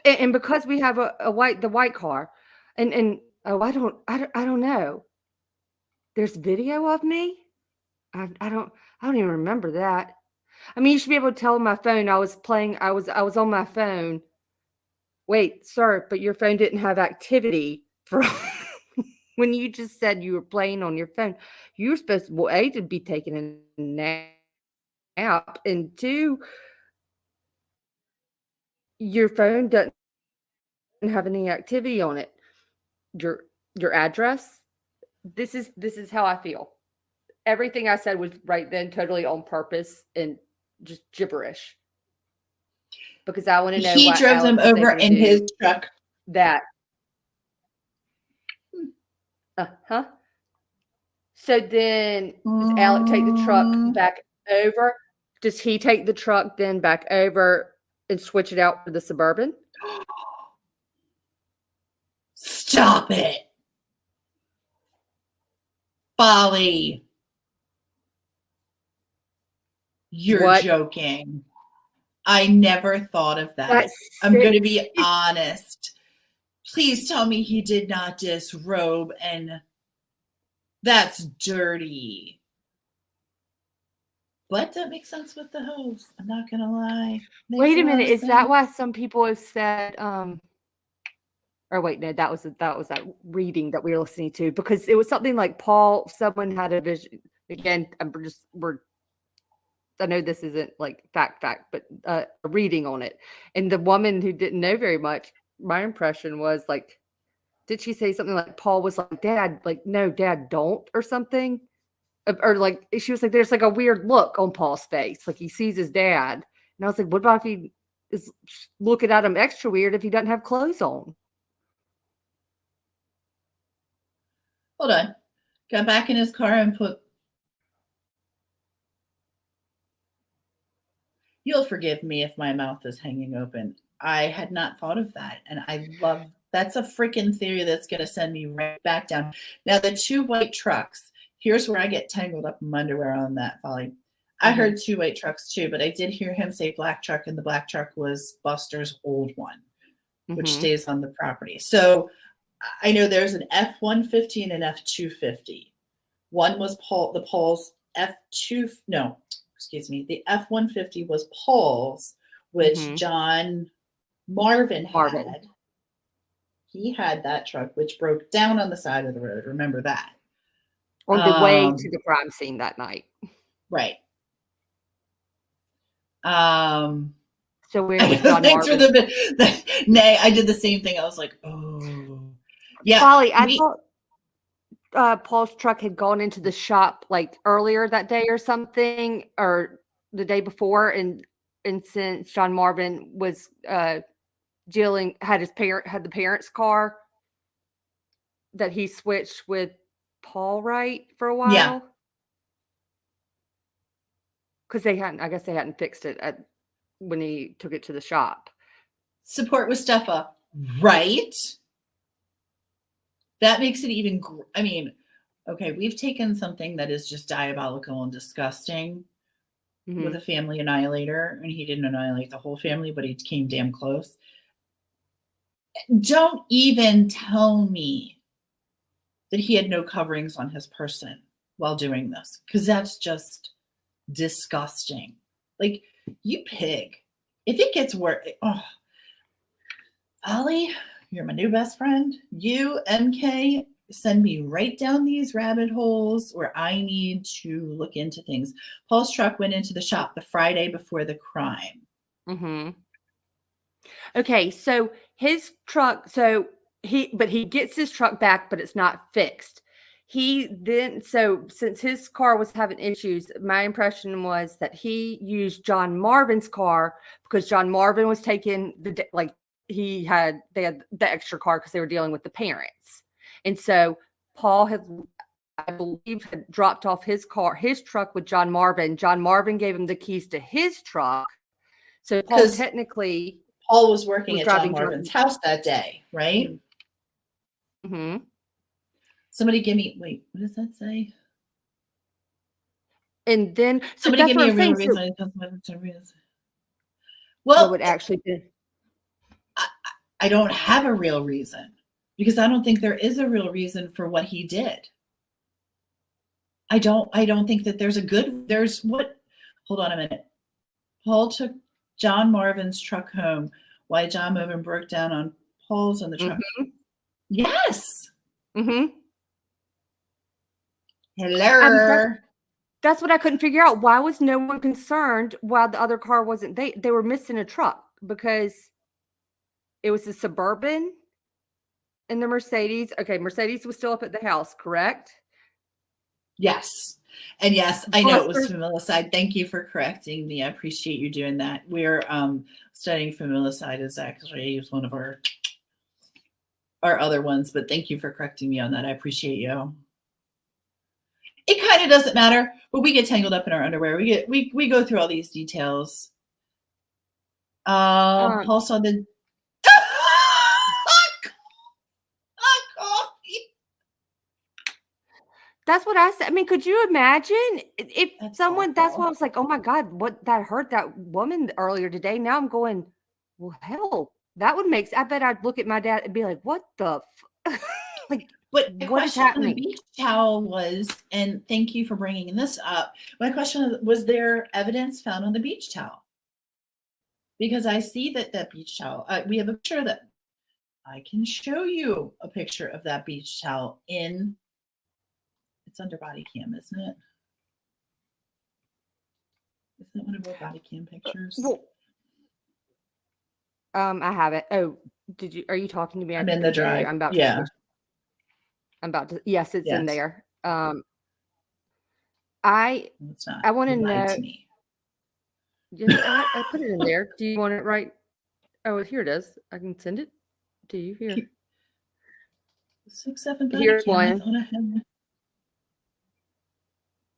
and because we have the white car, and oh, I don't know. There's video of me. I don't even remember that. I mean, you should be able to tell my phone. I was on my phone. Wait, sir, but your phone didn't have activity for when you just said you were playing on your phone. You were supposed to, well, A, to be taking a nap, and 2, your phone doesn't have any activity on it. Your address. This is how I feel. Everything I said was right then totally on purpose and just gibberish. Because I want to know he drove them over in his truck. That. So then does Alec take the truck back over? Does he take the truck then back over and switch it out for the Suburban? Stop it. Folly. You're joking. I never thought of that. I'm going to be honest. Please tell me he did not disrobe, and that's dirty. But that makes sense with the hose. I'm not going to lie. Wait a minute. Is that why some people have said, or wait, no, that was that reading that we were listening to, because it was something like someone had a vision. Again, I know this isn't like fact, but a reading on it. And the woman who didn't know very much, my impression was like, did she say something like Paul was like, Dad, like, no, Dad, don't, or something? Or like, she was like, there's like a weird look on Paul's face. Like he sees his dad. And I was like, what about if he is looking at him extra weird if he doesn't have clothes on? Hold on. Got back in his car and put. You'll forgive me if my mouth is hanging open. I had not thought of that. And I love, that's a freaking theory that's going to send me right back down. Now, the 2 white trucks, here's where I get tangled up in my underwear on that, Folly. I heard 2 white trucks too, but I did hear him say black truck, and the black truck was Buster's old one, which stays on the property. So I know there's an F-150 and an F-250. One was Paul's F-2, no, excuse me, the F-150 was Paul's, which John Marvin had. He had that truck, which broke down on the side of the road. Remember that. On the way to the crime scene that night. Right. So where was John Marvin? Nay, I did the same thing. I was like, oh. Yeah. Polly, I thought Paul's truck had gone into the shop like earlier that day or something, or the day before, and since John Marvin was had the parents' car, that he switched with Paul, right, for a while. Yeah. Because they hadn't fixed it when he took it to the shop. Support with Steffa, right? That makes it even, I mean, okay, we've taken something that is just diabolical and disgusting with a family annihilator, and he didn't annihilate the whole family, but he came damn close. Don't even tell me that he had no coverings on his person while doing this, because that's just disgusting. Like, you pig. If it gets worse, Ollie, you're my new best friend. You, MK, send me right down these rabbit holes where I need to look into things. Paul's truck went into the shop the Friday before the crime. Okay, so his truck, so he gets his truck back, but it's not fixed. Since his car was having issues, my impression was that he used John Marvin's car because John Marvin was taking they had the extra car because they were dealing with the parents. And so Paul I believe, had dropped off his truck with John Marvin. John Marvin gave him the keys to his truck. So Paul was working at John Marvin's house that day, right? Mm-hmm. Somebody give me, wait, what does that say? And then somebody give me a real reason. Well, what would actually be? I don't have a real reason because I don't think there is a real reason for what he did. I don't think that hold on a minute. Paul took John Marvin's truck home. Why John Marvin broke down on Paul's on the truck. Mm-hmm. Yes. Mm-hmm. Hello. That's what I couldn't figure out. Why was no one concerned while the other car wasn't? They were missing a truck because it was a Suburban and the Mercedes. Okay, Mercedes was still up at the house, correct? Yes. And yes, I know it was familicide. Thank you for correcting me. I appreciate you doing that. We're studying familicide is actually one of our other ones, but thank you for correcting me on that. I appreciate you. It kind of doesn't matter, but we get tangled up in our underwear. We go through all these details. Paul saw the coffee. That's what I said. I mean, could you imagine if someone? That's why I was like, oh my God, what that hurt that woman earlier today. Now I'm going, well, hell, that would make. I bet I'd look at my dad and be like, what the, like. But the question on the beach towel was, and thank you for bringing this up. My question was there evidence found on the beach towel? Because I see that beach towel. We have a picture that I can show you a picture of that beach towel in. It's under body cam, isn't it? Isn't it one of our body cam pictures? Well, I have it. Oh, Are you talking to me? I'm in the drive. I'm about to. Yes, it's in there. I want to know. Yes, I put it in there. Do you want it right? Oh, here it is. I can send it to you here. 6, 7. Here's one.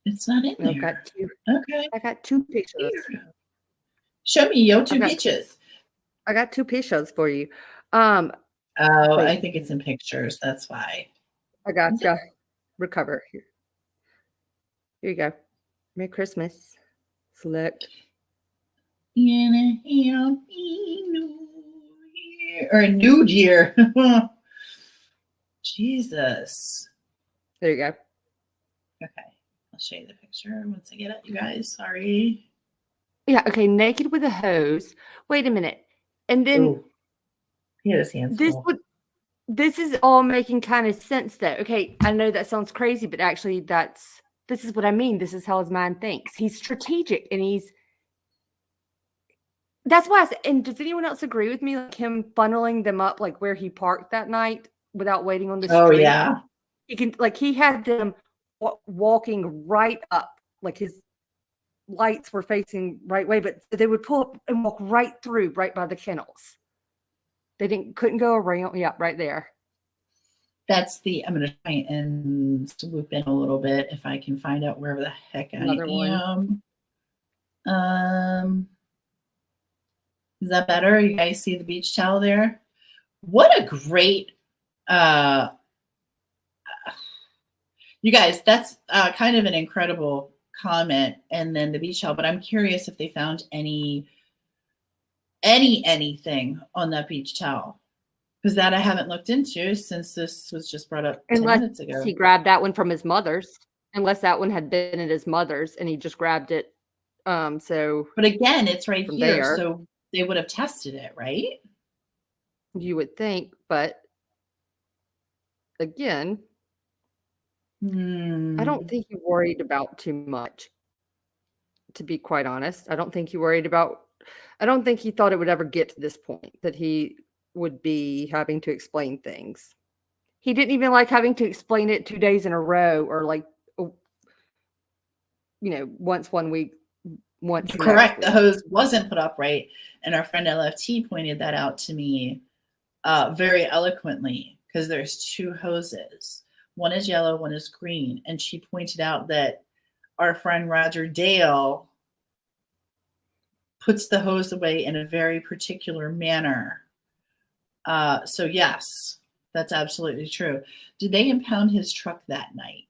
It's not in there. Got two. Okay. I got 2 pictures. Show me your 2 pictures. I got 2 pictures for you. I think it's in pictures. That's why. I got you. Recover. Here you go. Merry Christmas. Select. Or a new year. Jesus. There you go. Okay. I'll show you the picture once I get it, you guys. Sorry. Yeah. Okay. Naked with a hose. Wait a minute. And then he had his hands full. This is all making kind of sense though. Okay. I know that sounds crazy, but actually this is what I mean. This is how his mind thinks. He's strategic and that's why I said, and does anyone else agree with me? Like him funneling them up, like where he parked that night without waiting on the street. Oh yeah. He had them walking right up, like his lights were facing right way, but they would pull up and walk right through, right by the kennels. They couldn't go around. Yeah, right there. I'm going to try and swoop in a little bit if I can find out wherever the heck Another am. Is that better? You guys see the beach towel there? What a great, you guys, that's kind of an incredible comment. And then the beach towel, but I'm curious if they found anything on that beach towel. Because that I haven't looked into since this was just brought up 10 minutes ago. He grabbed that one from his mother's. Unless that one had been at his mother's and he just grabbed it. But again, it's right here. There. So they would have tested it, right? You would think, but again, I don't think he worried about too much. To be quite honest, I don't think he thought it would ever get to this point that he would be having to explain things. He didn't even like having to explain it 2 days in a row or like, once one week, once the Correct. next The week. hose wasn't put up right. And our friend LFT pointed that out to me very eloquently, because there's 2 hoses. One is yellow, one is green. And she pointed out that our friend Roger Dale puts the hose away in a very particular manner. So yes, that's absolutely true. Did they impound his truck that night?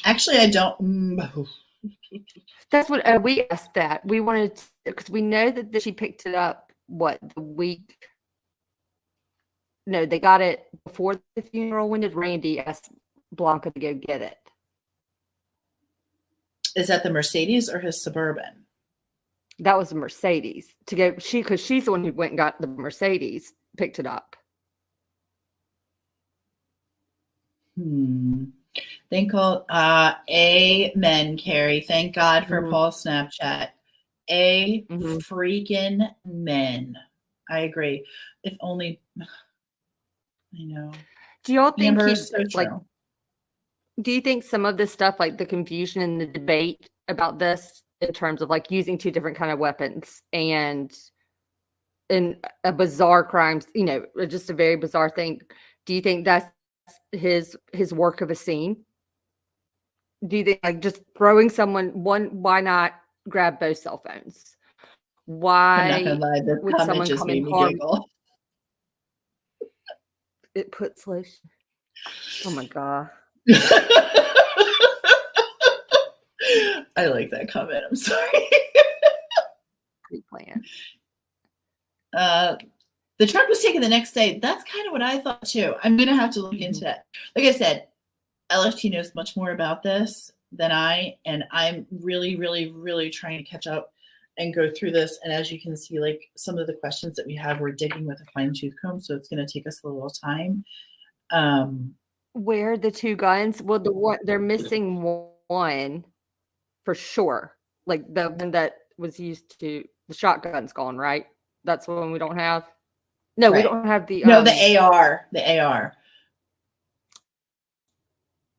Actually, I don't. That's what we asked that. We wanted, because we know that she picked it up, the week? No, they got it before the funeral. When did Randy ask Blanca to go get it? Is that the Mercedes or his Suburban? That was the Mercedes to go. Because she's the one who went and got the Mercedes, picked it up. Thank God. Amen, Carrie. Thank God for Paul's Snapchat. Freaking men. I agree. If only, I know. Do y'all think so do you think some of this stuff, like the confusion and the debate about this in terms of like using 2 different kind of weapons and in a bizarre crimes, just a very bizarre thing. Do you think that's his work of a scene? Do you think like just throwing someone why not grab both cell phones? Why would someone just come made and me harm? giggle. It puts lotion. Oh my God. I like that comment. I'm sorry. Pre-plan. The truck was taken the next day. That's kind of what I thought too. I'm gonna have to look into that. Like I said, LFT knows much more about this than I, and I'm really, really, really trying to catch up and go through this. And as you can see, like some of the questions that we have, we're digging with a fine-tooth comb, so it's going to take us a little time. Where are the 2 guns? Well, they're missing one for sure. Like the one that was used to, the shotgun's gone, right? That's the one we don't have. No, we don't have the the AR. The AR.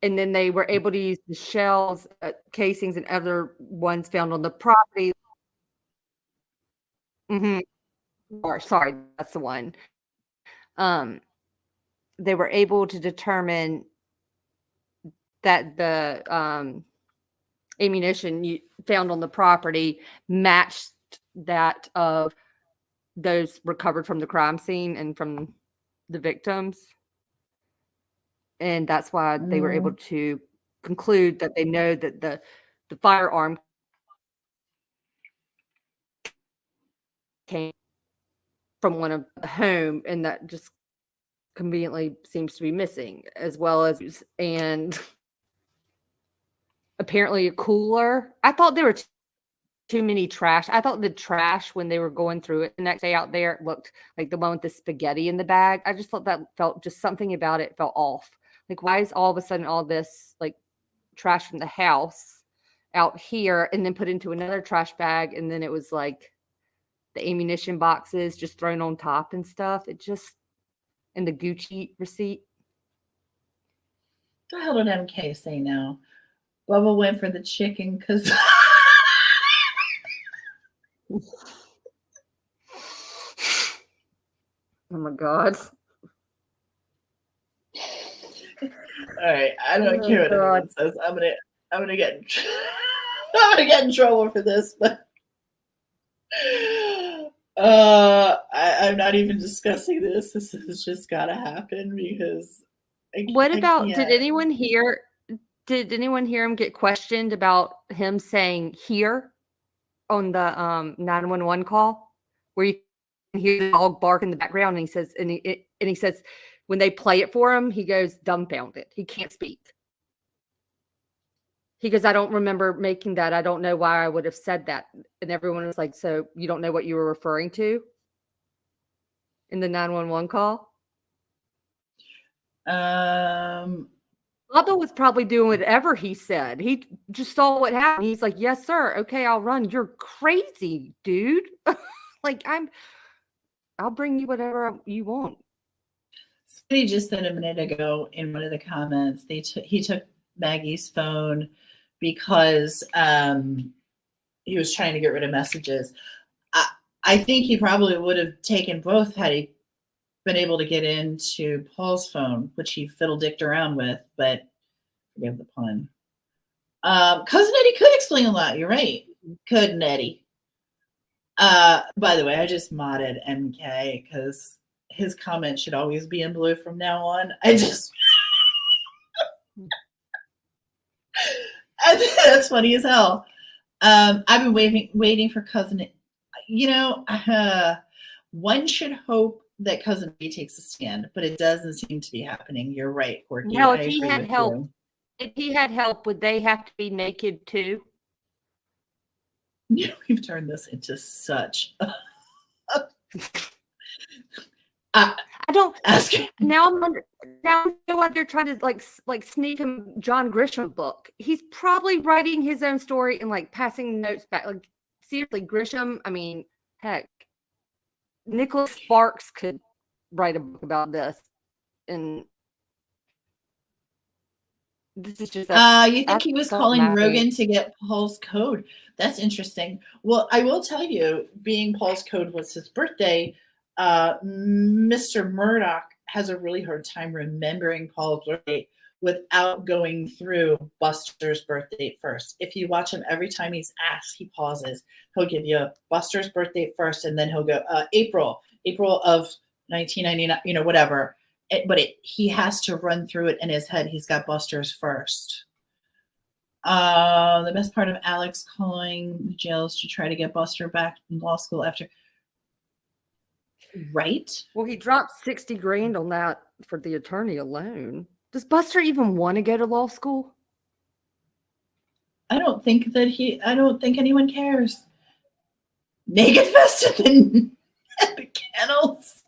And then they were able to use the shells, casings, and other ones found on the property. Sorry, that's the one. They were able to determine that the ammunition found on the property matched that of those recovered from the crime scene and from the victims. And that's why they were able to conclude that they know that the firearm came from one of the home, and that just conveniently seems to be missing, as well as, and apparently a cooler. I thought there were too many trash. I thought the trash, when they were going through it the next day out there, looked like the one with the spaghetti in the bag. I just thought that felt, just something about it felt off. Like, why is all of a sudden all this like trash from the house out here and then put into another trash bag, and then it was like the ammunition boxes just thrown on top and stuff. It just, and the Gucci receipt. What the hell did MK say now? Bubba went for the chicken because Oh my God. All right, I don't care what anyone says. I'm gonna get I'm gonna get in trouble for this, but I'm not even discussing this. This has just gotta happen because did anyone hear him get questioned about him saying here on the 911 call, where you can hear the dog bark in the background, and he says when they play it for him, he goes dumbfounded. He can't speak. He goes, I don't remember making that. I don't know why I would have said that. And everyone was like, so you don't know what you were referring to in the 911 call? Murdaugh was probably doing whatever he said. He just saw what happened. He's like, "Yes, sir. Okay, I'll run." You're crazy, dude. Like, I'll bring you whatever you want. Somebody just said a minute ago in one of the comments, he took Maggie's phone because he was trying to get rid of messages. I think he probably would have taken both had he been able to get into Paul's phone, which he fiddle-dicked around with, but forgive the pun. Cousin Eddie could explain a lot. You're right. Couldn't Eddie. By the way, I just modded MK because his comment should always be in blue from now on. That's funny as hell. I've been waiting for Cousin. One should hope that Cousin B takes a stand, but it doesn't seem to be happening. You're right, Corky. Now, if he had help, would they have to be naked too? We've turned this into such. I don't ask. Now I know why they're trying to like sneak him John Grisham book. He's probably writing his own story and like passing notes back. Like seriously, Grisham. I mean, heck, Nicholas Sparks could write a book about this. And this is just you think he was calling Rogan to get Paul's code? That's interesting. Well, I will tell you, being Paul's code was his birthday, Mr. Murdoch has a really hard time remembering Paul's birthday without going through Buster's birthday first. If you watch him, every time he's asked, he pauses. He'll give you Buster's birthday first, and then he'll go April of 1999, whatever. He has to run through it in his head. He's got Buster's first. The best part of Alex calling the jails to try to get Buster back in law school after. Right. Well, he dropped $60,000 on that for the attorney alone. Does Buster even want to go to law school? I don't think anyone cares. Naked faster than the kennels.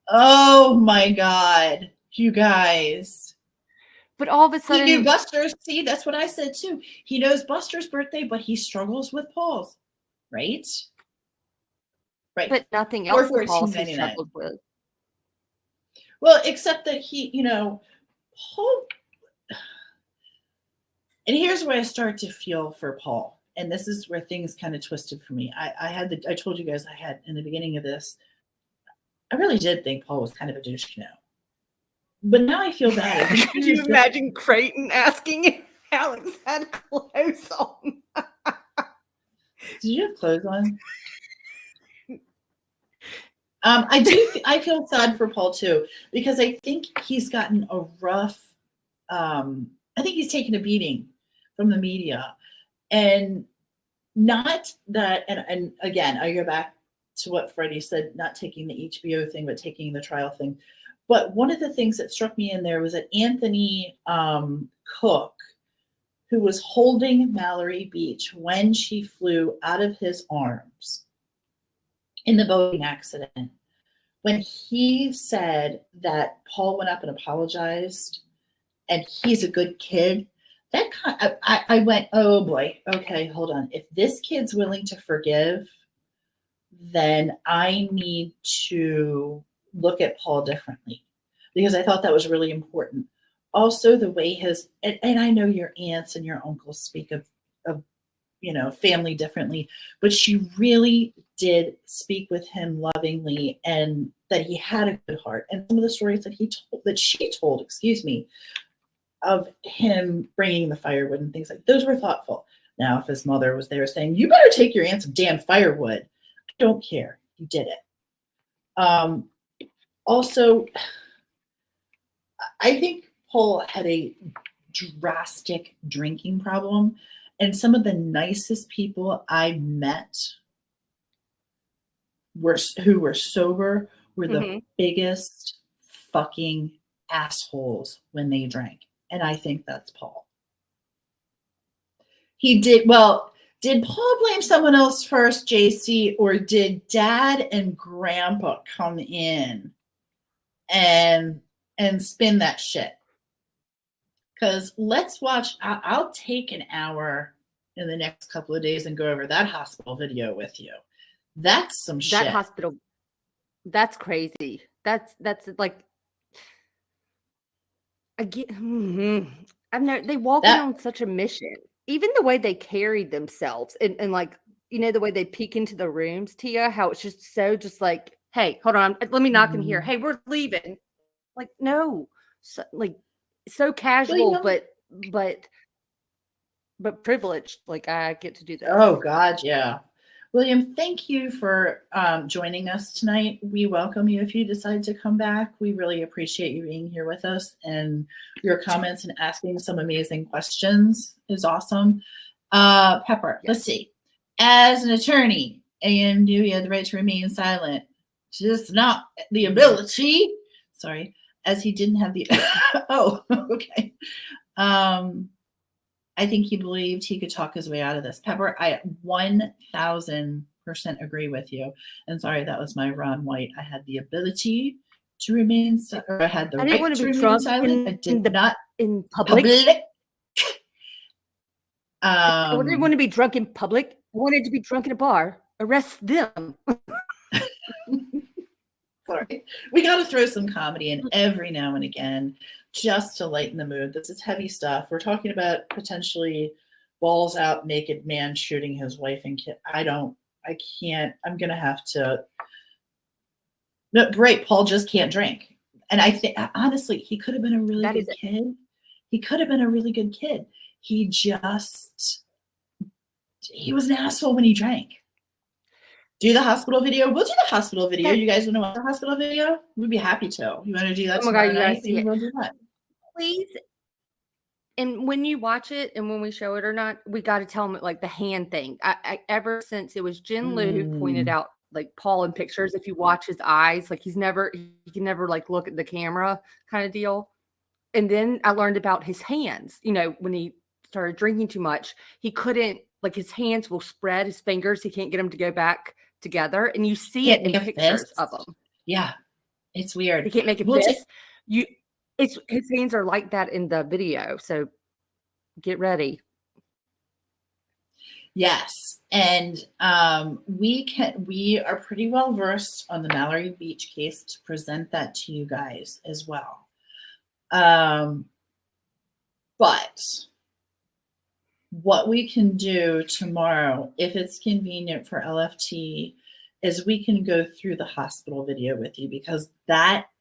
Oh my God, you guys. But all of a sudden, he knew Buster's. See, that's what I said too. He knows Buster's birthday, but he struggles with Paul's, right? Right. But nothing else Paul struggled with. Well, except that Paul. And here's where I start to feel for Paul. And this is where things kind of twisted for me. I told you guys I had in the beginning of this, I really did think Paul was kind of a douche, But now I feel bad. Could you imagine Creighton asking if Alex had clothes on? Did you have clothes on? I feel sad for Paul too, because I think he's gotten a rough, I think he's taken a beating from the media, and not that, and again, I go back to what Freddie said, not taking the HBO thing, but taking the trial thing. But one of the things that struck me in there was that Anthony Cook, who was holding Mallory Beach when she flew out of his arms in the boating accident, when he said that Paul went up and apologized and he's a good kid, I went, oh boy, okay, hold on. If this kid's willing to forgive, then I need to look at Paul differently, because I thought that was really important. Also, the way and I know your aunts and your uncles speak of family differently, but she really did speak with him lovingly, and that he had a good heart. And some of the stories that she told, of him bringing the firewood and things like those were thoughtful. Now, if his mother was there saying, "You better take your aunt some damn firewood," I don't care. You did it. Also, I think Paul had a drastic drinking problem, and some of the nicest people I met who were sober were the biggest fucking assholes when they drank. And I think that's Paul. Did Paul blame someone else first, JC, or did Dad and Grandpa come in and spin that shit? because let's watch. I'll take an hour in the next couple of days and go over that hospital video with you. That's some shit. That hospital, that's crazy. That's like, I get. I've never. They walk in on such a mission. Even the way they carried themselves, and like, you know, the way they peek into the rooms, Tia. How it's just so, just like, hey, hold on, let me knock in here. Hey, we're leaving. Like, no, so casual, but privileged. Like, I get to do this. Oh God, yeah. William, thank you for joining us tonight. We welcome you if you decide to come back. We really appreciate you being here with us, and your comments and asking some amazing questions is awesome. Pepper, let's see. As an attorney, AM knew he had the right to remain silent, just not the ability. Sorry, as he didn't have the. Oh, okay. I think he believed he could talk his way out of this. Pepper, I 1000% agree with you. And sorry, that was my Ron White. I had the ability to remain silent, or I had the right to remain silent. I did not in public. I didn't want to be drunk in public. I wanted to be drunk in a bar. Arrest them. Sorry. We got to throw some comedy in every now and again, just to lighten the mood. This is heavy stuff. We're talking about potentially balls out, naked man shooting his wife and kid. I can't. I'm going to have to. No, right. Paul just can't drink. And I think, honestly, he could have been a really good kid. He could have been a really good kid. He was an asshole when he drank. Do the hospital video. We'll do the hospital video. You guys want to watch the hospital video? We'd be happy to. You want to do that tomorrow night? We'll do that. Please. And when you watch it and when we show it or not, we got to tell them like the hand thing. I ever since it was Jen Lou who pointed out like Paul in pictures, if you watch his eyes, like he can never like look at the camera kind of deal. And then I learned about his hands. You know, when he started drinking too much, he couldn't, like his hands will spread, his fingers, he can't get them to go back together, and you see it in pictures of them. Yeah, it's weird. He can't make a fist. His hands are like that in the video, so get ready. Yes, and we are pretty well versed on the Mallory Beach case to present that to you guys as well. But what we can do tomorrow, if it's convenient for LFT, is we can go through the hospital video with you, because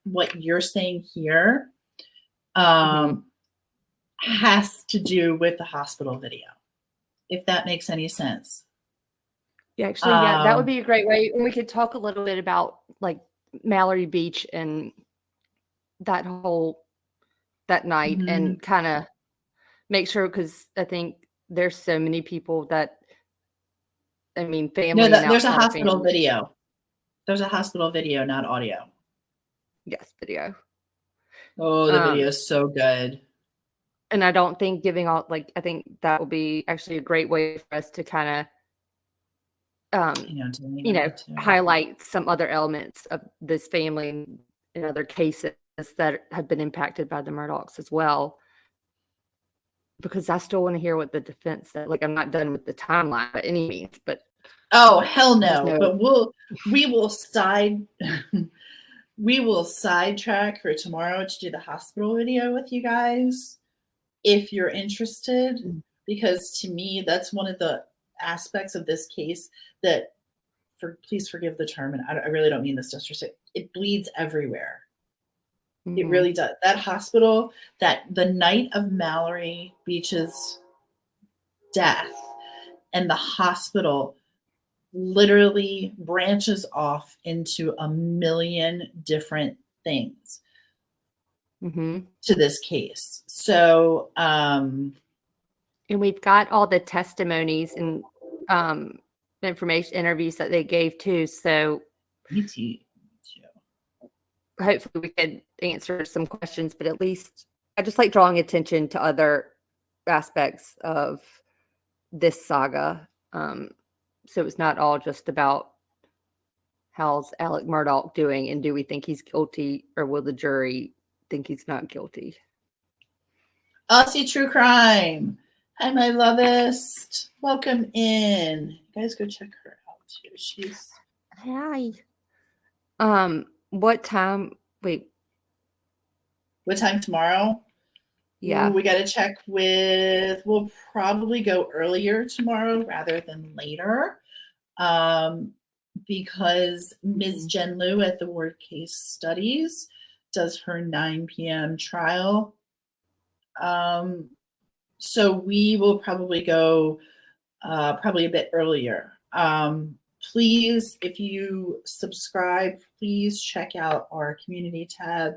what you're saying here has to do with the hospital video, if that makes any sense. Yeah, actually, yeah, that would be a great way. And we could talk a little bit about like Mallory Beach and that night, and kind of make sure, because I think there's so many people that, I mean, family. No, there's a hospital video. There's a hospital video, not audio. Yes, video. Oh, the video is so good. And I don't think I think that will be actually a great way for us to kind of, highlight some other elements of this family and other cases that have been impacted by the Murdaughs as well. Because I still want to hear what the defense said. Like, I'm not done with the timeline by any means, but oh hell no! But we will sidetrack for tomorrow to do the hospital video with you guys, if you're interested, because to me that's one of the aspects of this case that, please forgive the term, and I really don't mean this disrespect. It bleeds everywhere. It really does. That hospital, the night of Mallory Beach's death, and the hospital literally branches off into a million different things to this case. So, and we've got all the testimonies and information interviews that they gave too. So, me too. Hopefully we could answer some questions, but at least I just like drawing attention to other aspects of this saga. So it's not all just about how's Alec Murdaugh doing and do we think he's guilty, or will the jury think he's not guilty? Aussie True Crime. Hi, my lovest. Welcome in. You guys go check her out too. She's Hi. What time? Wait. What time tomorrow? Yeah. Ooh, we got to check with. We'll probably go earlier tomorrow rather than later, because Ms. Jen Liu at the Word Case Studies does her 9 p.m. trial. So we will probably go probably a bit earlier. Please, if you subscribe, please check out our community tab.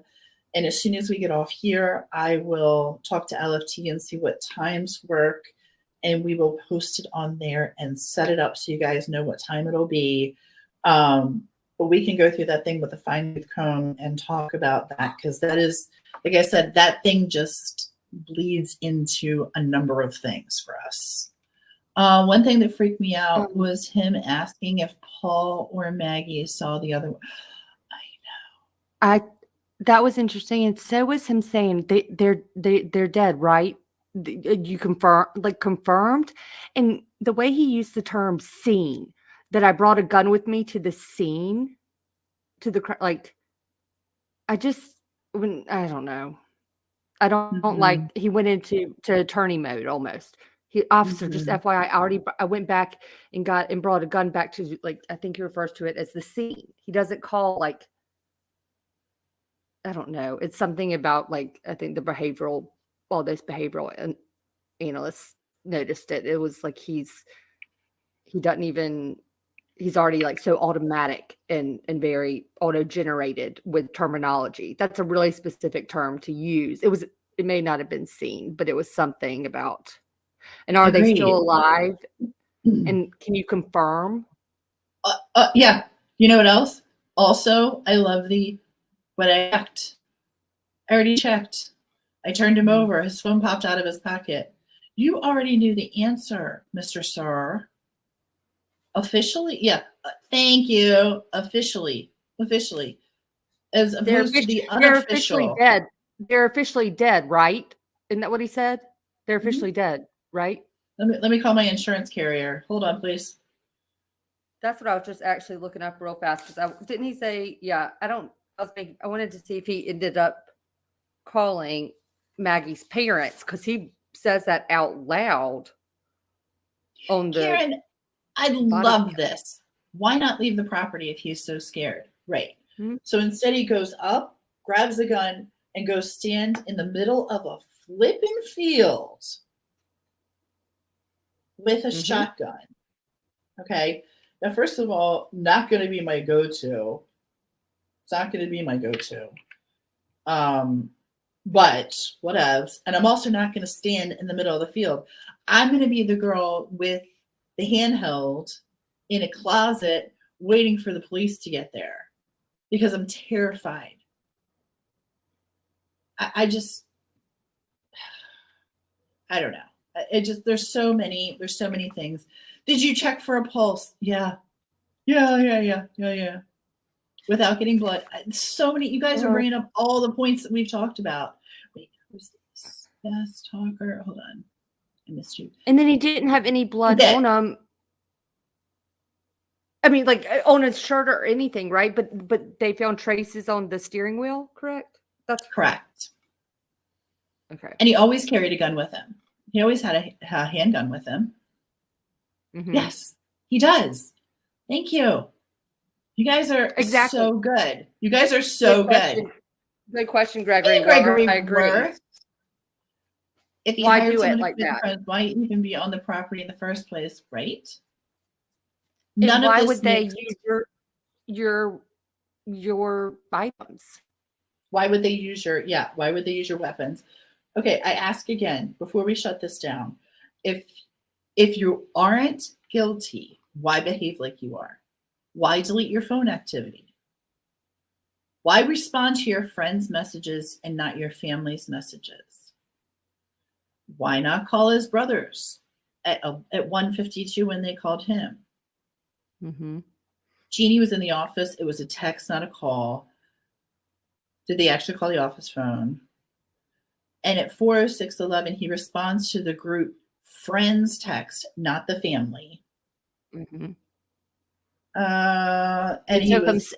And as soon as we get off here, I will talk to LFT and see what times work. And we will post it on there and set it up so you guys know what time it'll be. But we can go through that thing with a fine-tooth comb and talk about that, because that is, like I said, that thing just bleeds into a number of things for us. One thing that freaked me out was him asking if Paul or Maggie saw the other one. I know. That was interesting, and so was him saying they're dead, right? You confirmed, and the way he used the term "scene," that I brought a gun with me to the scene, to the I don't know. I don't like, he went into attorney mode almost. Officer, just FYI, I went back and brought a gun back to, I think he refers to it as the scene. He doesn't call I don't know. It's something about I think all those behavioral analysts noticed it. It was like he's already so automatic and very auto-generated with terminology. That's a really specific term to use. It may not have been seen, but it was something about. And are they still alive? And can you confirm? Yeah. You know what else? Also, I love but I checked. I already checked. I turned him over. His phone popped out of his pocket. You already knew the answer, Mr. Sir. Officially? Yeah. Thank you. Officially. As opposed to the unofficial. They're officially dead. They're officially dead, right? Isn't that what he said? They're officially dead, right? Let me call my insurance carrier. Hold on, please. That's what I was just actually looking up real fast, because didn't he say, yeah, I wanted to see if he ended up calling Maggie's parents, because he says that out loud on the Karen, I love this. Why not leave the property if he's so scared? Right. So instead he goes up, grabs a gun, and goes stand in the middle of a flipping field with a shotgun. Okay. Now, first of all, not going to be my go-to. It's not going to be my go-to. But whatevs. And I'm also not going to stand in the middle of the field. I'm going to be the girl with the handheld in a closet waiting for the police to get there, because I'm terrified. I don't know. There's so many things. Did you check for a pulse? Yeah. Without getting blood. So many. You guys are bringing up all the points that we've talked about. Wait, who's this? Fast talker. Hold on. I missed you. And then he didn't have any blood on him. I mean, on his shirt or anything, right? But they found traces on the steering wheel, correct? That's correct. Okay. And he always carried a gun with him. He always had a handgun with him. Yes, he does. Thank you. You guys are so good. You guys are so good. Good question, Gregory. Hey, Gregory, I agree. Worth. If you hired someone to commit crimes, why even be on the property in the first place, right? None of this. Why would they use your items? Why would they use why would they use your weapons? Okay, I ask again before we shut this down. If you aren't guilty, why behave like you are? Why delete your phone activity? Why respond to your friends' messages and not your family's messages? Why not call his brothers at 1:52 when they called him? Jeannie was in the office. It was a text, not a call. Did they actually call the office phone? And at 4:06:11, he responds to the group friends text, not the family. Mm-hmm. And he was,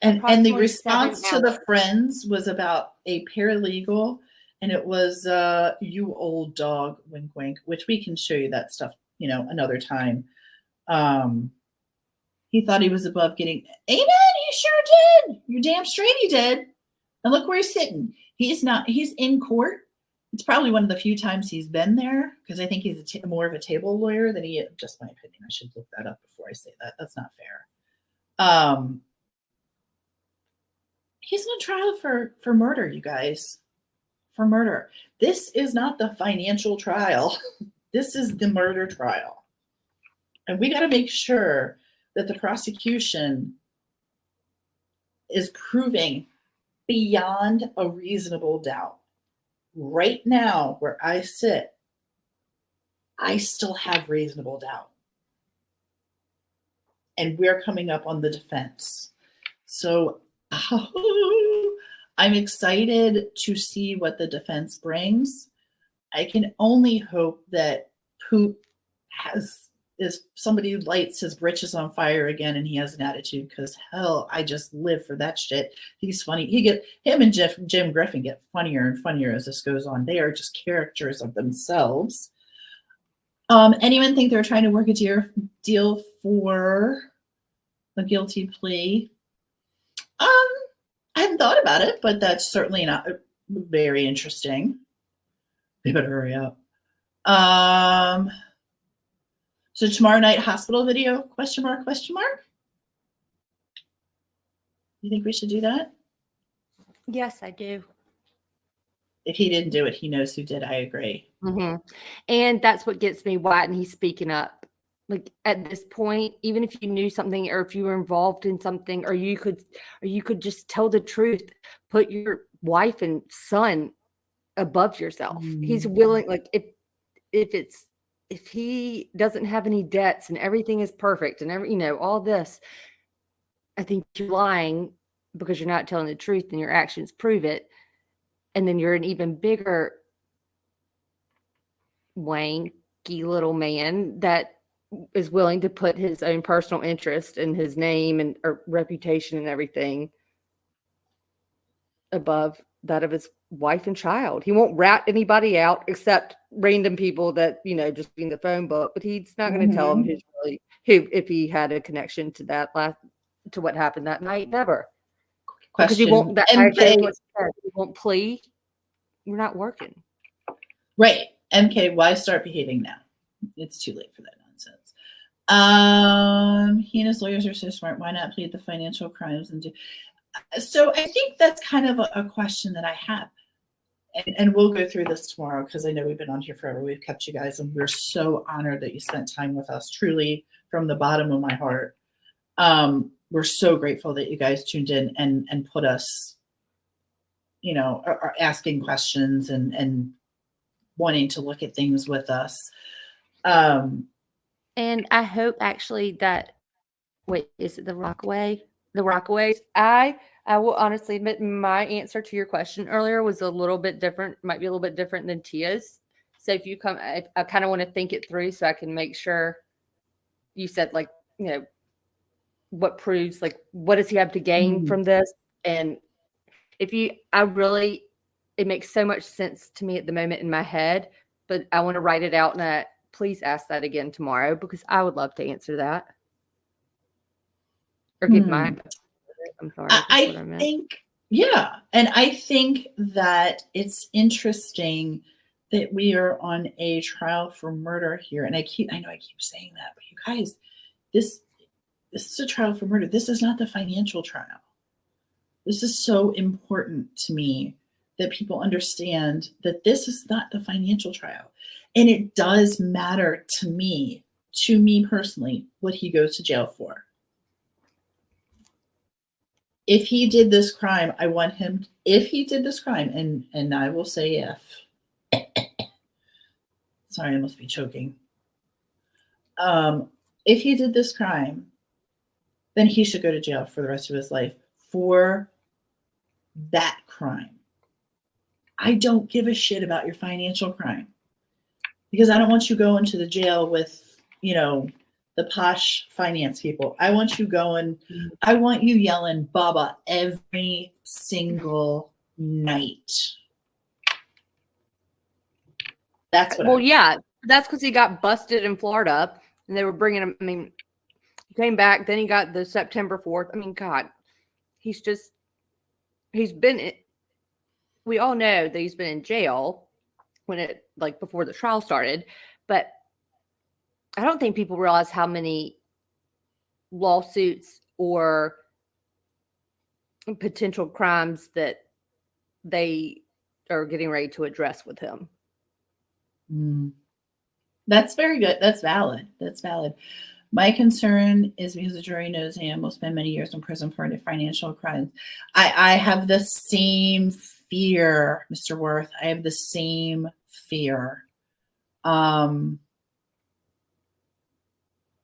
and the response to the friends was about a paralegal, and it was you old dog, wink wink, which we can show you that stuff, another time. He thought he was above getting, amen, he sure did. You're damn straight he did. And look where he's sitting. He's in court. It's probably one of the few times he's been there, because I think he's more of a table lawyer than he is. Just my opinion. I should look that up before I say that. That's not fair. He's on trial for murder, you guys. For murder. This is not the financial trial. This is the murder trial. And we got to make sure that the prosecution is proving beyond a reasonable doubt. Right now, where I sit, I still have reasonable doubt. And we're coming up on the defense. So I'm excited to see what the defense brings. I can only hope that Poop is somebody who lights his britches on fire again and he has an attitude, because hell, I just live for that shit. He's funny. Him and Jim Griffin get funnier and funnier as this goes on. They are just characters of themselves. Anyone think they're trying to work a deal for a guilty plea? I hadn't thought about it, but that's certainly not very interesting. They better hurry up. So tomorrow night, hospital video, question mark? You think we should do that? Yes, I do. If he didn't do it, he knows who did. I agree. Mm-hmm. And that's what gets me. Why isn't he speaking up? Like, at this point, even if you knew something, or if you were involved in something, or you could just tell the truth, put your wife and son above yourself. He's willing, like, if he doesn't have any debts and everything is perfect and all this, I think you're lying because you're not telling the truth, and your actions prove it. And then you're an even bigger wanky little man that is willing to put his own personal interest and his name and or reputation and everything above that of his wife and child. He won't rat anybody out except random people that, just in the phone book, but he's not going to tell them who if he had a connection to to what happened that night. Never. Because he won't, he won't plea. We're not working. Right. MK, why start behaving now? It's too late for that nonsense. He and his lawyers are so smart. Why not plead the financial crimes and do? So I think that's kind of a question that I have. And we'll go through this tomorrow, because I know we've been on here forever. We've kept you guys, and we're so honored that you spent time with us, truly, from the bottom of my heart. We're so grateful that you guys tuned in and put us, are asking questions and wanting to look at things with us. And I hope actually that, wait, is it the Rockaways? The Rockaways. I will honestly admit my answer to your question earlier was a little bit different, might be a little bit different than Tia's. So if you come, I kind of want to think it through so I can make sure. You said, like, what proves, like, what does he have to gain from this? And it makes so much sense to me at the moment in my head, but I want to write it out, and please ask that again tomorrow, because I would love to answer that. Or give mine. I'm sorry. I think, yeah. And I think that it's interesting that we are on a trial for murder here. And I know I keep saying that, but you guys, this is a trial for murder. This is not the financial trial. This is so important to me that people understand that this is not the financial trial. And it does matter to me personally, what he goes to jail for. If he did this crime, I want him, if he did this crime, and I will say if, sorry, I must be choking. If he did this crime, then he should go to jail for the rest of his life for that crime. I don't give a shit about your financial crime because I don't want you going to the jail with, the posh finance people. I want you yelling Baba every single night. That's what. Well, yeah, that's because he got busted in Florida, and they were bringing him. I mean, he came back. Then he got the September 4th. I mean, God, he's been. We all know that he's been in jail before the trial started, but I don't think people realize how many lawsuits or potential crimes that they are getting ready to address with him. That's very good. That's valid. My concern is because the jury knows Ham will spend many years in prison for financial crimes. I have the same fear, Mr. Worth. I have the same fear.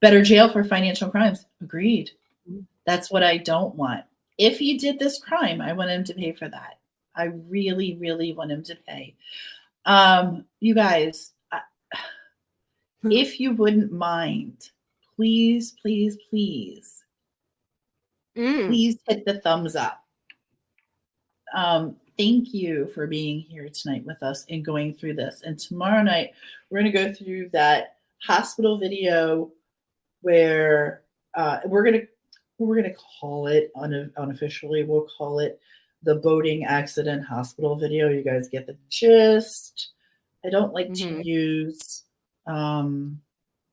Better jail for financial crimes. Agreed. That's what I don't want. If he did this crime, I want him to pay for that. I really, really want him to pay. You guys, if you wouldn't mind, please hit the thumbs up. Thank you for being here tonight with us and going through this. And tomorrow night, we're going to go through that hospital video where we're going to call it unofficially. We'll call it the boating accident hospital video. You guys get the gist. I don't like to use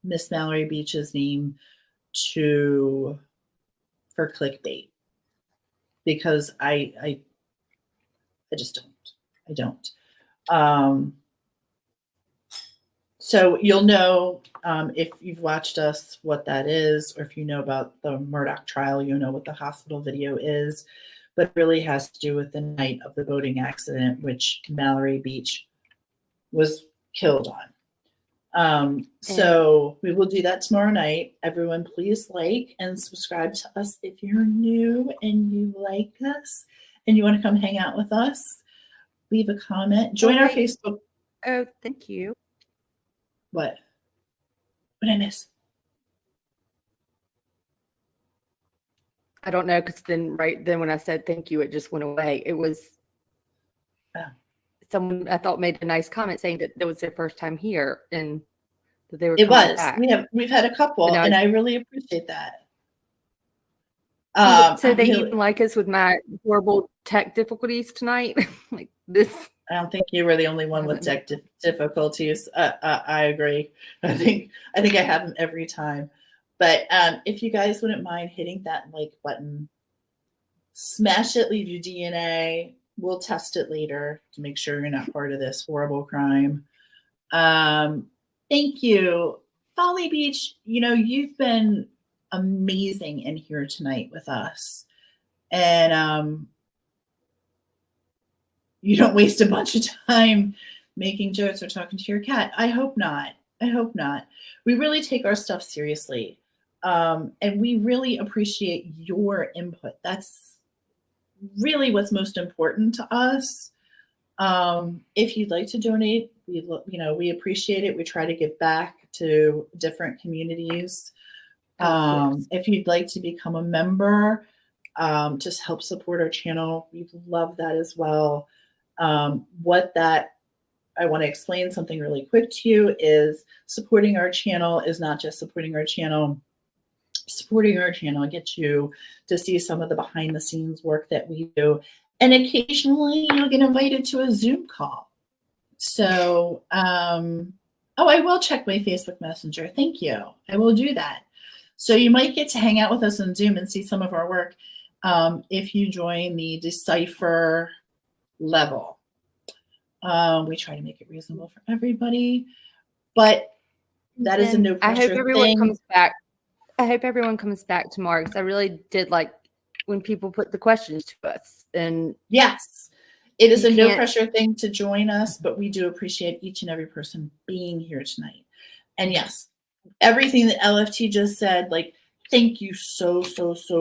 Miss Mallory Beach's name for clickbait because I just don't. I don't. So you'll know if you've watched us what that is, or if you know about the Murdoch trial, you'll know what the hospital video is. But it really has to do with the night of the boating accident, which Mallory Beach was killed on. So we will do that tomorrow night. Everyone, please like and subscribe to us if you're new and you like us and you want to come hang out with us. Leave a comment. Join our Facebook. Oh, thank you. What did I miss? I don't know, because then when I said thank you, it just went away. It was someone I thought made a nice comment saying that it was their first time here and that they were coming back. We've had a couple, and I really appreciate that. So they even like us with my horrible tech difficulties tonight, like this. I don't think you were the only one with tech difficulties. I agree. I think I have them every time. But if you guys wouldn't mind hitting that like button, smash it, leave your DNA. We'll test it later to make sure you're not part of this horrible crime. Thank you. Folly Beach, you've been amazing in here tonight with us. And you don't waste a bunch of time making jokes or talking to your cat. I hope not. We really take our stuff seriously. And we really appreciate your input. That's really what's most important to us. If you'd like to donate, we appreciate it. We try to give back to different communities. If you'd like to become a member, just help support our channel, we'd love that as well. I want to explain something really quick to you is supporting our channel is not just supporting our channel. Supporting our channel gets you to see some of the behind the scenes work that we do. And occasionally you'll get invited to a Zoom call. So, I will check my Facebook Messenger. Thank you. I will do that. So you might get to hang out with us on Zoom and see some of our work if you join the Decipher level. We try to make it reasonable for everybody, but that is a no pressure I hope everyone thing. comes back. I hope everyone comes back tomorrow because I really did like when people put the questions to us. And yes, it is a no pressure thing to join us, but we do appreciate each and every person being here tonight. And yes, everything that LFT just said, like, thank you so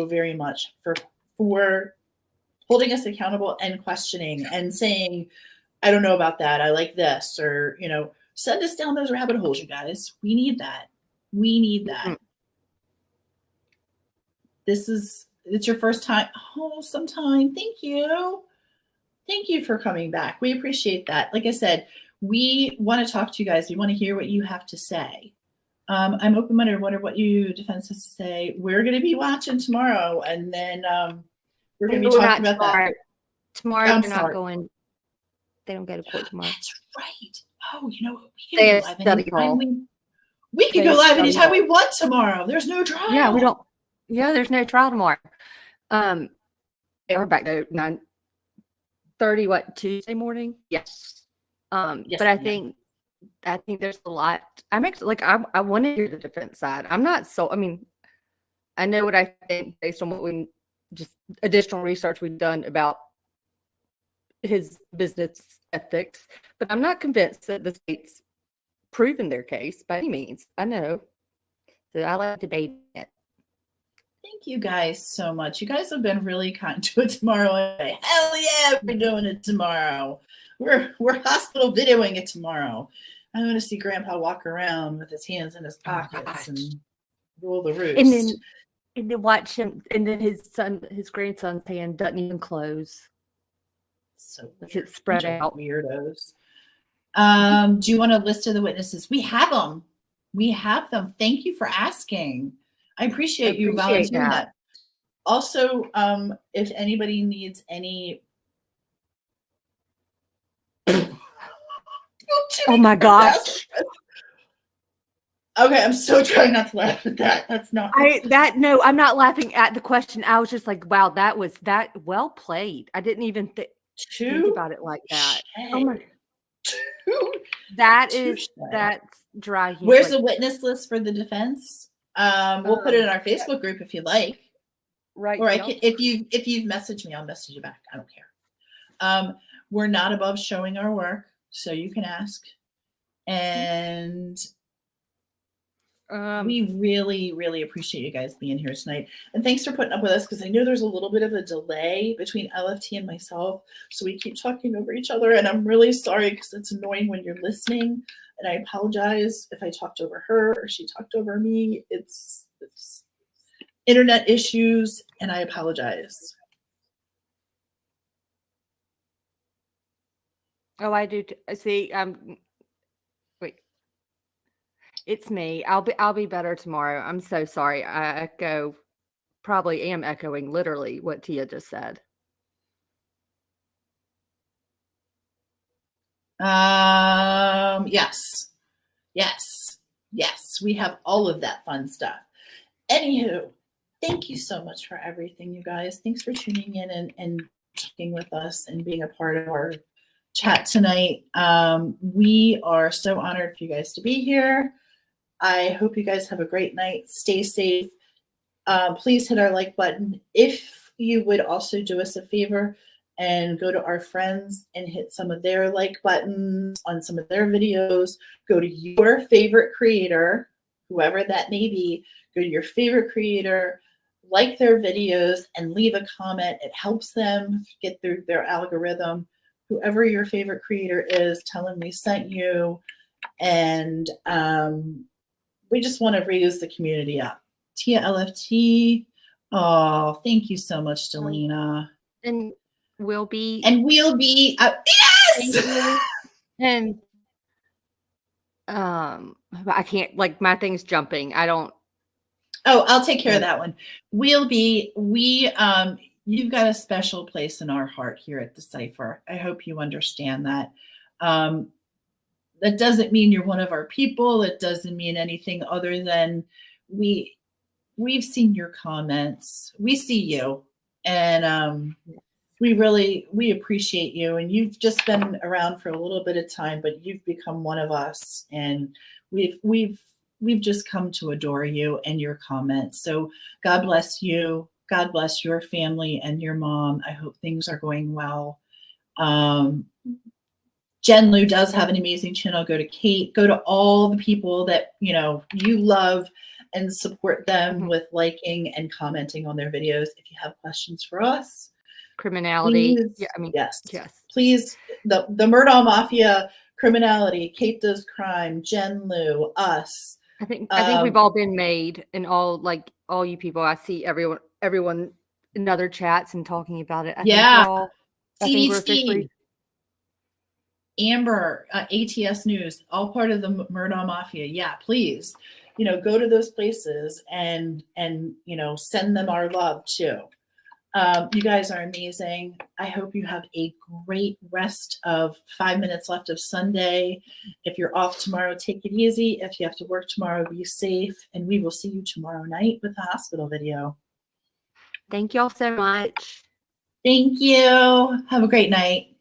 very much for holding us accountable and questioning and saying, I don't know about that. I like this, or, send us down those rabbit holes, you guys. We need that. We need that. It's your first time. Oh, sometime. Thank you. Thank you for coming back. We appreciate that. Like I said, we want to talk to you guys. We want to hear what you have to say. I'm open-minded. I wonder what you defense has to say. We're going to be watching tomorrow, and then we're going to be talking about that. Tomorrow they're not going. They don't go to court tomorrow. That's right. Oh, we can go live anytime. We can go live anytime we want tomorrow. There's no trial. Yeah, we don't. Yeah, there's no trial tomorrow. We're back to 9:30. What, Tuesday morning? Yes. Yes, but I think there's a lot. I'm actually I want to hear the defense side. I'm not so. I mean, I know what I think based on what we just additional research we've done about his business ethics, but I'm not convinced that the state's proven their case by any means. I know. So I like debating it. Thank you guys so much. You guys have been really kind to it tomorrow. Hell yeah, we're doing it tomorrow. We're hospital videoing it tomorrow. I want to see Grandpa walk around with his hands in his pockets and rule the roost. And then watch him, and then his grandson's hand doesn't even close. So it's spread out. Weirdos. Do you want a list of the witnesses? We have them. Thank you for asking. I appreciate you volunteering that. Also, if anybody needs any. Oh my gosh. Okay, I'm so trying not to laugh at that. That's not. No, I'm not laughing at the question. I was just like, wow, that was well played. I didn't even think about it like that. Oh my. That's dry humor. Where's the witness list for the defense? We'll put it in our Facebook group if you like. Right. Or if you've messaged me, I'll message you back. I don't care. We're not above showing our work, so you can ask. And we really, really appreciate you guys being here tonight. And thanks for putting up with us, because I know there's a little bit of a delay between LFT and myself. So we keep talking over each other. And I'm really sorry, because it's annoying when you're listening. And I apologize if I talked over her or she talked over me. It's internet issues, and I apologize. Oh, I do. See, wait. It's me. I'll be better tomorrow. I'm so sorry. I probably am echoing literally what Tia just said. Yes. We have all of that fun stuff. Anywho, thank you so much for everything, you guys. Thanks for tuning in and talking with us and being a part of our chat tonight. We are so honored for you guys to be here. I hope you guys have a great night. Stay safe. Please hit our like button. If you would also do us a favor and go to our friends and hit some of their like buttons on some of their videos. Go to your favorite creator, whoever that may be. Go to your favorite creator, like their videos, and leave a comment. It helps them get through their algorithm. Whoever your favorite creator is, tell them we sent you. And we just want to raise the community up. Tia LFT. Oh, thank you so much, Delina. And we'll be. Yes! And I can't, like, my thing's jumping. I don't. Oh, I'll take care of that one. You've got a special place in our heart here at Decipher. I hope you understand that. That doesn't mean you're one of our people. It doesn't mean anything other than we've seen your comments. We see you. And we appreciate you. And you've just been around for a little bit of time, but you've become one of us. And we've just come to adore you and your comments. So God bless you. God bless your family and your mom. I hope things are going well. Jen Lou does have an amazing channel. Go to Kate. Go to all the people that you love and support them with liking and commenting on their videos. If you have questions for us, criminality, please, yes, please, the Murdaugh Mafia criminality, Kate Does Crime, Jen Lou, us. I think we've all been made, and all you people. I see everyone in other chats and talking about it. I think we're officially. Amber, ATS News, all part of the Murdaugh Mafia. Yeah, please, go to those places and send them our love too. You guys are amazing. I hope you have a great rest of 5 minutes left of Sunday. If you're off tomorrow, take it easy. If you have to work tomorrow, be safe. And we will see you tomorrow night with the hospital video. Thank you all so much. Thank you. Have a great night.